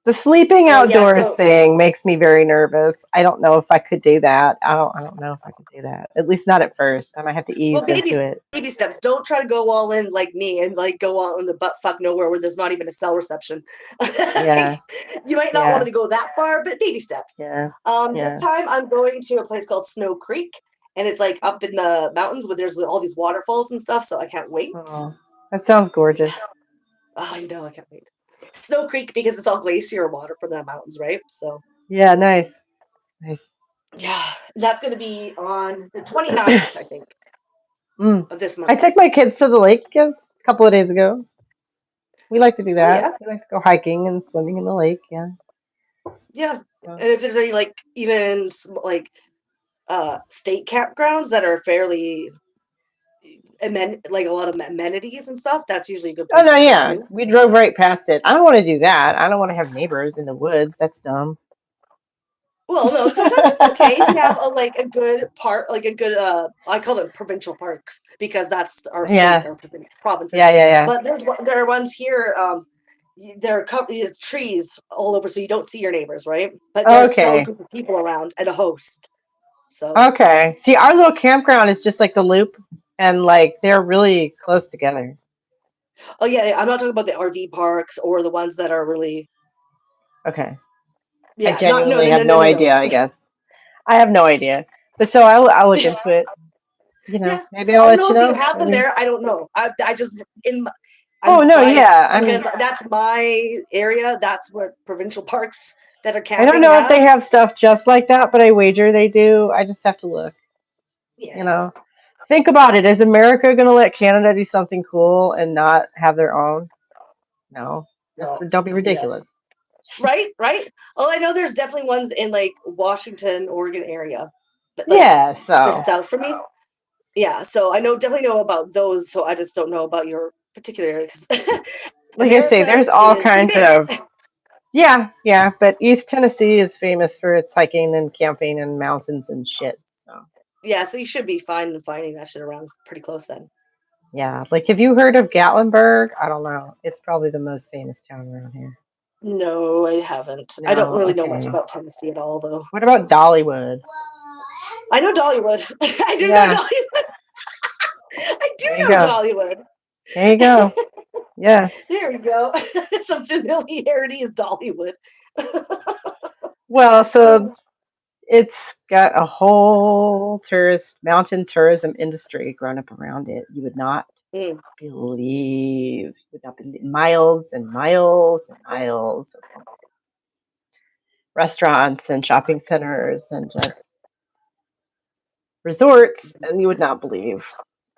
A: The sleeping
B: So yeah,
A: outdoors
B: so
A: thing makes me very nervous. I don't know if I could do that. I don't know if I could do that. At least not at first. I might have to
B: well,
A: ease into it.
B: baby steps. Don't try to go all in like me and like go on in the butt fuck nowhere where there's not even a cell reception.
A: Yeah.
B: You might not want
A: Yeah.
B: to go that far, but baby steps.
A: Yeah.
B: This
A: Yeah.
B: time I'm going to a place called Snow Creek, and it's like up in the mountains where there's all these waterfalls and stuff. So I can't wait.
A: Oh, that sounds
B: Yeah.
A: gorgeous.
B: Oh, I know. I can't wait. Snow Creek because it's all glacier water from the mountains, right? So
A: Yeah, nice. Nice.
B: yeah, that's going to be on the 29th, I think,
A: Mm.
B: of this
A: I
B: month.
A: took my kids to the lake just a couple of days ago. We like to do
B: Oh
A: that.
B: yeah,
A: We like to go hiking and swimming in the lake. Yeah.
B: yeah.
A: So.
B: And if there's any like even like state campgrounds that are fairly like a lot of amenities and stuff, that's usually a good
A: Oh
B: place
A: no,
B: to start
A: yeah.
B: too.
A: We drove right past it. I don't want to do that. I don't want to have neighbors in the woods. That's dumb.
B: Well, no, sometimes it's okay if you have a good part, like a good I call them provincial parks because that's our states,
A: Yeah.
B: our provinces.
A: Yeah, yeah, yeah.
B: But there are ones here, there are it's trees all over, so you don't see your neighbors, right? But there's still a
A: Okay.
B: group of people around and a host. So,
A: Okay. See, our little campground is just like the loop, and like they're really close together.
B: oh yeah, I'm not talking about the RV parks or the ones that are really,
A: Okay. I
B: yeah, not no
A: genuinely
B: no
A: have
B: no no
A: no
B: no
A: idea,
B: no.
A: I guess. I have no idea. But so I'll look into it.
B: Yeah,
A: Maybe I'll
B: I don't
A: let
B: know
A: you
B: if they
A: know.
B: have them
A: Maybe.
B: there. I don't know. I just
A: Oh,
B: I'm
A: no,
B: biased
A: yeah. I
B: because
A: mean,
B: that's my area. That's what provincial parks that are
A: I don't
B: camping
A: know if they
B: have.
A: have stuff just like that, but I wager they do. I just have to look, you
B: Yeah.
A: know. Think about it. Is America going to let Canada do something cool and not have their own? No.
B: No.
A: Don't be
B: Yeah.
A: ridiculous.
B: Right. Right. Oh, I know there's definitely ones in like Washington, Oregon area, but like
A: Yeah,
B: just
A: so
B: south from me. Yeah. So I definitely know about those. So I just don't know about your particular area because
A: like I say,
B: America
A: there's all
B: is pretty
A: kinds
B: big.
A: of yeah, yeah, but East Tennessee is famous for its hiking and camping and mountains and shit. So,
B: Yeah. So you should be fine in finding that shit around pretty close then.
A: yeah, like have you heard of Gatlinburg? I don't know. It's probably the most famous town around here.
B: No, I haven't. I don't
A: No,
B: really know much
A: okay.
B: about Tennessee at all, though.
A: What about Dollywood?
B: I know Dollywood. I do know
A: Yeah,
B: Dollywood. I do
A: there you
B: know
A: go.
B: Dollywood.
A: There you go. Yeah.
B: There we go. Some familiarity is Dollywood.
A: Well, so it's got a whole mountain tourism industry grown up around it. You would not
B: Mm,
A: believe, you would not believe miles and miles and miles of restaurants and shopping centers and just resorts, and you would not believe.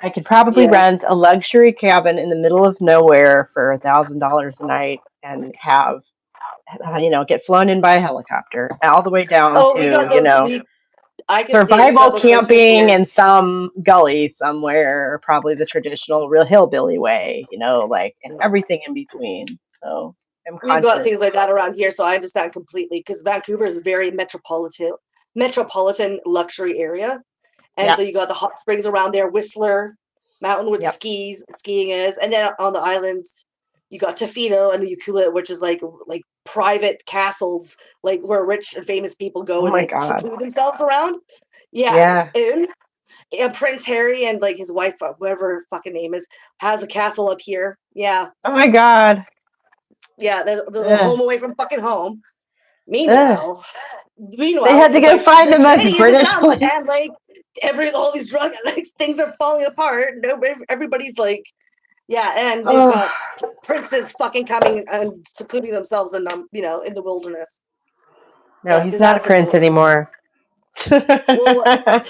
A: I could probably
B: yeah.
A: rent a luxury cabin in the middle of nowhere for $1,000 a night and have, get flown in by a helicopter all the way down
B: Oh, we
A: to,
B: got those. I can see it. We
A: survival
B: got those places
A: camping
B: here.
A: in some gully somewhere, probably the traditional real hillbilly way, and
B: Yeah.
A: everything in between. So I'm
B: We've got
A: conscious.
B: things like that around here, so I understand completely because Vancouver is a very metropolitan luxury area. And
A: Yep,
B: so you got the hot springs around there, Whistler Mountain where the
A: yep.
B: skiing is, and then on the islands you got Tofino and the Ucluelet, which is like private castles, like where rich and famous people go
A: Oh
B: and
A: my
B: like
A: God.
B: seclude themselves around. Yeah,
A: Yeah.
B: and Prince Harry and like his wife, whatever her fucking name is, has a castle up here. Yeah,
A: Oh my God.
B: yeah, the
A: Ugh,
B: home away from fucking home.
A: ugh.
B: Meanwhile,
A: They
B: Meanwhile,
A: had to go
B: like
A: find the
B: the
A: most
B: city is a
A: British
B: dump,
A: place.
B: and like all these drug addicts, things are falling apart. Everybody's like, yeah, and they've
A: Oh
B: got princes fucking coming and secluding themselves in in the wilderness.
A: no,
B: Yeah,
A: he's
B: because
A: not a
B: that's the
A: prince
B: wilderness.
A: anymore.
B: Well,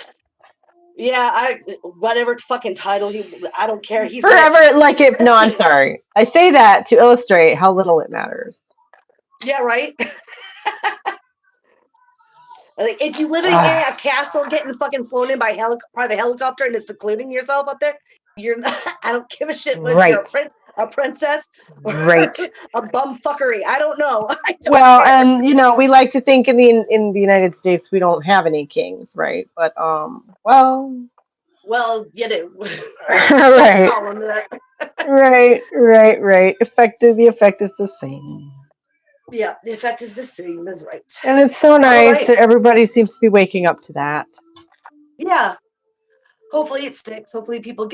B: yeah, I whatever fucking title I don't care. He's rich.
A: Forever, like it. No, I'm sorry. I say that to illustrate how little it matters.
B: Yeah, right. Like, if you live in
A: Ah,
B: a castle, getting fucking flown in by private helicopter, and it's secluding yourself up there, you're not. I don't give a shit if you're a
A: right,
B: prince, a princess, or
A: right.
B: a bumfuckery. I don't know. I don't
A: Well,
B: care.
A: and we like to think in the United States we don't have any kings, right? But well,
B: Well, you do. Just don't
A: right,
B: call them that.
A: right. The effect is the same,
B: Yeah, the effect is the same. Is right.
A: and it's so
B: All
A: nice
B: right.
A: that everybody seems to be waking up to that.
B: Yeah. Hopefully it sticks. Hopefully people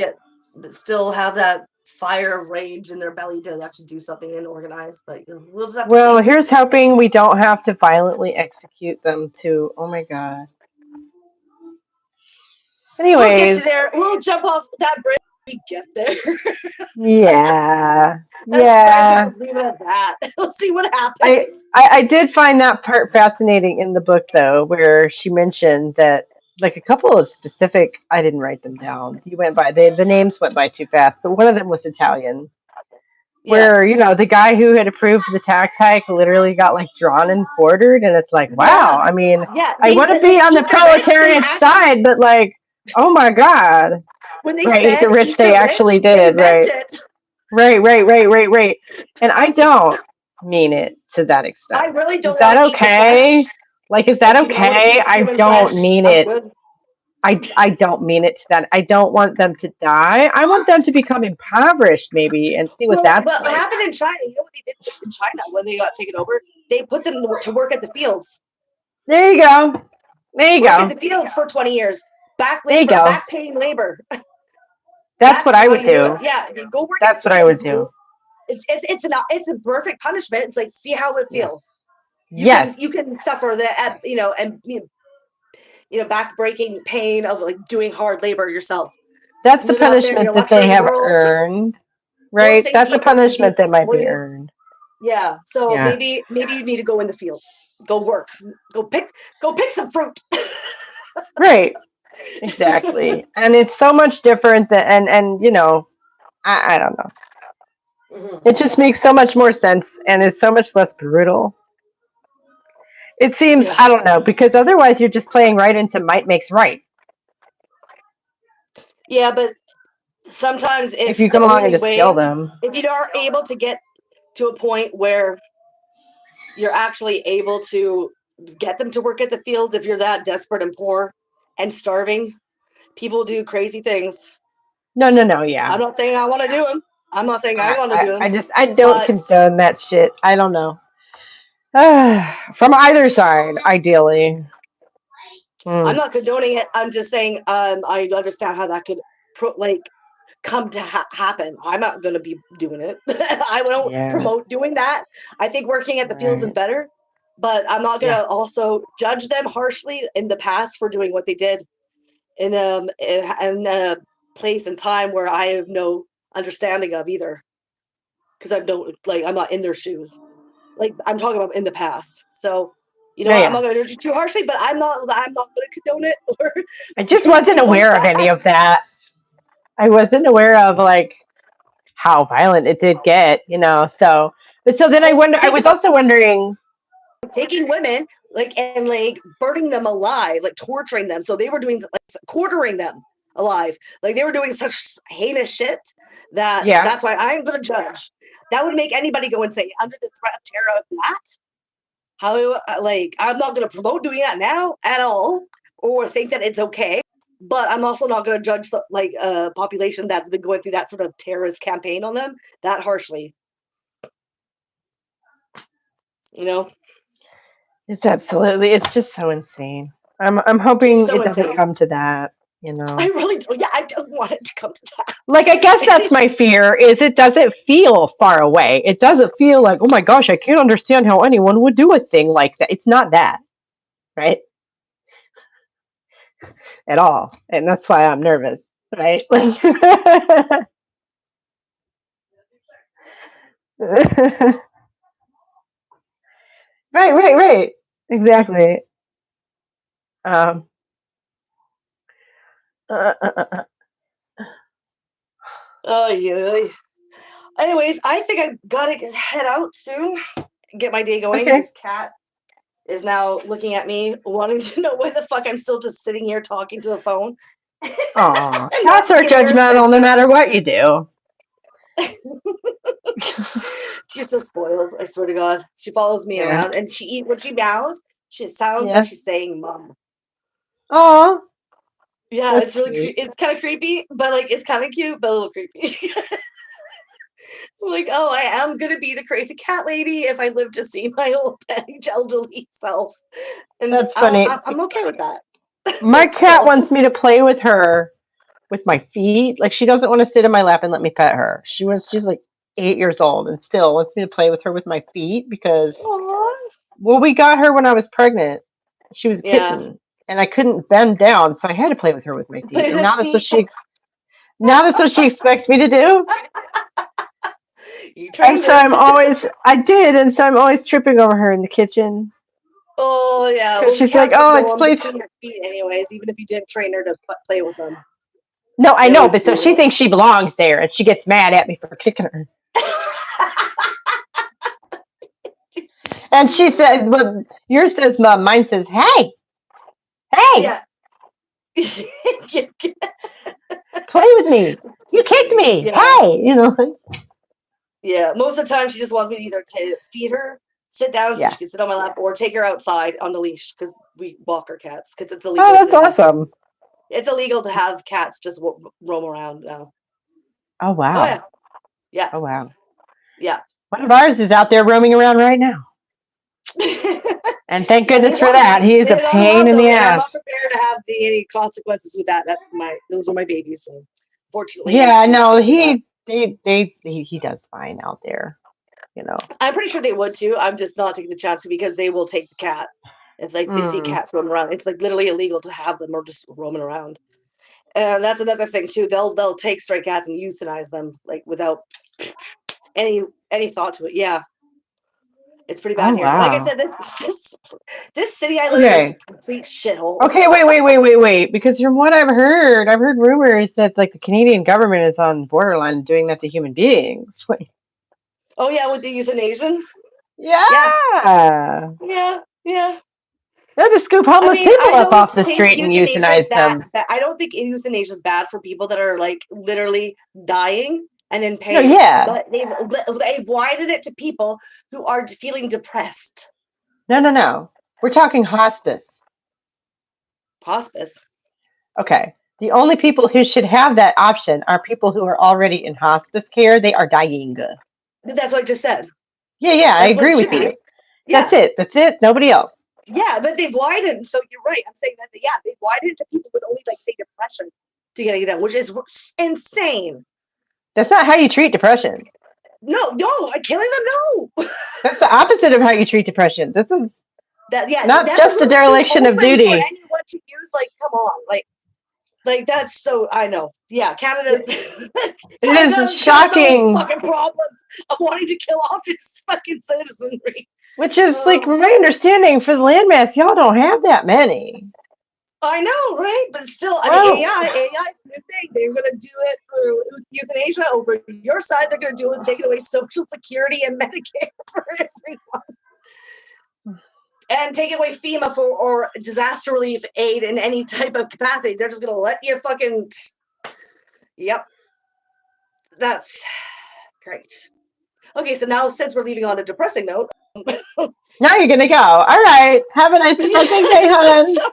B: still have that fire of rage in their belly to actually do something and organize. But we'll just have to
A: Well,
B: see.
A: here's hoping we don't have to violently execute them too. Oh my god.
B: We'll get to
A: Anyways,
B: there. We'll jump off that bridge when we get there.
A: yeah,
B: That's where I think
A: yeah.
B: we'll leave it at that. We'll see what
A: I,
B: happens.
A: I did find that part fascinating in the book though, where she mentioned that like a couple of specific. I didn't write them down. You went by the names went by too fast, but one of them was Italian.
B: Yeah.
A: Where the guy who had approved the tax hike literally got like drawn and quartered, and it's like, wow.
B: Yeah.
A: I mean,
B: Yeah.
A: I
B: They
A: want to be
B: like
A: on the
B: eat the rich. They
A: proletarian
B: act
A: side, but like, oh my god,
B: when they
A: right? Eat the
B: said
A: rich.
B: eat the
A: They actually
B: rich, they
A: did,
B: meant
A: right?
B: it.
A: Right. And I don't mean it to that
B: I
A: extent.
B: really
A: Is
B: don't want
A: that
B: to eat the
A: okay?
B: flesh.
A: Like, is that
B: But I want to
A: okay?
B: eat
A: I
B: human
A: don't
B: flesh.
A: mean
B: I'm
A: it.
B: good.
A: I don't mean it to that. I don't want them to die. I want them to become impoverished, maybe, and see what
B: Well,
A: that's
B: what
A: like.
B: happened in China? You know what they did in China when they got taken over? They put them to work at the fields.
A: There you go. There you
B: Work at the
A: go.
B: fields for 20 years.
A: There you go.
B: Back paying labor.
A: That's what
B: That's
A: I
B: how
A: would
B: you do it.
A: do.
B: Yeah, you go work in
A: That's
B: the
A: what I would
B: fields.
A: do.
B: It's a perfect punishment. It's like, see how it
A: Yes.
B: feels.
A: Yes.
B: You can suffer the and back breaking pain of like doing hard labor yourself,
A: That's the
B: living up there in
A: punishment
B: your
A: that they
B: luxury
A: have
B: world,
A: earned, right?
B: forcing
A: That's a
B: people to be
A: punishment that might be
B: exploited.
A: earned.
B: Yeah, so
A: Yeah.
B: maybe you need to go in the fields, go work, go pick some fruit.
A: Right. Exactly. And it's so much different than and I don't know.
B: Mhm.
A: It just makes so much more sense and is so much less brutal. It seems,
B: Yeah,
A: I don't know, because otherwise you're just playing right into might makes right.
B: yeah, but sometimes
A: If
B: if
A: you
B: the
A: come along and
B: only
A: just kill
B: way,
A: them.
B: if you are able to get to a point where you're actually able to get them to work at the fields, if you're that desperate and poor and starving, people do crazy things.
A: No, yeah.
B: I'm not saying I want to do them. I'm not saying I
A: I,
B: want to
A: I,
B: do them,
A: I just I don't
B: but
A: condone that shit. I don't know. From either side, ideally.
B: I'm
A: Hmm.
B: not condoning it. I'm just saying I understand how that could come to happen. I'm not going to be doing it. I don't
A: Yeah.
B: promote doing that. I think working at the fields is
A: Right.
B: better, but I'm not going
A: Yeah.
B: to also judge them harshly in the past for doing what they did in a place and time where I have no understanding of either, because I don't I'm not in their shoes. Like, I'm talking about in the past. So,
A: No,
B: I'm
A: yeah.
B: not going to judge you too harshly, but I'm not going to condone it or
A: I just wasn't
B: promote
A: aware of any
B: that.
A: of that. I wasn't aware of like how violent it did get, but so then
B: Well,
A: I
B: think
A: was
B: about
A: also wondering,
B: taking women and burning them alive, like torturing them. So they were doing quartering them alive. Like, they were doing such heinous shit
A: yeah,
B: that's why I'm going to judge. That would make anybody go and say, under the threat of terror of that, how I'm not going to promote doing that now at all, or think that it's okay. But I'm also not going to judge a population that's been going through that sort of terrorist campaign on them that harshly. You know,
A: it's just so insane. I'm
B: it's
A: hoping
B: so
A: it doesn't
B: insane.
A: come to that,
B: I really don't. Yeah, I don't want it to come to that.
A: Like I guess that's my fear is it doesn't feel far away. It doesn't feel like, oh my gosh, I can't understand how anyone would do a thing like that. It's not that. right? At all. And that's why I'm nervous, right? Like, right, right, right. Exactly. Um, uh.
B: Oh yeah. Anyways, I think I gotta head out soon. Get my day going.
A: Okay.
B: This cat is now looking at me, wanting to know why the fuck I'm still just sitting here talking to the phone
A: Aw,
B: and not
A: cats are
B: giving her
A: judgmental no
B: attention.
A: matter what you do.
B: She's so spoiled. I swear to God, she follows me
A: Yeah.
B: around, and when she meows, she sounds like
A: Yeah.
B: she's saying "mom."
A: Aw,
B: Yeah,
A: that's
B: it's really
A: sweet.
B: it's kind of creepy, but like it's kind of cute, but a little creepy. Like, oh, I am gonna be the crazy cat lady if I live to see my old elderly self, and
A: That's funny.
B: I'm okay with that.
A: My
B: But
A: cat
B: still,
A: wants me to play with her with my feet. Like she doesn't want to sit in my lap and let me pet her. She's like 8 years old and still wants me to play with her with my feet because
B: Aww.
A: well we got her when I was pregnant. She was a
B: Yeah,
A: kitten and I couldn't bend down, so I had to play with her with my feet.
B: play
A: And
B: the feet.
A: now that's what she expects me to do.
B: You
A: And
B: trained
A: so
B: her.
A: I did, and so I'm always tripping over her in the kitchen
B: Oh yeah.
A: because
B: Well, the
A: she's like,
B: cats would
A: "Oh,
B: go
A: it's
B: on
A: play."
B: between your feet anyways, even if you didn't train her to play with them.
A: No, I
B: They
A: know,
B: always
A: but so
B: do
A: she
B: it.
A: thinks she belongs there, and she gets mad at me for kicking her. And she says, "Well, yours says mom, mine says hey, hey,
B: Yeah.
A: play with me.
B: Too
A: You kicked
B: funny.
A: me.
B: Yeah.
A: Hey, you know."
B: Yeah. Most of the time, she just wants me to either feed her, sit down so
A: Yeah.
B: she can sit on my lap, or take her outside on the leash because we walk our cats because it's
A: Oh,
B: illegal
A: that's
B: to.
A: awesome.
B: It's illegal to have cats just roam around now.
A: Oh
B: Oh yeah,
A: wow.
B: yeah,
A: Oh wow.
B: yeah.
A: One of ours is out there roaming around right now, and thank
B: Yeah,
A: goodness for that. He is
B: they
A: a
B: did not
A: pain
B: want
A: in the
B: those, and I'm not
A: ass.
B: prepared to have any consequences with that. Those are my babies. So fortunately,
A: Yeah,
B: we
A: no,
B: stick with that.
A: he does fine out there. You know.
B: I'm pretty sure they would too. I'm just not taking the chance because they will take the cat. If like they see
A: Mm.
B: cats roaming around, it's like literally illegal to have them or just roaming around. And that's another thing too. They'll take stray cats and euthanize them like without any any thought to it. Yeah, it's pretty bad
A: Oh
B: here. Like I
A: wow.
B: said, this this city I live in is
A: Okay.
B: a complete shithole.
A: Okay, wait. Because from what I've heard rumors that like the Canadian government is on borderline doing that to human beings. Wait.
B: Oh yeah, with the euthanasia. Yeah,
A: Yeah.
B: yeah, yeah.
A: They'll just scoop
B: I
A: homeless
B: mean,
A: people
B: I
A: up
B: don't
A: off the
B: think
A: street and
B: euthanasia is
A: euthanize them.
B: I don't think euthanasia is bad for people that are like literally dying and in
A: No,
B: pain,
A: yeah.
B: but they've widened it to people who are feeling depressed.
A: No. We're talking hospice.
B: Hospice.
A: Okay. The only people who should have that option are people who are already in hospice care. They are dying.
B: That's what I just said.
A: Yeah, I
B: That's what it
A: agree
B: should
A: with
B: be.
A: you. That's
B: Yeah,
A: it. That's it. Nobody else.
B: yeah, but they've widened. So you're right. I'm saying that. Yeah, they've widened it to people with only like say depression to get it done, which is insane.
A: That's not how you treat depression.
B: No, killing them. No.
A: That's the opposite of how you treat depression. This is
B: That yeah,
A: not
B: that's a
A: just a
B: little too
A: dereliction of
B: open for
A: duty.
B: anyone to use. Like, come on, like that's so. I know. Yeah, Canada's
A: It is
B: Canada's got its own
A: shocking,
B: fucking problems of wanting to kill off its fucking citizenry.
A: which is like,
B: Um,
A: from my understanding, for the landmass, y'all don't have that many.
B: I know, right? But still, I mean,
A: Well,
B: AI is a new thing. They're gonna do it through euthanasia over your side. They're gonna do it, taking away Social Security and Medicare for everyone, and taking away FEMA for or disaster relief aid in any type of capacity. They're just gonna let you fucking. Yep, that's great. Okay, so now since we're leaving on a depressing note,
A: now you're gonna go. All right. Have a nice fucking day,
B: yes, I'm
A: hon.
B: sorry.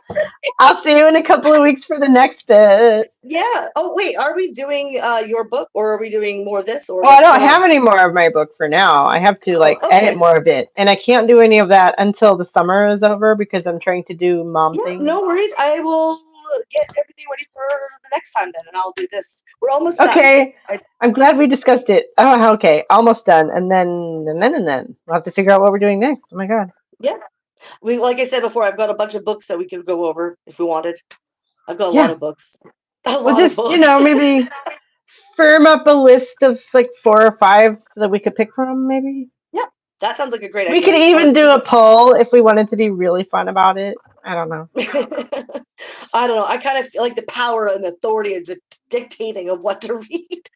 A: I'll see you in a couple of weeks for the next bit.
B: Yeah. Oh wait, are we doing your book, or are we doing more of this, or
A: Well, I
B: what's
A: don't
B: going
A: have
B: on?
A: any more of my book for now. I have to
B: Oh,
A: like edit
B: okay.
A: more of it, and I can't do any of that until the summer is over because I'm trying to do mom
B: Yeah,
A: things.
B: no worries. I will get everything ready for the next time then, and I'll do this. We're almost done.
A: Okay. I'm glad we discussed it. Oh, okay. Almost done. And then we'll have to figure out what we're doing next. Oh my god.
B: Yeah. We, like I said before, I've got a bunch of books that we could go over if we wanted. I've got a lot
A: Yeah.
B: of books. A
A: Well,
B: lot of
A: just,
B: books.
A: maybe firm up a list of like 4 or 5 that we could pick from, maybe.
B: Yep, that sounds like a great
A: We could
B: idea. I
A: even
B: like.
A: do a poll if we wanted to be really fun about it. I don't know.
B: I don't know. I kind of feel like the power and authority of dictating of what to read.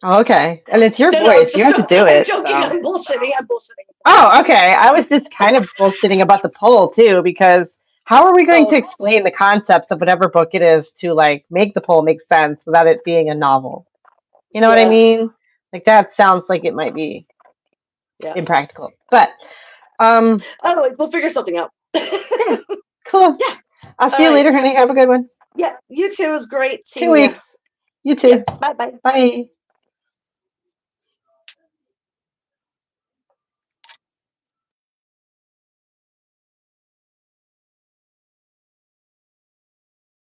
A: Oh, okay. And it's your
B: No, I'm
A: voice. You
B: just
A: have to do
B: I'm
A: it.
B: joking.
A: So.
B: I'm bullshitting. I'm bullshitting.
A: Oh, okay. I was just kind of bullshitting about the poll too, because how are we going to
B: Oh,
A: explain the concepts of whatever book it is to like make the poll make sense without it being a novel? You know what I
B: yeah,
A: mean? Like that sounds like it might be
B: yeah.
A: impractical. But um
B: Anyways, we'll figure something out.
A: yeah, cool.
B: Yeah.
A: I'll
B: All
A: see you
B: right.
A: later, honey. Have a good one.
B: Yeah. You too. It was great
A: Two
B: seeing you.
A: weeks. You
B: Yep.
A: too.
B: Bye bye.
A: Bye.